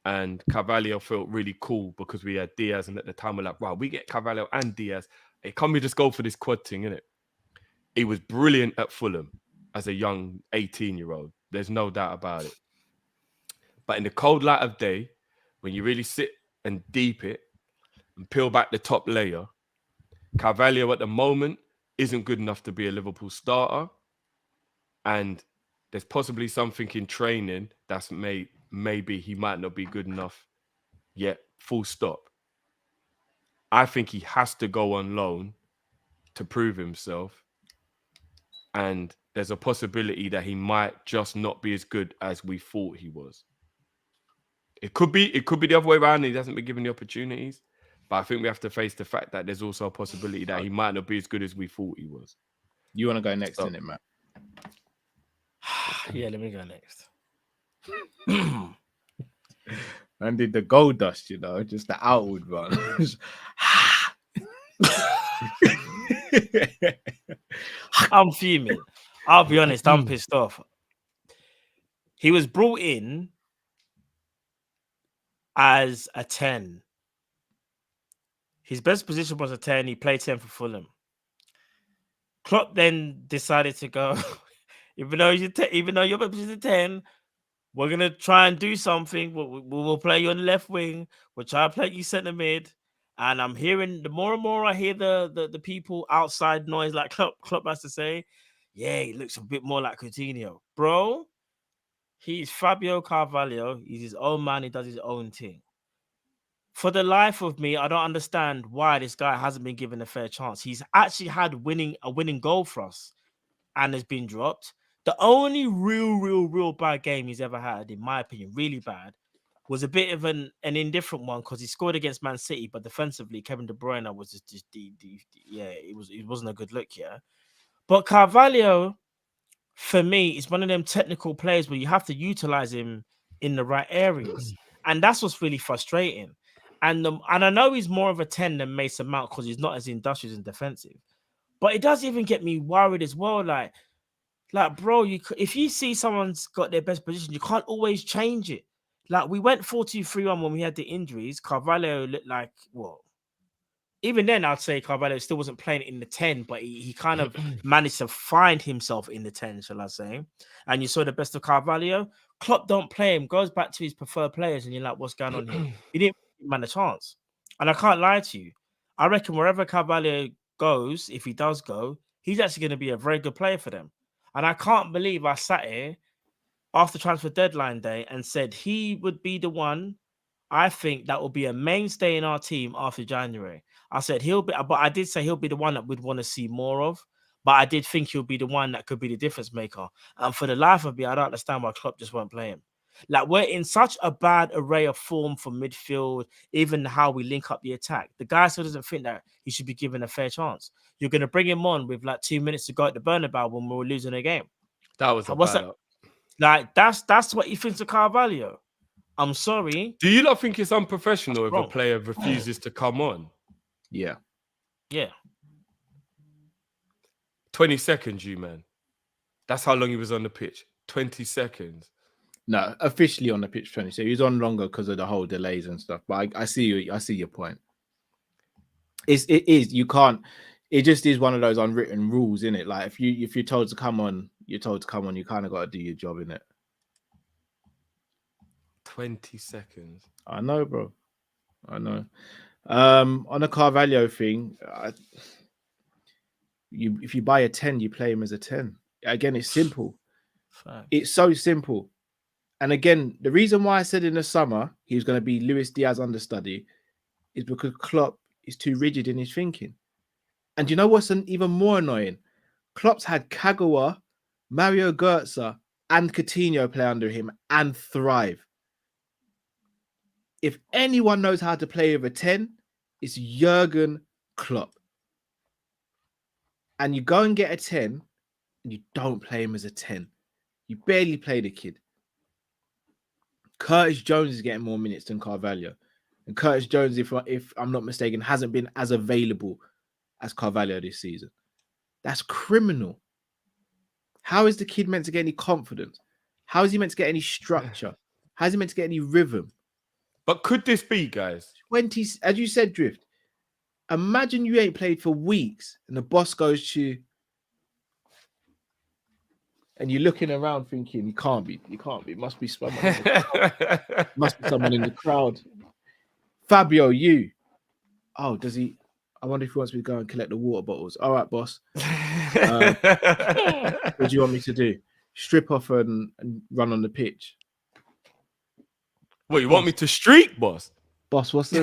And Carvalho felt really cool because we had Diaz, and at the time we're like, wow, we get Carvalho and Diaz. Hey, can't we just go for this quad thing, innit? He was brilliant at Fulham as a young 18-year-old. There's no doubt about it. But in the cold light of day, when you really sit and deep it and peel back the top layer, Carvalho at the moment isn't good enough to be a Liverpool starter. And there's possibly something in training that's maybe he might not be good enough yet, full stop. I think he has to go on loan to prove himself. And there's a possibility that he might just not be as good as we thought he was. It could be the other way around. He hasn't been given the opportunities. But I think we have to face the fact that there's also a possibility that he might not be as good as we thought he was. You want to go next in it, Matt? Yeah, let me go next. And did the gold dust, just the outward one. I'm fuming. I'll be honest, I'm pissed off. He was brought in as a 10. His best position was a 10. He played 10 for Fulham. Klopp then decided to go, even though you're best position is 10, we're going to try and do something. We'll play you on the left wing. We'll try to play you centre mid. And I'm hearing, the more and more I hear the people outside noise, like Klopp has to say, yeah, he looks a bit more like Coutinho. Bro, he's Fabio Carvalho. He's his own man. He does his own thing. For the life of me, I don't understand why this guy hasn't been given a fair chance. He's actually had a winning goal for us and has been dropped. The only real bad game he's ever had, in my opinion, really bad, was a bit of an indifferent one because he scored against Man City, but defensively, Kevin De Bruyne was just it wasn't a good look, yeah. But Carvalho, for me, is one of them technical players where you have to utilize him in the right areas, and that's what's really frustrating. And I know he's more of a 10 than Mason Mount because he's not as industrious and defensive, but it does even get me worried as well, like, bro, if you see someone's got their best position, you can't always change it. Like, we went 4-2-3-1 when we had the injuries. Carvalho looked like, well, even then, I'd say Carvalho still wasn't playing in the 10, but he kind of managed to find himself in the 10, shall I say. And you saw the best of Carvalho. Klopp don't play him, goes back to his preferred players, and you're like, what's going on here? He didn't give man a chance. And I can't lie to you. I reckon wherever Carvalho goes, if he does go, he's actually going to be a very good player for them. And I can't believe I sat here after transfer deadline day and said he would be the one, I think, that will be a mainstay in our team after January. I said but I did say he'll be the one that we'd want to see more of. But I did think he'll be the one that could be the difference maker. And for the life of me, I don't understand why Klopp just won't play him. Like, we're in such a bad array of form for midfield, even how we link up the attack. The guy still doesn't think that he should be given a fair chance. You're going to bring him on with like 2 minutes to go at the Bernabeu when we were losing a game. That was what's that? Like, that's what he thinks of Carvalho. I'm sorry. Do you not think it's unprofessional if a player refuses to come on? Yeah. 20 seconds, you man. That's how long he was on the pitch. 20 seconds. No, officially on the pitch 20. So he was on longer because of the whole delays and stuff. But I see your point. It just is one of those unwritten rules, isn't it? Like, if you're told to come on, you're told to come on. You kind of got to do your job, innit? 20 seconds. I know, bro. I know. On the Carvalho thing, if you buy a 10, you play him as a 10. Again, it's simple. It's so simple. And again, the reason why I said in the summer he was going to be Luis Diaz understudy is because Klopp is too rigid in his thinking. And you know what's even more annoying? Klopp's had Kagawa, Mario Götze, and Coutinho play under him and thrive. If anyone knows how to play with a 10, it's Jurgen Klopp. And you go and get a 10, and you don't play him as a 10. You barely play the kid. Curtis Jones is getting more minutes than Carvalho. And Curtis Jones, if I'm not mistaken, hasn't been as available as Carvalho this season. That's criminal. How is the kid meant to get any confidence? How is he meant to get any structure? How is he meant to get any rhythm? But could this be, guys? 20, as you said, Drift, imagine you ain't played for weeks and the boss goes to, and you're looking around thinking, you can't be. Must be someone in the crowd. Fabio, you. Oh, does he? I wonder if he wants me to go and collect the water bottles. All right, boss. What do you want me to do? Strip off and run on the pitch? What, you want me to streak, boss? Boss, what's the...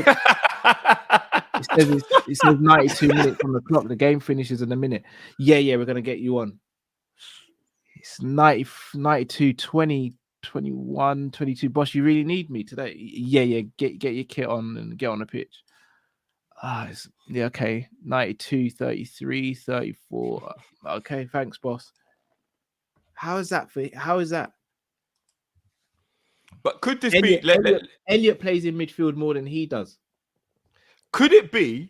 It says 92 minutes on the clock. The game finishes in a minute. Yeah, we're going to get you on. It's 90, 92, 20, 21, 22. Boss, you really need me today? Yeah, get your kit on and get on the pitch. Yeah, okay. 92, 33, 34. Okay, thanks, boss. How is that? But could this Elliot, be... Elliot plays in midfield more than he does. Could it be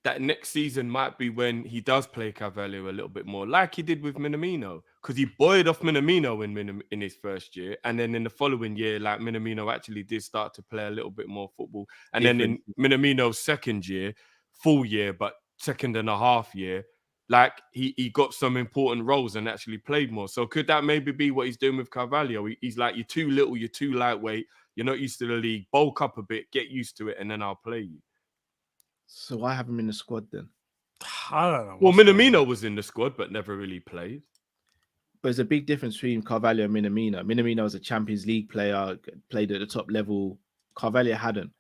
that next season might be when he does play Carvalho a little bit more, like he did with Minamino? Because he buoyed off Minamino in his first year. And then in the following year, like Minamino actually did start to play a little bit more football. And then in Minamino's second year, full year, but second and a half year, like he got some important roles and actually played more. So could that maybe be what he's doing with Carvalho? He's like, you're too little, you're too lightweight, you're not used to the league, bulk up a bit, get used to it, and then I'll play you. So why have him in the squad then? I don't know. Well, Minamino was in the squad, but never really played. But there's a big difference between Carvalho and Minamino. Minamino was a Champions League player, played at the top level. Carvalho hadn't.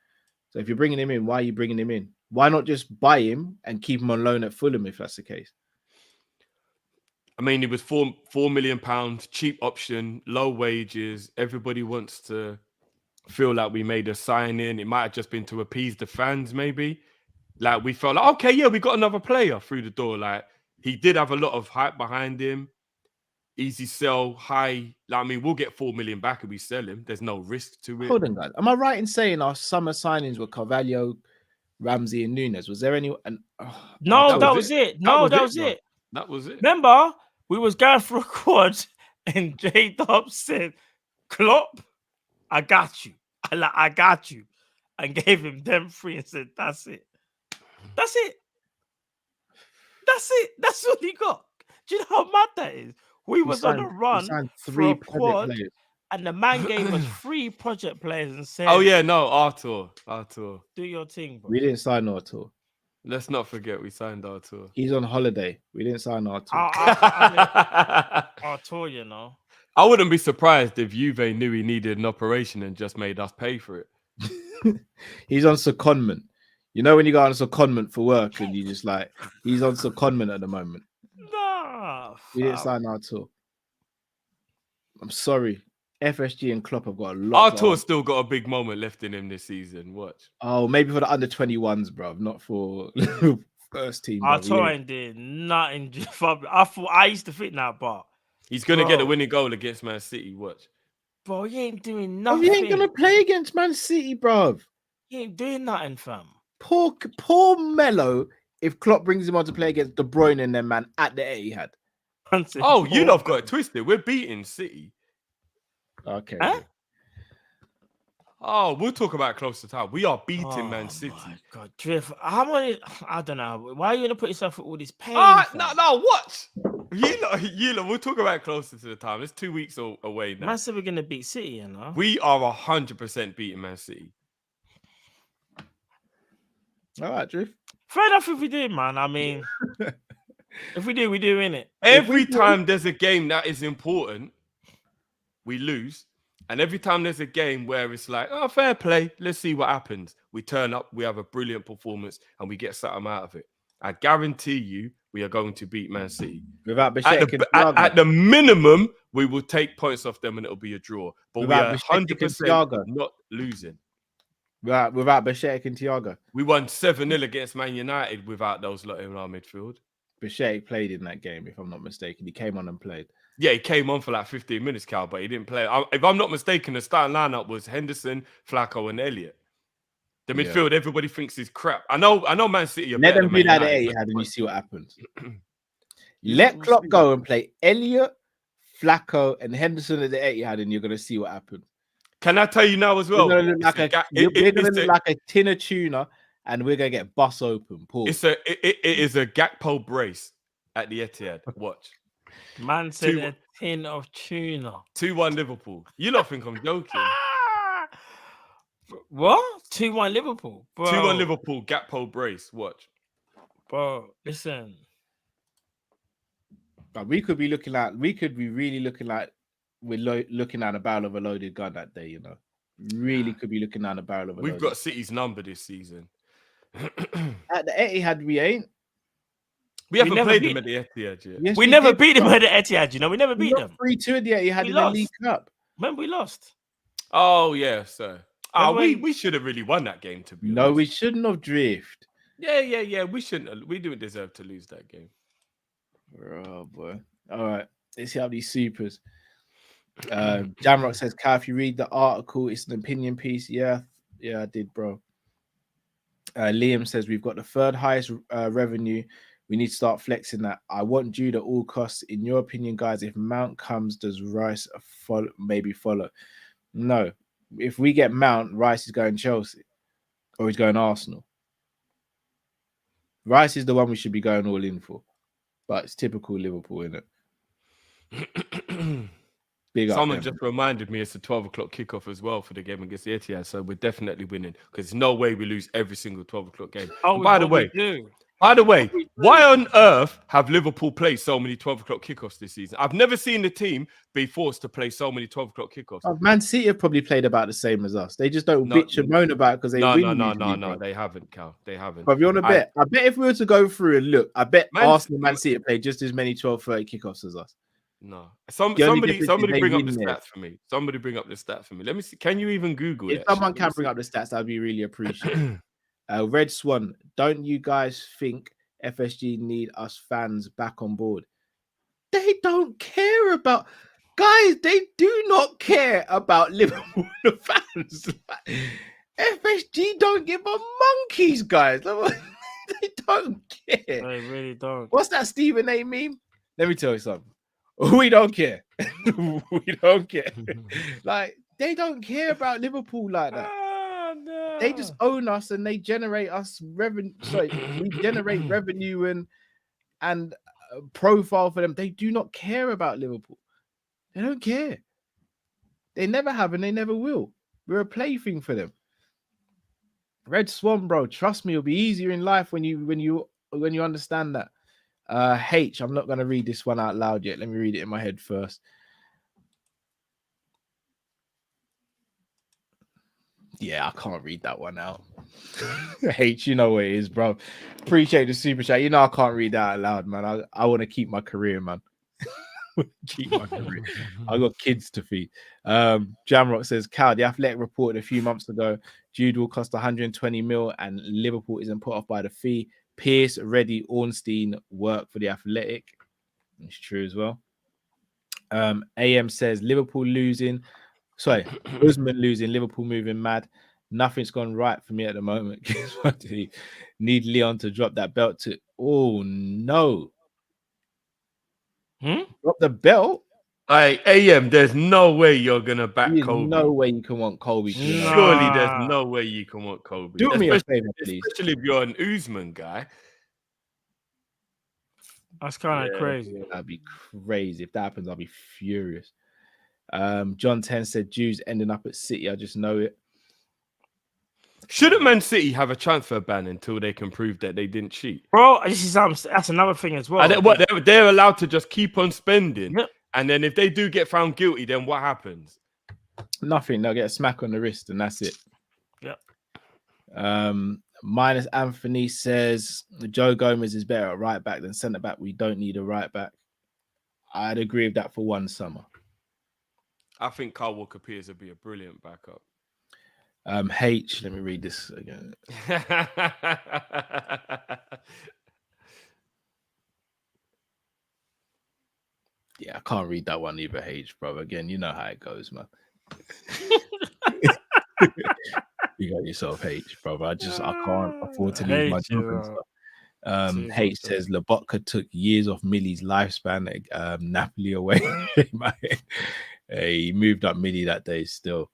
So if you're bringing him in, why are you bringing him in? Why not just buy him and keep him on loan at Fulham if that's the case? I mean, it was £4 million, cheap option, low wages. Everybody wants to feel like we made a sign-in. It might have just been to appease the fans, maybe. Like, we felt like, okay, yeah, we got another player through the door. Like, he did have a lot of hype behind him. Easy sell, high. Like, I mean, we'll get 4 million back if we sell him. There's no risk to it. Hold on, guys. Am I right in saying our summer signings were Carvalho, Ramsey, and Nunes? Was there any? No, that was it. No, that was it. That was it. Remember, we was going for a quad, and J-Dub said, "Klopp, I got you. I got you," and gave him them free and said, "That's it. That's it. That's it. That's all he got." Do you know how mad that is? We was on a run for a quad, players. And the man gave us 3 project players and said, "Oh yeah, no, Artur, do your thing, bro." We didn't sign Artur. Let's not forget we signed Artur. He's on holiday. We didn't sign Artur. Artur, you know. I wouldn't be surprised if Juve knew he needed an operation and just made us pay for it. He's on secondment. You know when you go on secondment for work and you just like, he's on secondment at the moment. Nah. We didn't sign Artur. I'm sorry. FSG and Klopp have got a lot. Artur's still got a big moment left in him this season. Watch. Oh, maybe for the under 21s, bro. Not for first team. Artur ain't did nothing. I used to think that, but he's gonna get a winning goal against Man City. Watch. Bro, he ain't doing nothing. He ain't gonna play against Man City, bro. He ain't doing nothing, fam. Poor Melo. If Klopp brings him on to play against De Bruyne and them man at the Etihad. Oh, you lot have got it twisted. We're beating City. Okay. Huh? Oh, we'll talk about it close to time. We are beating Man City. My God, Drift. How many? I don't know. Why are you gonna put yourself through all this pain? No, what? You lot, we'll talk about it closer to the time. It's 2 weeks away now. Man said we're gonna beat City, you know. We are 100% beating Man City. All right, Drift. Fair enough if we do, man. I mean, if we do, we do, innit? Every time there's a game that is important, we lose. And every time there's a game where it's like, oh, fair play, let's see what happens. We turn up, we have a brilliant performance, and we get something out of it. I guarantee you, we are going to beat Man City. Without at the minimum, we will take points off them and it'll be a draw. But we are 100% not losing. Without Bashek and Thiago. We won 7-0 against Man United without those lot in our midfield. Bashek played in that game, if I'm not mistaken. He came on and played. Yeah, he came on for like 15 minutes, Cal, but he didn't play. If I'm not mistaken, the starting lineup was Henderson, Flacco, and Elliott. The midfield, everybody thinks is crap. I know Man City are Let better them than do Man that United, and you see what happens. Let Klopp go and play Elliott, Flacco, and Henderson at the Etihad, and you're going to see what happens. Can I tell you now as well? We're going to look like a tin of tuna, and we're going to get bus open. Pause. It is a Gakpo brace at the Etihad. Watch. Man said a tin of tuna. 2-1 Liverpool. You lot think I'm joking? What? 2-1 Liverpool. 2-1 Liverpool. Gakpo brace. Watch. Bro, listen. But we could be really looking like we're looking at a barrel of a loaded gun that day, you know. Really could be looking at a barrel of a We've got City's number this season. At the Etihad, we ain't. We haven't played them at the Etihad yet. Yes, we never beat them at the Etihad, you know. We never beat them. 3-2 at the Etihad in the League Cup. Remember, we lost. Oh, yeah, sir. We should have really won that game, to be honest. No, we shouldn't have drift. Yeah. We shouldn't have. We didn't deserve to lose that game. Oh, boy. All right. Let's see how these supers. Jamrock says, Cal, if you read the article, it's an opinion piece. Yeah, I did, bro. Liam says, we've got the third highest revenue. We need to start flexing that. I want Jude at all costs. In your opinion, guys, if Mount comes, does Rice maybe follow? No. If we get Mount, Rice is going Chelsea or he's going Arsenal. Rice is the one we should be going all in for. But it's typical Liverpool, isn't it? Someone just reminded me it's a 12 o'clock kickoff as well for the game against the Etihad. So we're definitely winning because there's no way we lose every single 12 o'clock game. Oh, by the way, why on earth have Liverpool played so many 12 o'clock kickoffs this season? I've never seen the team be forced to play so many 12 o'clock kickoffs. Man City have probably played about the same as us. They just don't bitch and moan about it because they win. No. They haven't, Cal. They haven't. But if you want to bet, I bet if we were to go through and look, I bet Arsenal and Man City played just as many 12-30 kickoffs as us. No. Somebody bring up the stats for me. Somebody bring up the stats for me. Let me see. Can you even Google it? If someone can bring up the stats, that'd be really appreciated. Red Swan, don't you guys think FSG need us fans back on board? They don't care about guys. They do not care about Liverpool fans. FSG don't give a monkeys, guys. They don't care. They really don't. What's that Stephen A meme? Let me tell you something. We don't care. We don't care. Like they don't care about Liverpool like that. No. They just own us and they generate us revenue. Sorry, we generate revenue and profile for them. They do not care about Liverpool. They don't care. They never have and they never will. We're a plaything for them. Red Swan, bro. Trust me, it'll be easier in life when you understand that. H, I'm not going to read this one out loud yet. Let me read it in my head first. Yeah, I can't read that one out. H, you know what it is, bro. Appreciate the super chat. You know I can't read that out loud, man. I want to keep my career, man. Keep my career. I got kids to feed. Jamrock says, Cal, the Athletic reported a few months ago, Jude will cost 120 mil and Liverpool isn't put off by the fee. Pierce, Reddy, Ornstein work for the Athletic. It's true as well. AM says Liverpool losing. Sorry, Usman losing. Liverpool moving mad. Nothing's gone right for me at the moment. Need Leon to drop that belt to. Oh no! Drop the belt. AM, there's no way you're gonna back Kobe. No way you can want Kobe. Surely there's no way you can want Kobe. Do me a favor, please. Especially if you're an Usman guy. That's kind of crazy. That'd be crazy. If that happens, I'll be furious. John 10 said Jude's ending up at City. I just know it. Shouldn't Man City have a transfer ban until they can prove that they didn't cheat? Bro, that's another thing as well. They're allowed to just keep on spending. Yep. And then if they do get found guilty, then what happens? Nothing. They'll get a smack on the wrist, and that's it. Yep. Minus Anthony says Joe Gomez is better at right back than centre back. We don't need a right back. I'd agree with that for one summer. I think Kyle Walker-Peters would be a brilliant backup. H, let me read this again. Yeah, I can't read that one either, H, bro. Again, you know how it goes, man. You got yourself, H, bro. I can't afford to lose my job and stuff. H says Lobotka took years off Millie's lifespan. Napoli away. He moved up Millie that day still.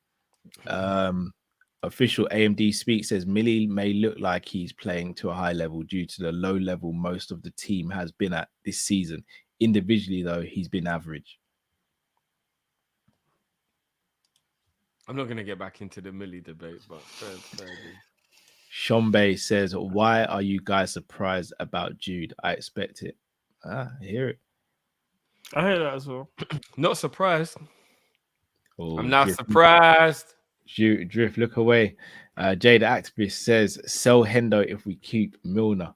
Official AMD Speak says Millie may look like he's playing to a high level due to the low level most of the team has been at this season. Individually, though, he's been average. I'm not going to get back into the Millie debate, but fair. Shombe says, why are you guys surprised about Jude? I expect it. I hear it. I hear that as well. Not surprised. Oh, I'm not surprised. Drift, look away. Jade Activist says, sell Hendo if we keep Milner.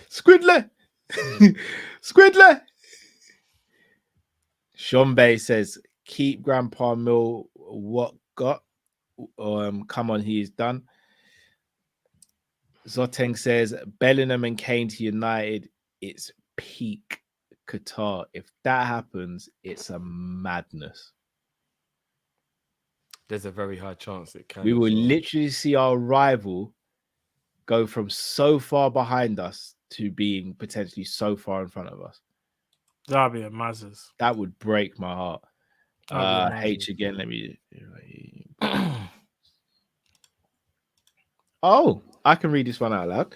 Squidler. Squidler. Shombe says, keep Grandpa Mill. What got? Come on, he is done. Zoteng says, Bellingham and Kane to United. It's peak Qatar. If that happens, it's a madness. There's a very high chance it can. We will literally see our rival go from so far behind us to being potentially so far in front of us. That'd be a Mazes. That would break my heart. H again. Let me. Oh, I can read this one out loud.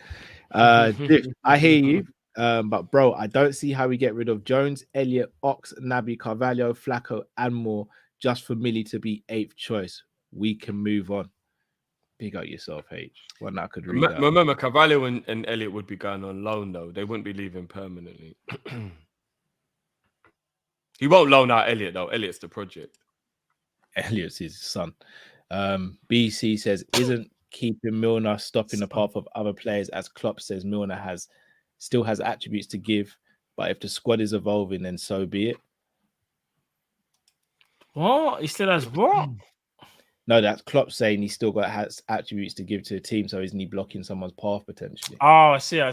I hear you. But bro, I don't see how we get rid of Jones, Elliott, Ox, Naby, Carvalho, Flacco, and more just for Millie to be 8th choice. We can move on. Big up yourself, H. One I could read. Remember, Carvalho and Elliott would be going on loan though. They wouldn't be leaving permanently. He won't loan out Elliott though. Elliott's the project. Elliott's his son. BC says, isn't keeping Milner stopping the path of other players, as Klopp says Milner still has attributes to give, but if the squad is evolving, then so be it. What? He still has what? No, that's Klopp saying he still has attributes to give to the team, so isn't he blocking someone's path potentially? Oh, I see. Yeah.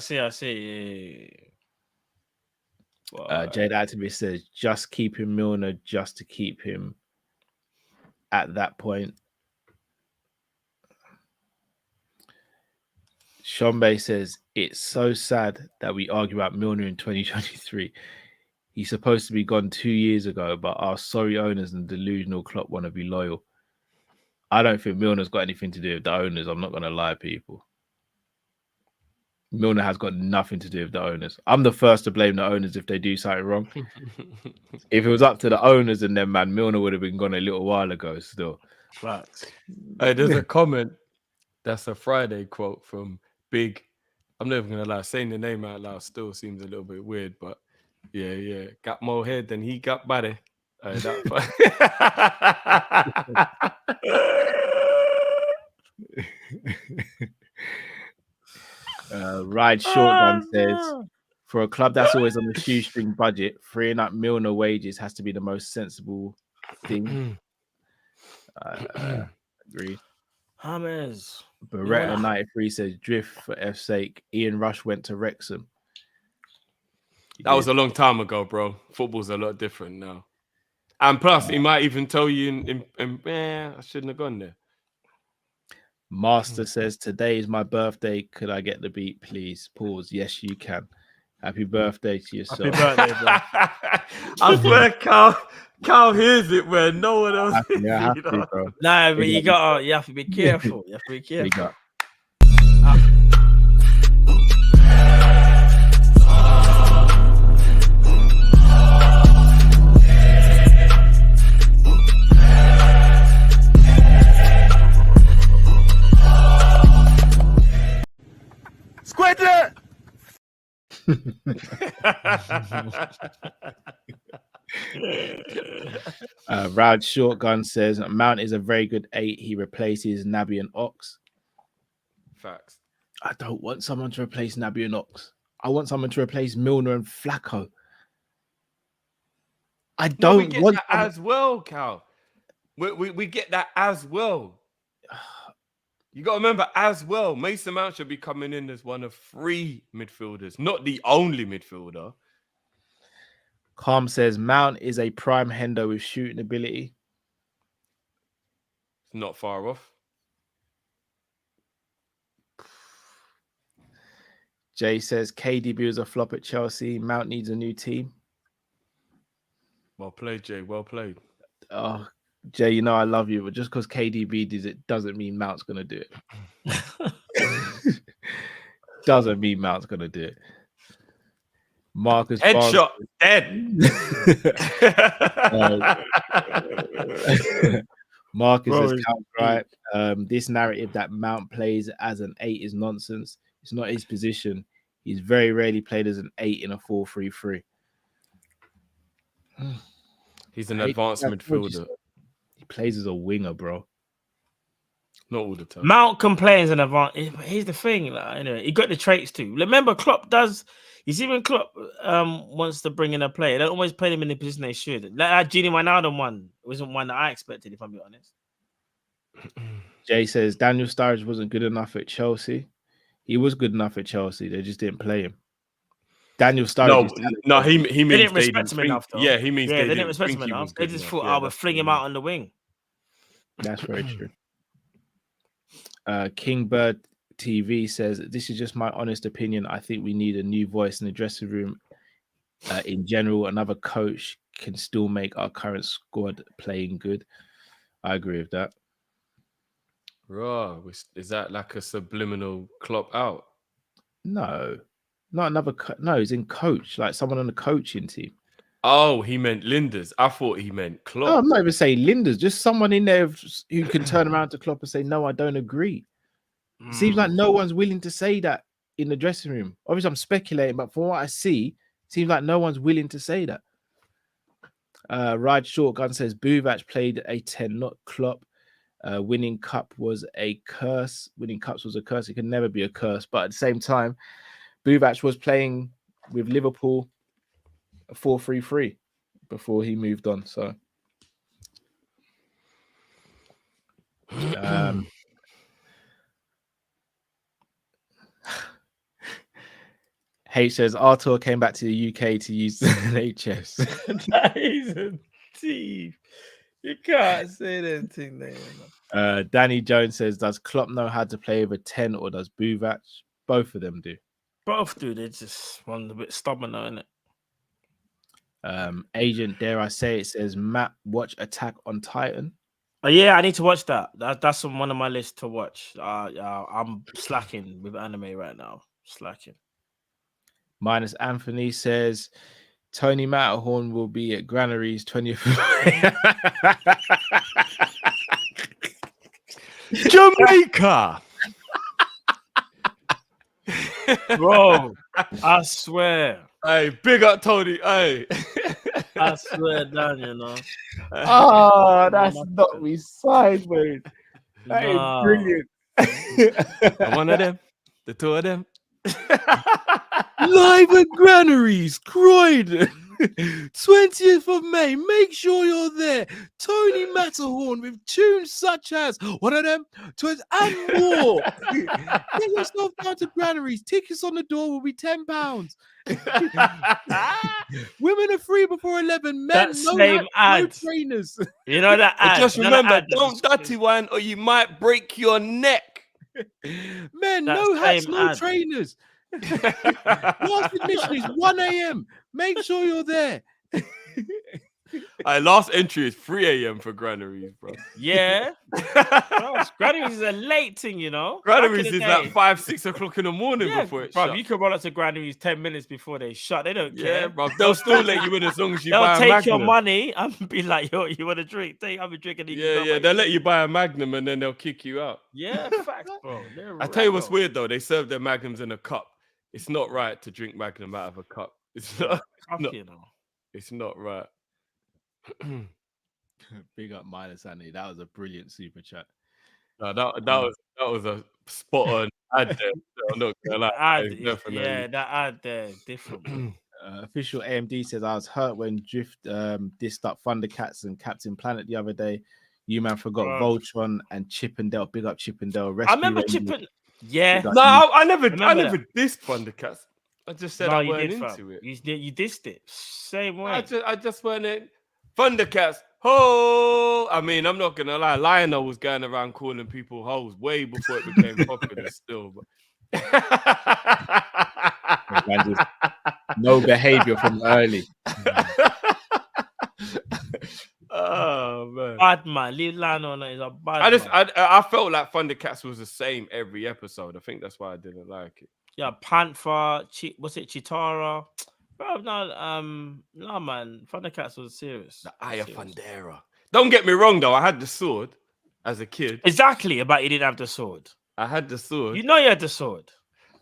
Jade Activist says, just keeping Milner just to keep him at that point. Shombe says, it's so sad that we argue about Milner in 2023. He's supposed to be gone 2 years ago, but our sorry owners and delusional Klopp want to be loyal. I don't think Milner's got anything to do with the owners. I'm not going to lie, people. Milner has got nothing to do with the owners. I'm the first to blame the owners if they do something wrong. If it was up to the owners and them, man, Milner would have been gone a little while ago still. Facts. Hey, there's a comment. That's a Friday quote from Big. I'm not even going to lie. Saying the name out loud still seems a little bit weird, but yeah. Got more head than he got body. Ride Shotgun says, for a club that's always on the shoestring budget, freeing up Milner wages has to be the most sensible thing. Agree. James. Beretta 93 says, drift for F's sake. Ian Rush went to Wrexham. That was a long time ago, bro. Football's a lot different now. And plus, he might even tell you, I shouldn't have gone there. Master says, today is my birthday. Could I get the beat, please? Pause. Yes, you can. Happy birthday to yourself. Happy birthday, bro. I swear, Carl hears it when no one else hears it. Bro. No, but you have to be careful. You have to be careful. Rad Shotgun says Mount is a very good 8. He replaces Naby and Ox. Facts. I don't want someone to replace Naby and Ox. I want someone to replace Milner and Flacco. I don't want that as well, Cal. We get that as well. You got to remember as well, Mason Mount should be coming in as one of 3 midfielders, not the only midfielder. Calm says Mount is a prime Hendo with shooting ability. It's not far off. Jay says KDB was a flop at Chelsea. Mount needs a new team. Well played, Jay. Well played. Oh, Jay, you know I love you, but just because KDB did it doesn't mean Mount's going to do it. Doesn't mean Mount's going to do it. Marcus headshot dead. Marcus says right. This narrative that Mount plays as an 8 is nonsense. It's not his position. He's very rarely played as an 8 in a 4-3-3. He's an advanced midfielder. He plays as a winger, bro. Not all the time. Mount complains in advance. Here's the thing, like, anyway, he got the traits too. Remember, Klopp does. You see, when Klopp wants to bring in a player, they don't always play him in the position they should. Like that Gini Wijnaldum one wasn't one that I expected, if I'm being honest. Jay says Daniel Sturridge wasn't good enough at Chelsea. He was good enough at Chelsea. They just didn't play him. Daniel Sturridge. No, he means they didn't respect him enough, though. Yeah, he means they didn't respect him enough. They just thought, we'll fling him out on the wing. That's very true. Kingbird TV says, this is just my honest opinion. I think we need a new voice in the dressing room. In general, another coach can still make our current squad playing good. I agree with that. Right. Is that like a subliminal Klopp out? No, not another. No, he's in coach, like someone on the coaching team. Oh, he meant Linders. I thought he meant Klopp. No, I'm not even saying Linders. Just someone in there who can turn around to Klopp and say, no, I don't agree. It seems like no one's willing to say that in the dressing room. Obviously, I'm speculating, but from what I see, it seems like no one's willing to say that. Ride Shotgun says Buvac played a 10, not Klopp. Winning cup was a curse. Winning cups was a curse. It can never be a curse. But at the same time, Buvac was playing with Liverpool a 4-3-3 before he moved on. So, H says Arthur came back to the UK to use the NHS. That is a thief. You can't say that thing there. Danny Jones says, does Klopp know how to play with a 10 or does Buvac? Both of them do. Both do. They're just one a bit stubborn, though, isn't it? Agent, dare I say it, says Matt, watch Attack on Titan. Oh, yeah, I need to watch that. That's on one of my lists to watch. I'm slacking with anime right now. Slacking. Minus Anthony says Tony Matterhorn will be at Granary's 20th. Jamaica. Bro, I swear. Hey, big up Tony. Hey. I swear down, you know. Oh, that's not me sideways. That is brilliant. One of them, the two of them. Live at Granary's, Croydon, 20th of May. Make sure you're there. Tony Matterhorn with tunes such as one of them, and more. Get yourself down to Granary's. Tickets on the door will be £10. Women are free before 11. Men, no trainers. You know that ad. Just remember, don't dirty wine or you might break your neck. Men, no hats, no trainers. Last admission is 1 a.m. Make sure you're there. Last entry is 3 a.m. for Granary's, bro. Yeah. Granary's is a late thing, you know. Granary's is like 5, 6 o'clock in the morning before it shut. You can roll up to Granary's 10 minutes before they shut. They don't care. Yeah, bro. They'll still let you in as long as you buy a Magnum. They'll take your money and be like, yo, you want a drink? I'll be drinking. Yeah. They'll let you buy a Magnum and then they'll kick you out. Yeah, facts, bro. I tell you what's weird, though. They serve their Magnums in a cup. It's not right to drink Magnum out of a cup. It's not. You know. It's not right. Big up Minus Andy. That was a brilliant super chat. No, that was a spot on ad there. I'm not gonna lie. That ad there different. Official AMD says I was hurt when Drift dissed up Thundercats and Captain Planet the other day. You man forgot Voltron and Chippendale. Big up Chippendale. I remember Chippendale. Yeah. No, I never dissed Thundercats. I just said I weren't into it. You dissed it. Same way. I just weren't in Thundercats. Ho! I mean, I'm not gonna lie. Lionel was going around calling people hoes way before it became popular. Still, but no behavior from early. Oh man, bad man. Leave Lionel is a bad. I felt like Thundercats was the same every episode. I think that's why I didn't like it. Yeah, Panther. What's it? Chitara. Bro, no, man. Thundercats was serious. The Eye of Thundera. Don't get me wrong, though. I had the sword as a kid. Exactly, but you didn't have the sword. I had the sword. You know you had the sword.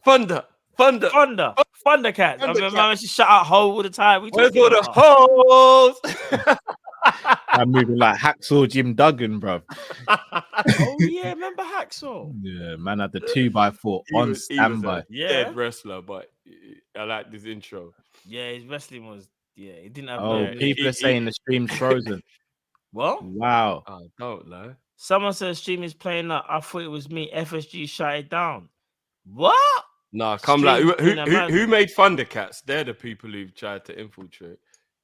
Thundercats. I remember I used to shout out "ho" all the time. Where's all the hoes? I'm moving like Hacksaw Jim Duggan, bro. Oh yeah, remember Hacksaw? Yeah, man had the 2x4 on standby. Dead wrestler, but I like this intro. Yeah, his wrestling was. Yeah, he didn't have. Oh, people are saying the stream's frozen. What? Wow. Oh, don't lie. Someone said stream is playing up. I thought it was me. FSG shut it down. What? Nah, come like who made Thundercats? They're the people who've tried to infiltrate.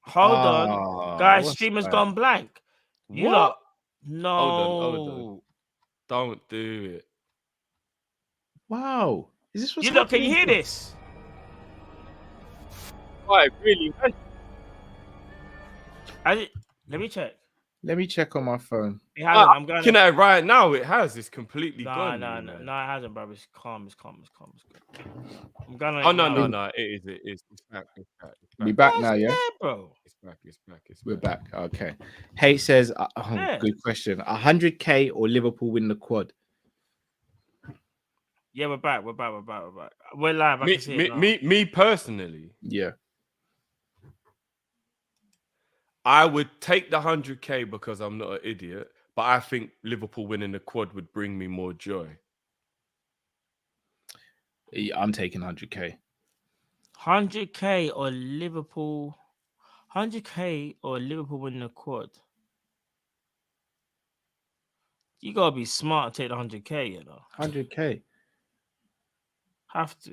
Hold on, guys. Stream has gone blank. You lot, no. Hold on. Don't do it. Wow. Is this what's you lot? Can you hear this? Why really? Let me check. Let me check on my phone. It hasn't. I'm going. Can I right now? It has. It's completely gone. No, it hasn't, bro. It's calm. It's calm. I'm gonna. Oh no! It is. It's back. We back now, yeah, bro. It's back. We're back. Okay. Hate says, good question. 100K or Liverpool win the quad? Yeah, we're back. We're live. I can see it now. Me personally. Yeah. I would take the 100K because I'm not an idiot, but I think Liverpool winning the quad would bring me more joy. Yeah, I'm taking 100K. 100K or Liverpool. 100K or Liverpool winning the quad. You gotta be smart to take the 100K, you know. 100K. Have to.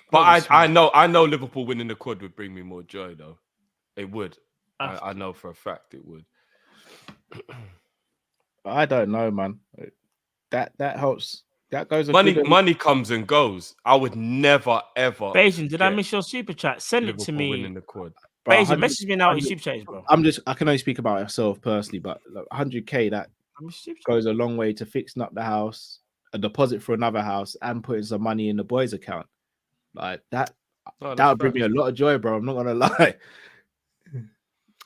But I know Liverpool winning the quad would bring me more joy, though. It would. I know for a fact it would. I don't know, man. That helps. That goes. Money comes and goes. I would never ever. Beijing, did I miss your super chat? Send it to me. Winning the quad. Beijing, message me now your super chat, bro. I can only speak about myself personally, but 100K that goes a long way to fixing up the house, a deposit for another house, and putting some money in the boys' account. Like that. That would bring me a lot of joy, bro. I'm not gonna lie.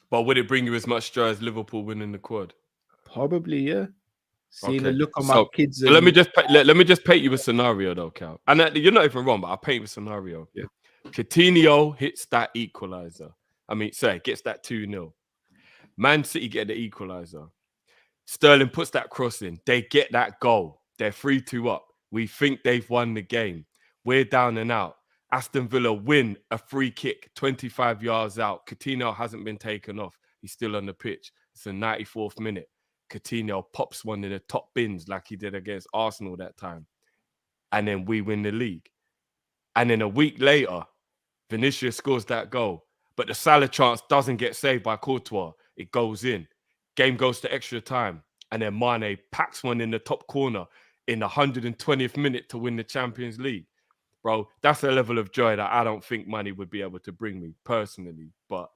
But would it bring you as much joy as Liverpool winning the quad? Probably, yeah. Seeing the look on my kids. So let me just paint you a scenario, though, Cal. And you're not even wrong, but I'll paint you a scenario. Yeah. Coutinho hits that equalizer. Gets that 2-0. Man City get the equalizer. Sterling puts that cross in. They get that goal. They're 3-2 up. We think they've won the game. We're down and out. Aston Villa win a free kick 25 yards out. Coutinho hasn't been taken off. He's still on the pitch. It's the 94th minute. Coutinho pops one in the top bins like he did against Arsenal that time. And then we win the league. And then a week later, Vinicius scores that goal. But the Salah chance doesn't get saved by Courtois. It goes in. Game goes to extra time. And then Mane packs one in the top corner in the 120th minute to win the Champions League. Bro, that's a level of joy that I don't think money would be able to bring me personally. But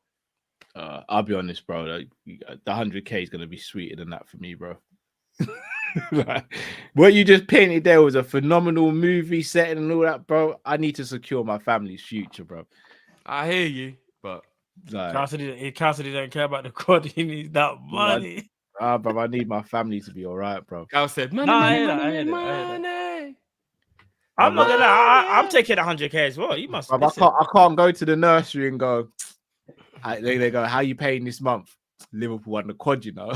I'll be honest, bro. The 100K is going to be sweeter than that for me, bro. What you just painted there was a phenomenal movie setting and all that, bro. I need to secure my family's future, bro. I hear you, but Cassidy don't care about the quad. He needs that money. Bro, I need my family to be all right, bro. Cal said, money. I'm not gonna lie. I'm taking 100k as well. You must. I can't go to the nursery and go. They go, how you paying this month? Liverpool won the quad, you know.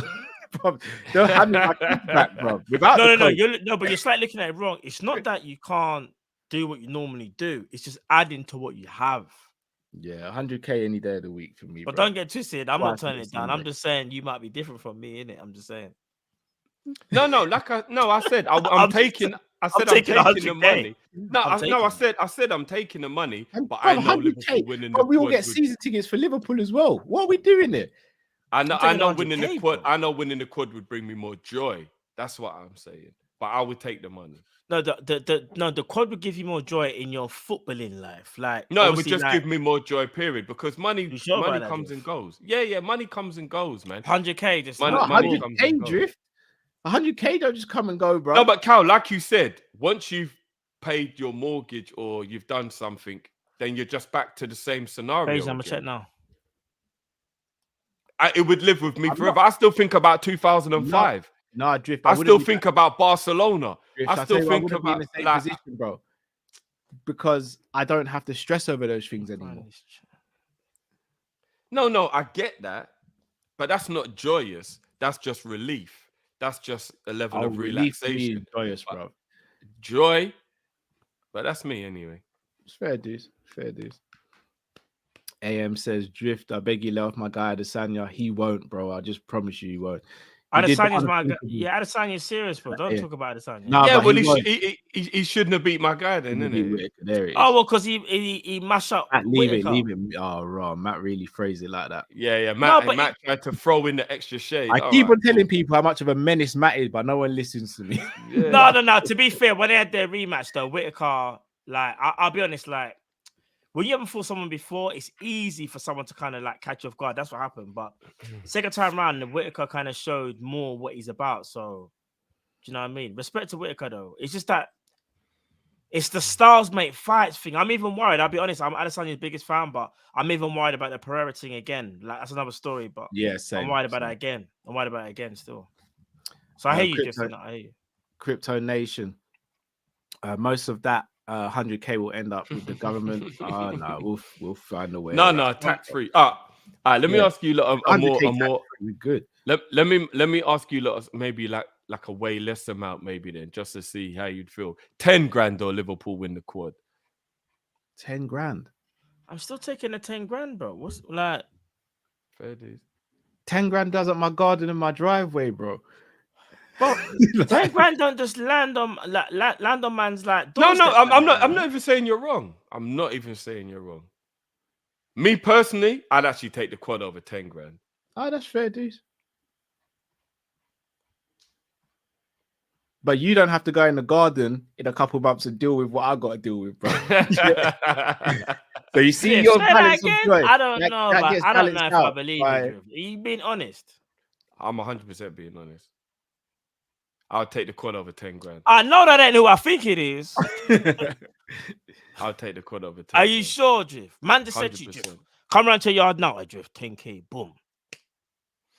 They'll have me my kids back, bro. Without no, but you're slightly looking at it wrong. It's not that you can't do what you normally do. It's just adding to what you have. Yeah, 100k any day of the week for me. But bro. don't get twisted. I'm not turning it down. I'm just saying you might be different from me, innit? I'm just saying. No, I said I'm taking. I said I'm taking the money. I said I'm taking the money, but I know Liverpool winning the quad. We all get season tickets for Liverpool as well. What are we doing there? I know winning the quad. I know winning the quad would bring me more joy. That's what I'm saying. But I would take the money. No, the quad would give you more joy in your footballing life. Like no, it would just give me more joy. Period. Because money comes and goes. Yeah, money comes and goes, man. 100k just money 100k drift. 100k don't just come and go, bro. No, but Cal, like you said, once you've paid your mortgage or you've done something, then you're just back to the same scenario. I'm gonna check now. It would live with me forever. I still think about 2005. No, drift. I still think about Barcelona. Drift, I still think about in the same position, bro. Because I don't have to stress over those things anymore. No, I get that, but that's not joyous. That's just relief. That's just a level of relaxation. Joyous, bro. Joy, but that's me anyway. It's fair dues. AM says, Drift, I beg you, love my guy Adesanya. He won't, bro. I just promise you he won't. Adesanya's my guy. Yeah, Adesanya's serious, bro. Don't talk about Adesanya. No, yeah, well, he shouldn't have beat my guy then, innit? There it is. Oh, well, because he mashed up. Leave it. Oh, wrong. Matt really phrased it like that. Yeah. Matt tried to throw in the extra shade. I keep on telling people how much of a menace Matt is, but no one listens to me. Yeah. No. To be fair, when they had their rematch, though, Whittaker, like, I'll be honest, like, when you haven't fought someone before, it's easy for someone to kind of like catch you off guard. That's what happened. But second time round, the Whittaker kind of showed more what he's about. So, do you know what I mean? Respect to Whittaker, though. It's just that it's the styles make fights thing. I'm even worried. I'll be honest. I'm Adesanya's biggest fan, but I'm even worried about the Pereira thing again. Like, that's another story. But yeah, same. I'm worried about that again. I'm worried about it again still. So I hear you, Justin. I hear you. Crypto Nation. Most of that 100k will end up with the government. No, we'll find a way. No, tax free. All right, let me ask you a more good. Let me ask you maybe like a way less amount, maybe then, just to see how you'd feel. 10 grand or Liverpool win the quad. 10 grand. I'm still taking the 10 grand, bro. What's like fair dues. 10 grand does up my garden and my driveway, bro. But 10 grand don't just land on man's like. No, I'm not even saying you're wrong. I'm not even saying you're wrong. Me personally, I'd actually take the quad over 10 grand. Oh, that's fair, dude. But you don't have to go in the garden in a couple months and deal with what I got to deal with, bro. So you see your balance of joy. I don't know, but I don't know if I believe you. Are you being honest? I'm 100% being honest. I'll take the quad over 10 grand. I know that ain't who I think it is. I'll take the quad over 10 Are you sure, Drift? Man just said to you, Drift, come round to your yard now, I Drift, 10k, boom.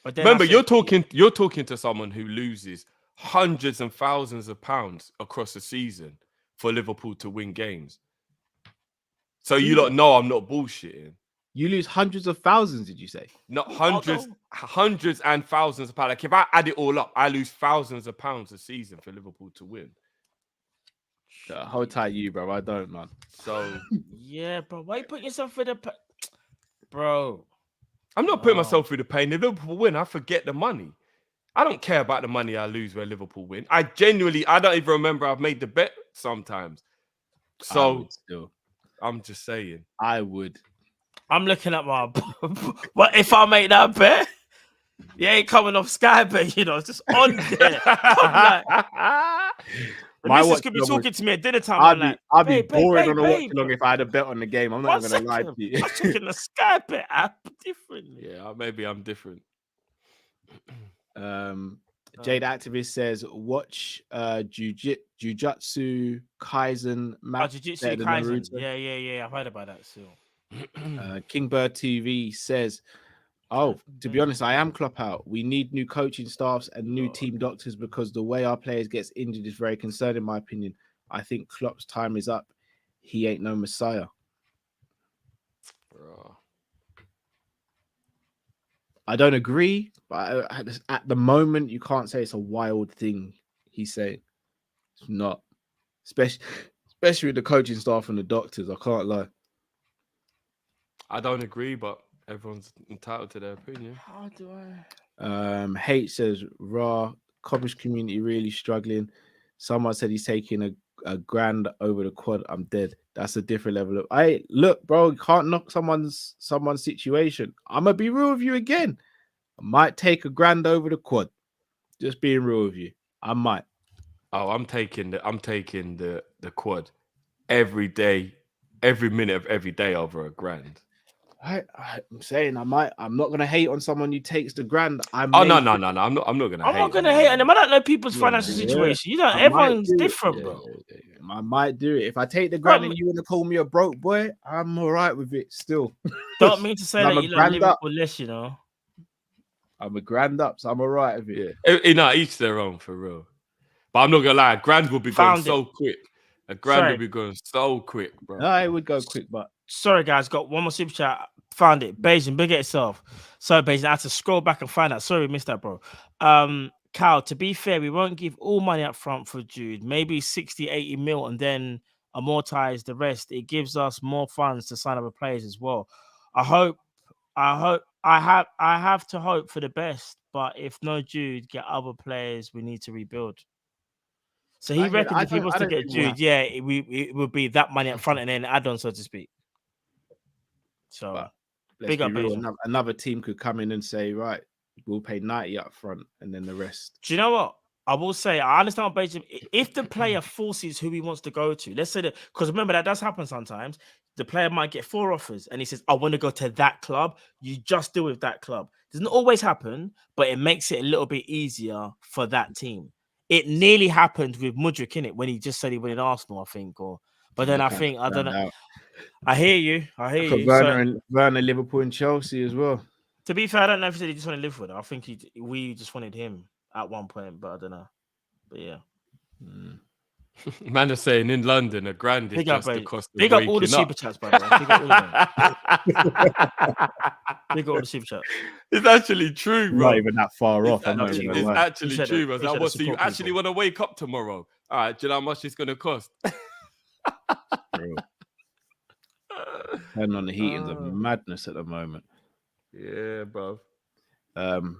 But remember, you're talking to someone who loses hundreds and thousands of pounds across the season for Liverpool to win games. So you don't know I'm not bullshitting. You lose hundreds of thousands, did you say? Not hundreds and thousands of pounds. Like if I add it all up, I lose thousands of pounds a season for Liverpool to win. Hold tight, you, bro. I don't, man. So yeah, bro. Why you putting yourself for the bro? I'm not putting myself through the pain. If Liverpool win, I forget the money. I don't care about the money I lose where Liverpool win. I don't even remember I've made the bet sometimes. So I'm just saying. I would. I'm looking at my. What if I make that bet? You ain't coming off Sky Bet, it's just on there. I'm like, the missus could be talking to me at dinner time. I'd be boring on a watch along if I had a bet on the game. I'm not going to lie to you. I'm checking the Sky Bet app differently. Yeah, maybe I'm different. Jade Activist says, watch Jujutsu Kaisen match. Jujutsu Kaisen. Yeah. I've heard about that still. Kingbird TV says, to be honest, I am Klopp out. We need new coaching staffs and new team doctors because the way our players gets injured is very concerning, in my opinion. I think Klopp's time is up. He ain't no messiah. Bro. I don't agree, but at the moment, you can't say it's a wild thing he's saying. It's not. Especially with the coaching staff and the doctors. I can't lie. I don't agree, but everyone's entitled to their opinion. How do I? Hate says, raw, Kopish community really struggling. Someone said he's taking a grand over the quad. I'm dead. That's a different level of. Look, bro, you can't knock someone's situation. I'm gonna be real with you again. I might take a grand over the quad. Just being real with you. I might. Oh, I'm taking the quad every day, every minute of every day over a grand. I'm saying I might. I'm not gonna hate on someone who takes the grand. No. I'm not gonna. I'm not gonna hate on them. I don't know people's financial situation. You know, everyone's different, bro. I might do it if I take the grand and you want to call me a broke boy. I'm all right with it still. Don't mean to say that you love Liverpool less, you know. I'm a grand up, so I'm all right with it. Yeah, each their own for real. But I'm not gonna lie, a grand will be going so quick. A grand will be going so quick, bro. No, it would go quick, but sorry, guys, got one more super chat. Found it. Beijing, big at itself. So Beijing, I had to scroll back and find out. Sorry, we missed that, bro. Cal, to be fair, we won't give all money up front for Jude. Maybe 60, 80 mil and then amortize the rest. It gives us more funds to sign other players as well. I have to hope for the best, but if no Jude, get other players. We need to rebuild. So he reckons if he was to get Jude, it would be that money up front and then add on, so to speak. So big up. Another team could come in and say, right, we'll pay 90 up front and then the rest. Do you know what? I will say, I understand what Beijing, if the player forces who he wants to go to, let's say that, because remember that does happen sometimes. The player might get 4 offers and he says, I want to go to that club. You just deal with that club. Doesn't always happen, but it makes it a little bit easier for that team. It nearly happened with Mudryk, innit, when he just said he wanted Arsenal, I think. But then I don't know. I hear you. Werner, Liverpool and Chelsea as well. To be fair, I don't know if he said he just wanted to live with it. I think we just wanted him at one point, but I don't know. But yeah. Man is saying in London, a grand is just the cost of waking up. Big up all the super chats, by the way. Big up all of them. Big up all the super chats. It's actually true, bro. Not even that far off. It's actually true, bro. Like, what? So you actually want to wake up tomorrow? All right. Do you know how much it's going to cost? Turning on the heating's a madness at the moment. Yeah, bro.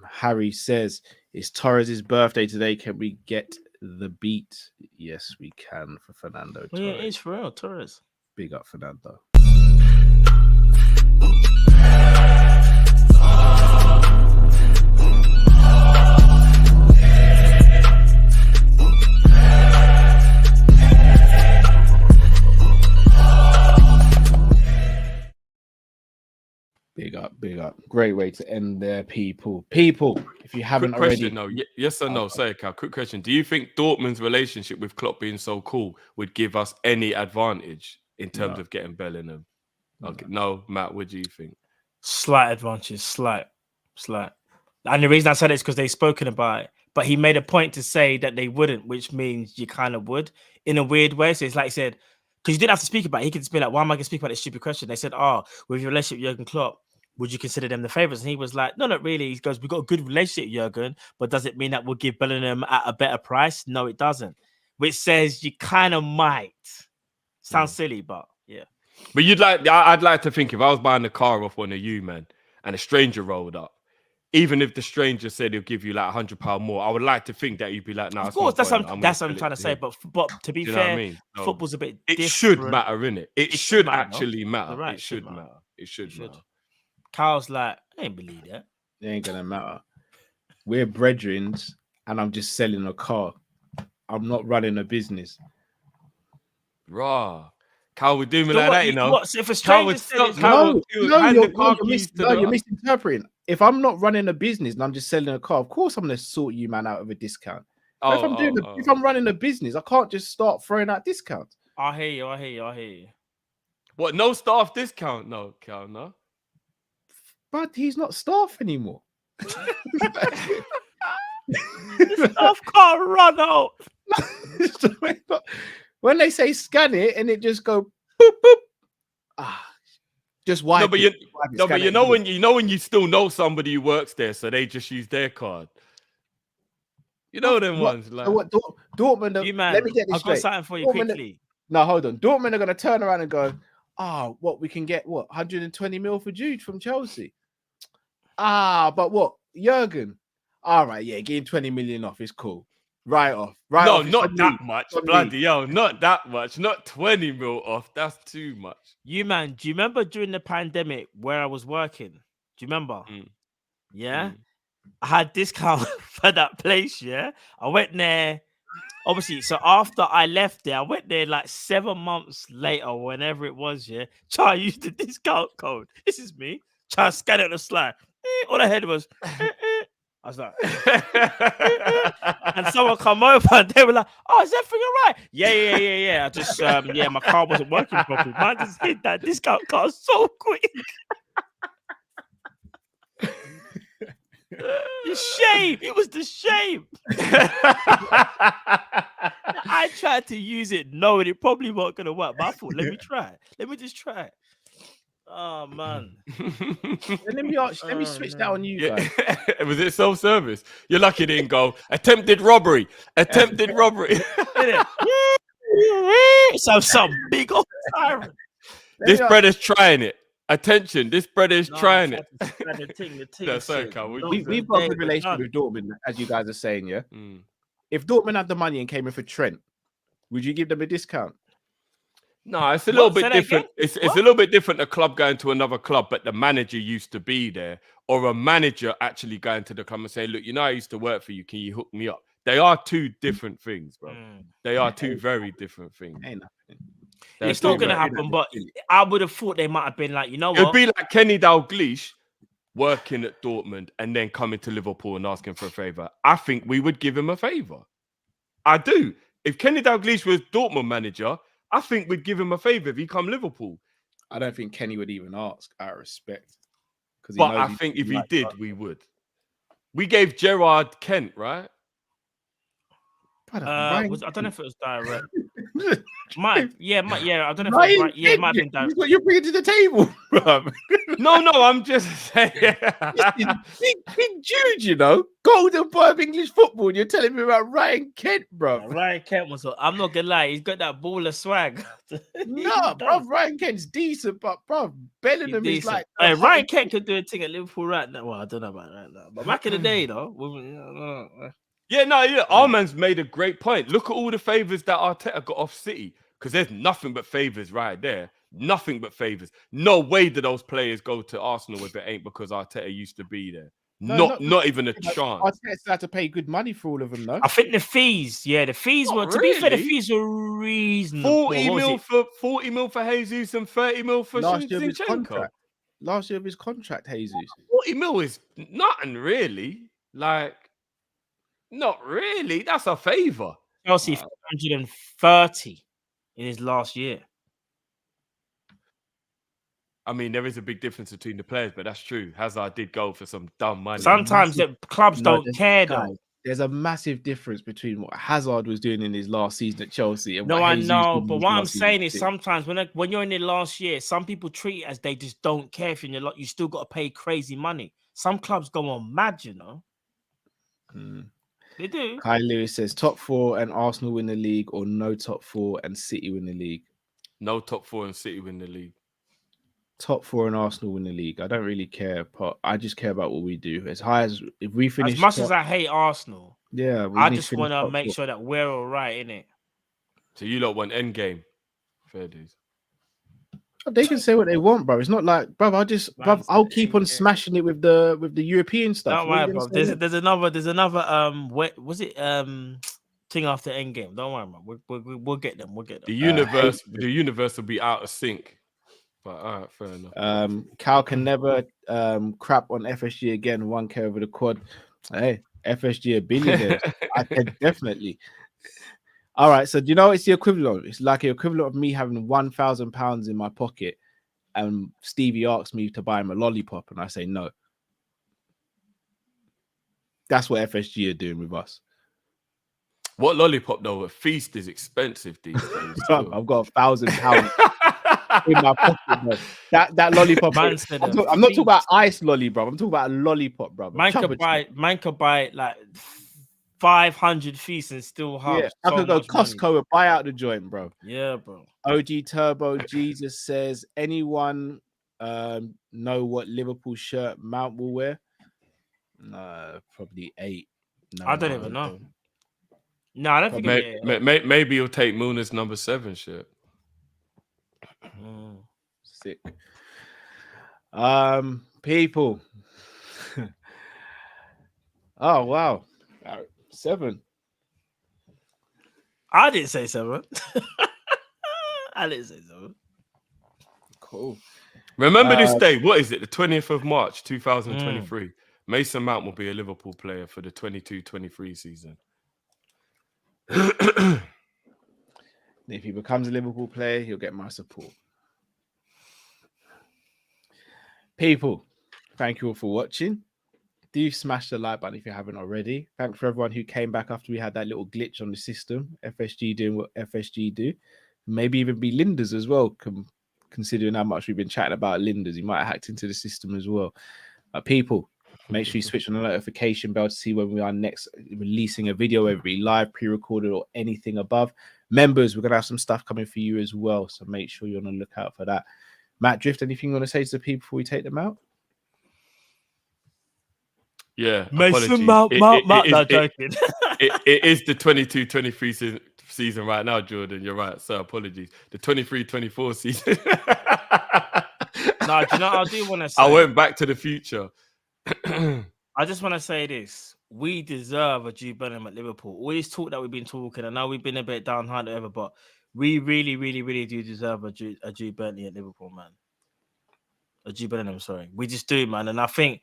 Harry says it's Torres' birthday today. Can we get the beat? Yes, we can for Fernando. Well, yeah, it is for real, Torres. Big up, Fernando. Big up. Great way to end there, people. If you haven't already... No. Yes or no? Say it, Cal. Quick question. Do you think Dortmund's relationship with Klopp being so cool would give us any advantage in terms of getting Bellingham? Okay. No, Matt, what do you think? Slight advantage. Slight. And the reason I said it is because they've spoken about it. But he made a point to say that they wouldn't, which means you kind of would in a weird way. So it's like he said, because you didn't have to speak about it. He could just be like, why am I going to speak about this stupid question? They said, with your relationship with Jurgen Klopp, would you consider them the favourites? And he was like, no, not really. He goes, we've got a good relationship with Jurgen, but does it mean that we'll give Bellingham at a better price? No, it doesn't. Which says you kind of might. Sounds silly, but yeah. But I'd like to think if I was buying a car off one of you, man, and a stranger rolled up, even if the stranger said he'll give you like £100 more, I would like to think that you'd be like, no. Of course, that's what I'm trying to say. But to be fair, football's a bit different. It should matter, innit? It should actually matter. Right, it should matter. It should matter. Carl's like, I ain't believe that. It ain't gonna matter. We're brethrens, and I'm just selling a car. I'm not running a business. Raw. Carl would do me like that, you know. What? So if a stranger said you're misinterpreting. If I'm not running a business and I'm just selling a car, of course I'm gonna sort you, man, out of a discount. If I'm running a business, I can't just start throwing out discounts. I hear you. What? No staff discount? No, Carl, no. But he's not staff anymore. The staff can't run out. when they say scan it and it just go boop boop. Just wipe. No, but you know when you still know somebody who works there, so they just use their card. You know them ones like Dortmund. You man, let me get this I've straight. got something for you Dortmund, quickly. No, hold on. Dortmund are going to turn around and go, we can get 120 mil for Jude from Chelsea. But what? Jurgen. All right, yeah, getting 20 million off is cool. Right off. Right no, off. not that much. Bloody hell, not that much. Not 20 mil off. That's too much. You man, do you remember during the pandemic where I was working? Do you remember? Yeah. I had discount for that place, yeah. I went there. Obviously, so after I left there, I went there like 7 months later, whenever it was, yeah. Try to use the discount code. This is me. Try to scan it on the slide. All I heard was, I was like, and someone come over and they were like, "Oh, is everything all right?" Yeah. I just, my car wasn't working properly. Man just hit that discount card so quick. The shame. It was the shame. I tried to use it knowing it probably wasn't going to work, but I thought, let me try it. Let me just try it. Oh, man. Let me switch that on you guys. Was it self-service? You're lucky it didn't go, attempted robbery. Attempted robbery. So some big old siren. This brother's trying it. Attention, this brother is trying it. We've got a good relationship with Dortmund, as you guys are saying, yeah? If Dortmund had the money and came in for Trent, would you give them a discount? No, it's a little bit different. It's a little bit different, a club going to another club, but the manager used to be there, or a manager actually going to the club and saying, look, I used to work for you. Can you hook me up? They are two different things, bro. They are two very different things. It's not going to happen, but I would have thought they might have been like, you know what? It'd be like Kenny Dalglish working at Dortmund and then coming to Liverpool and asking for a favour. I think we would give him a favour. I do. If Kenny Dalglish was Dortmund manager, I think we'd give him a favour if he come Liverpool. I don't think Kenny would even ask, out of respect. But I think if he did, we would. We gave Gerard Kent, right? I don't know if it was direct. I don't know if it was right. Yeah, it might have been direct. What you're bringing to the table, bro. No, I'm just saying. big Jude, you know, golden boy of English football. And you're telling me about Ryan Kent, bro. Ryan Kent was. I'm not gonna lie, he's got that baller swag. No, bro, Ryan Kent's decent, but bro, Bellingham is like. Hey, Ryan Kent could do a thing at Liverpool right now. Well, I don't know about right now, but back in the day, though. Our man's made a great point. Look at all the favours that Arteta got off City, because there's nothing but favours right there. Nothing but favours. No way do those players go to Arsenal if it ain't because Arteta used to be there. Not even a chance. Arteta's had to pay good money for all of them, though. I think the fees, the fees were. To be fair, the fees were reasonable. 40 mil for Jesus and 30 mil for Zinchenko. Last year of his contract, Jesus. 40 mil is nothing really. Like. Not really. That's a favour. Chelsea 130 in his last year. I mean, there is a big difference between the players, but that's true. Hazard did go for some dumb money. Sometimes the clubs don't care, though. There's a massive difference between what Hazard was doing in his last season at Chelsea and I know, but what I'm saying is sometimes when you're in the last year, some people treat it as they just don't care if you're in your lot. You still got to pay crazy money. Some clubs go on mad, you know. They do. Kai Lewis says top 4 and Arsenal win the league, or no top 4 and City win the league. No top 4 and City win the league. Top 4 and Arsenal win the league. I don't really care, but I just care about what we do. As high as if we finish. As much as I hate Arsenal, I just want to make sure that we're all right, innit? So you lot want end game. Fair dues. They can say what they want, bro. It's not like, bro. I'll keep on smashing it with the European stuff. Don't worry, bro. There's another what was it thing after Endgame? Don't worry, bro. We'll get them. The universe will be out of sync. But all right, fair enough. Cal can never crap on FSG again. 1K over the quad. Hey, FSG a billionaire. I can definitely. All right, so do you know it's the equivalent? It's like the equivalent of me having £1,000 in my pocket, and Stevie asks me to buy him a lollipop, and I say no. That's what FSG are doing with us. What lollipop though? A feast is expensive these days. I've got £1,000 in my pocket, bro. That lollipop. I'm not talking about ice lolly, bro. I'm talking about a lollipop, bro. Man could buy like 500 feasts and still have. Yeah, I could go Costco and buy out the joint, bro. Yeah, bro. OG Turbo Jesus says, anyone know what Liverpool shirt Mount will wear? Probably 8. No, I don't even know. No, I don't think maybe he'll take Milner's number 7 shirt. Sick. People. Oh wow. 7. I didn't say 7. I didn't say 7. Cool. Remember this day. What is it? The 20th of March, 2023. Mason Mount will be a Liverpool player for the 22-23 season. If he becomes a Liverpool player, he'll get my support. People, thank you all for watching. Do smash the like button if you haven't already. Thanks for everyone who came back after we had that little glitch on the system. FSG doing what FSG do. Maybe even be Linda's as well, considering how much we've been chatting about Linda's. He might have hacked into the system as well. People, make sure you switch on the notification bell to see when we are next releasing a video, whether it be live, pre-recorded, or anything above. Members, we're going to have some stuff coming for you as well, so make sure you're on the lookout for that. Matt Drift, anything you want to say to the people before we take them out? Yeah, Mason Mount, no, joking. It is the 22-23 season right now, Jordan. You're right, so apologies. The 23-24 season. No, do you know what I do want to say? I went back to the future. I just want to say this. We deserve a Jude Bellingham at Liverpool. All this talk that we've been talking, I know we've been a bit downhand or whatever, but we really, really, really do deserve a Jude Bellingham at Liverpool, man. A Jude Bellingham, sorry. We just do, man. And I think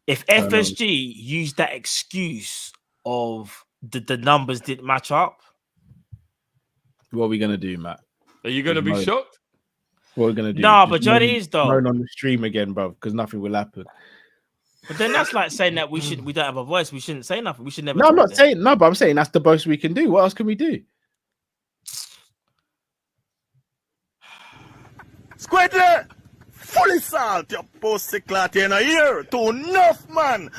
if FSG used that excuse of the numbers didn't match up, what are we going to do, Matt? Are you going to be shocked? What are we going to do? No, but Johnny is though. On the stream again, bro, because nothing will happen. But then that's like saying that we don't have a voice. We shouldn't say nothing. We should never. No, I'm not saying no, but I'm saying that's the most we can do. What else can we do? Squidly! Fully salt, your pussy clot in a ear. Too enough, man.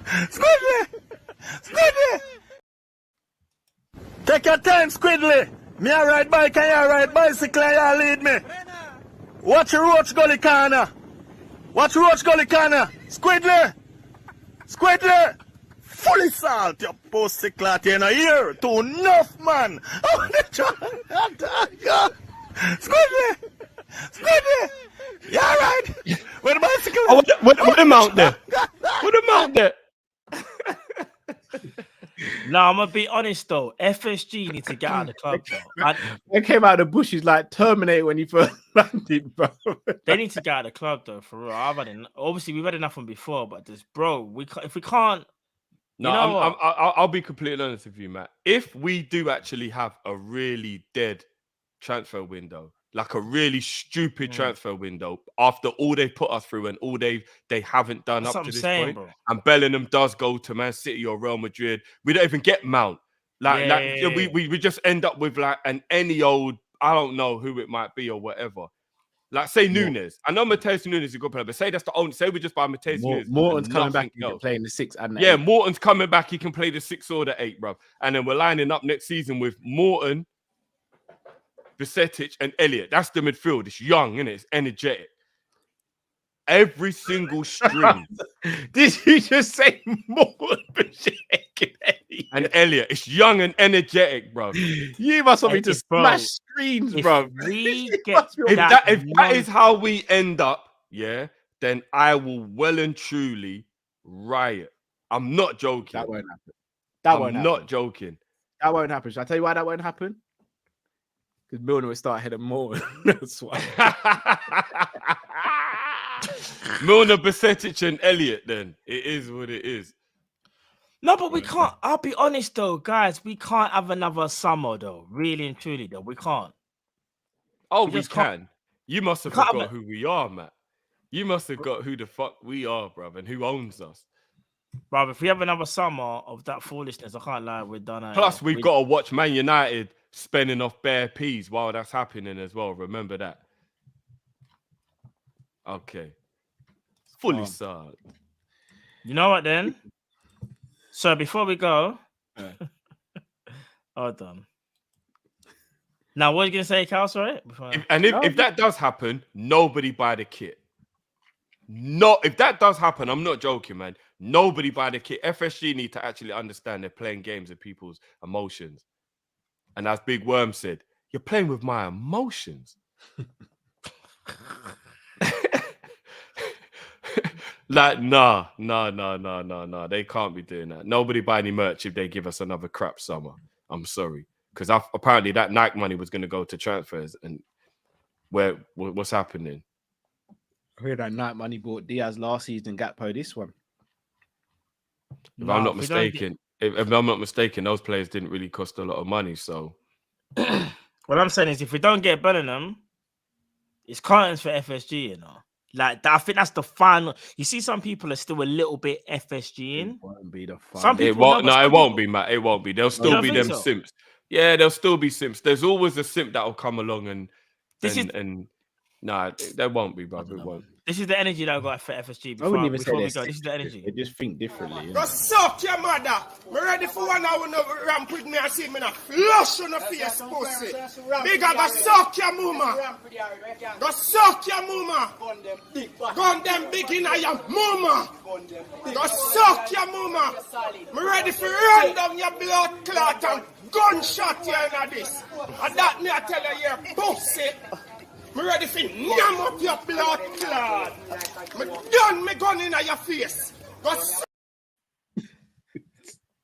Squidly! Squidly! Take your time, Squidly. Me a ride bike and you ride bicycle and you lead me. Watch your roach gully corner. Watch your roach gully corner. Squidly! Squidly! Fully salt, your pussy clot in a ear. Too enough, man. Squidly! Squidly! You alright? Where the bicycle? Oh, what the mount there? What the mount there? No, I'm gonna be honest though. FSG need to get out of the club, bro. They came out of the bushes like Terminator when he first landed, bro. They need to get out of the club though, for real. Obviously we've had enough from before, but this, bro, if we can't. No, you know I'll be completely honest with you, Matt. If we do actually have a really dead transfer window, like a really stupid transfer window, after all they put us through and all they haven't done up to this point, bro. And Bellingham does go to Man City or Real Madrid, we don't even get Mount. We just end up with like any old, I don't know who it might be or whatever. Like say Nunes. I know Mateus Nunes is a good player, but say that's the only. Say we just buy Mateus Nunes. Morton's coming back. He can play in the 6 and the 8. Yeah, Morton's coming back. He can play the 6 or the 8, bro. And then we're lining up next season with Morton, Bisetic, and Elliott. That's the midfield. It's young, isn't it? It's energetic. Every single string. Did you just say Morton, Bisetic, and Elliott? It's young and energetic, bro. You must want me to smash screens, bro. If that is how we end up, yeah, then I will well and truly riot. I'm not joking. That won't happen. I'm not joking. That won't happen. Shall I tell you why that won't happen? Because Milner will start ahead of Morton. That's why. Milner, Bisetic, and Elliott, then. It is what it is. No, but we can't. I'll be honest, though, guys. We can't have another summer, though. Really and truly, though. We can't. Oh, we can. You must have forgot who we are, Matt. You must have got who the fuck we are, bruv, and who owns us. Bro, if we have another summer of that foolishness, I can't lie, we're done. Plus, we've got to watch Man United spending off bare peas while that's happening as well. Remember that. Okay. Fully sad. You know what then? So before we go, hold on. Now, what are you going to say, Cal? Sorry? If that does happen, nobody buy the kit. No, if that does happen, I'm not joking, man. Nobody buy the kit. FSG need to actually understand they're playing games with people's emotions. And as Big Worm said, you're playing with my emotions. Like, nah. They can't be doing that. Nobody buy any merch if they give us another crap summer. I'm sorry. Because apparently that Nike money was going to go to transfers. And what's happening? I heard that Nike money bought Diaz last season, Gakpo this one. If I'm not mistaken, those players didn't really cost a lot of money. So what I'm saying is, if we don't get Bellingham, it's curtains for FSG, you know. Like I think that's the final. You see, some people are still a little bit FSG in. It won't be the final. Some people, it won't be, Matt. It won't be. There'll still be them simps. Yeah, there'll still be simps. There's always a simp that will come along and there won't be, bro. It won't. This is the energy that I got for FSG. I wouldn't even say we go. This is the energy. They just think differently. Go suck your mother. Me ready for 1 hour no ramp with me and see me na flush on the face, pussy. Bigger go suck your mama. Go suck your mama. Gun them big in your mama. Go suck your mama. Me ready for run down your blood clot and gunshot you in this. And that me I tell you, you pussy. Me ready for yam up your blood clot. Me done me gun in your face.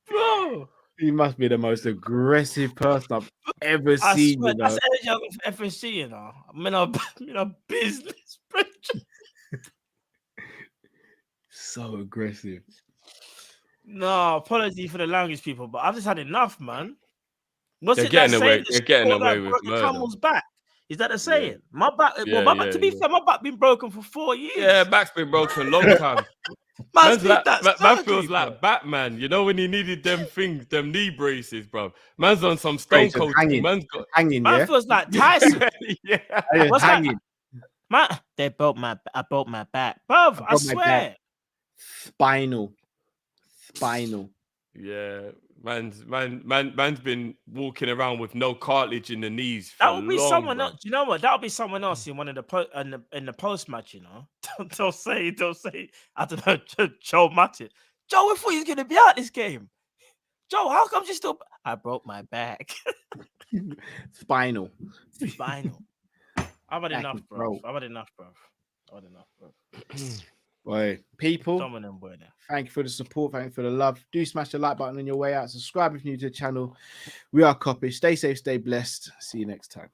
Bro, he must be the most aggressive person I've ever seen. Swear, that's energy I got for FSG, you know. I'm in a business. So aggressive. No, apology for the language, people, but I've just had enough, man. They're getting away with murder. Camel's back. Is that the saying? Yeah. My back. To be fair, my back been broken for 4 years. Yeah, back's been broken a long time. man feels like Batman. You know when he needed them things, them knee braces, bro. Man's on some Stone Cold. Man feels like Tyson. Yeah, what's hanging? Man, I broke my back, bruv. I swear. Spinal. Yeah. Man's been walking around with no cartilage in the knees. That would be someone else. You know what? That would be someone else in one of the in the post match. You know, don't say. I don't know, Joe Matip. Joe, we thought he was gonna be out this game. Joe, how come you still? I broke my back. Spinal. I've had enough, bro. Boy, people, thank you for the support. Thank you for the love. Do smash the like button on your way out. Subscribe if you're new to the channel. We are Kopish. Stay safe, stay blessed. See you next time.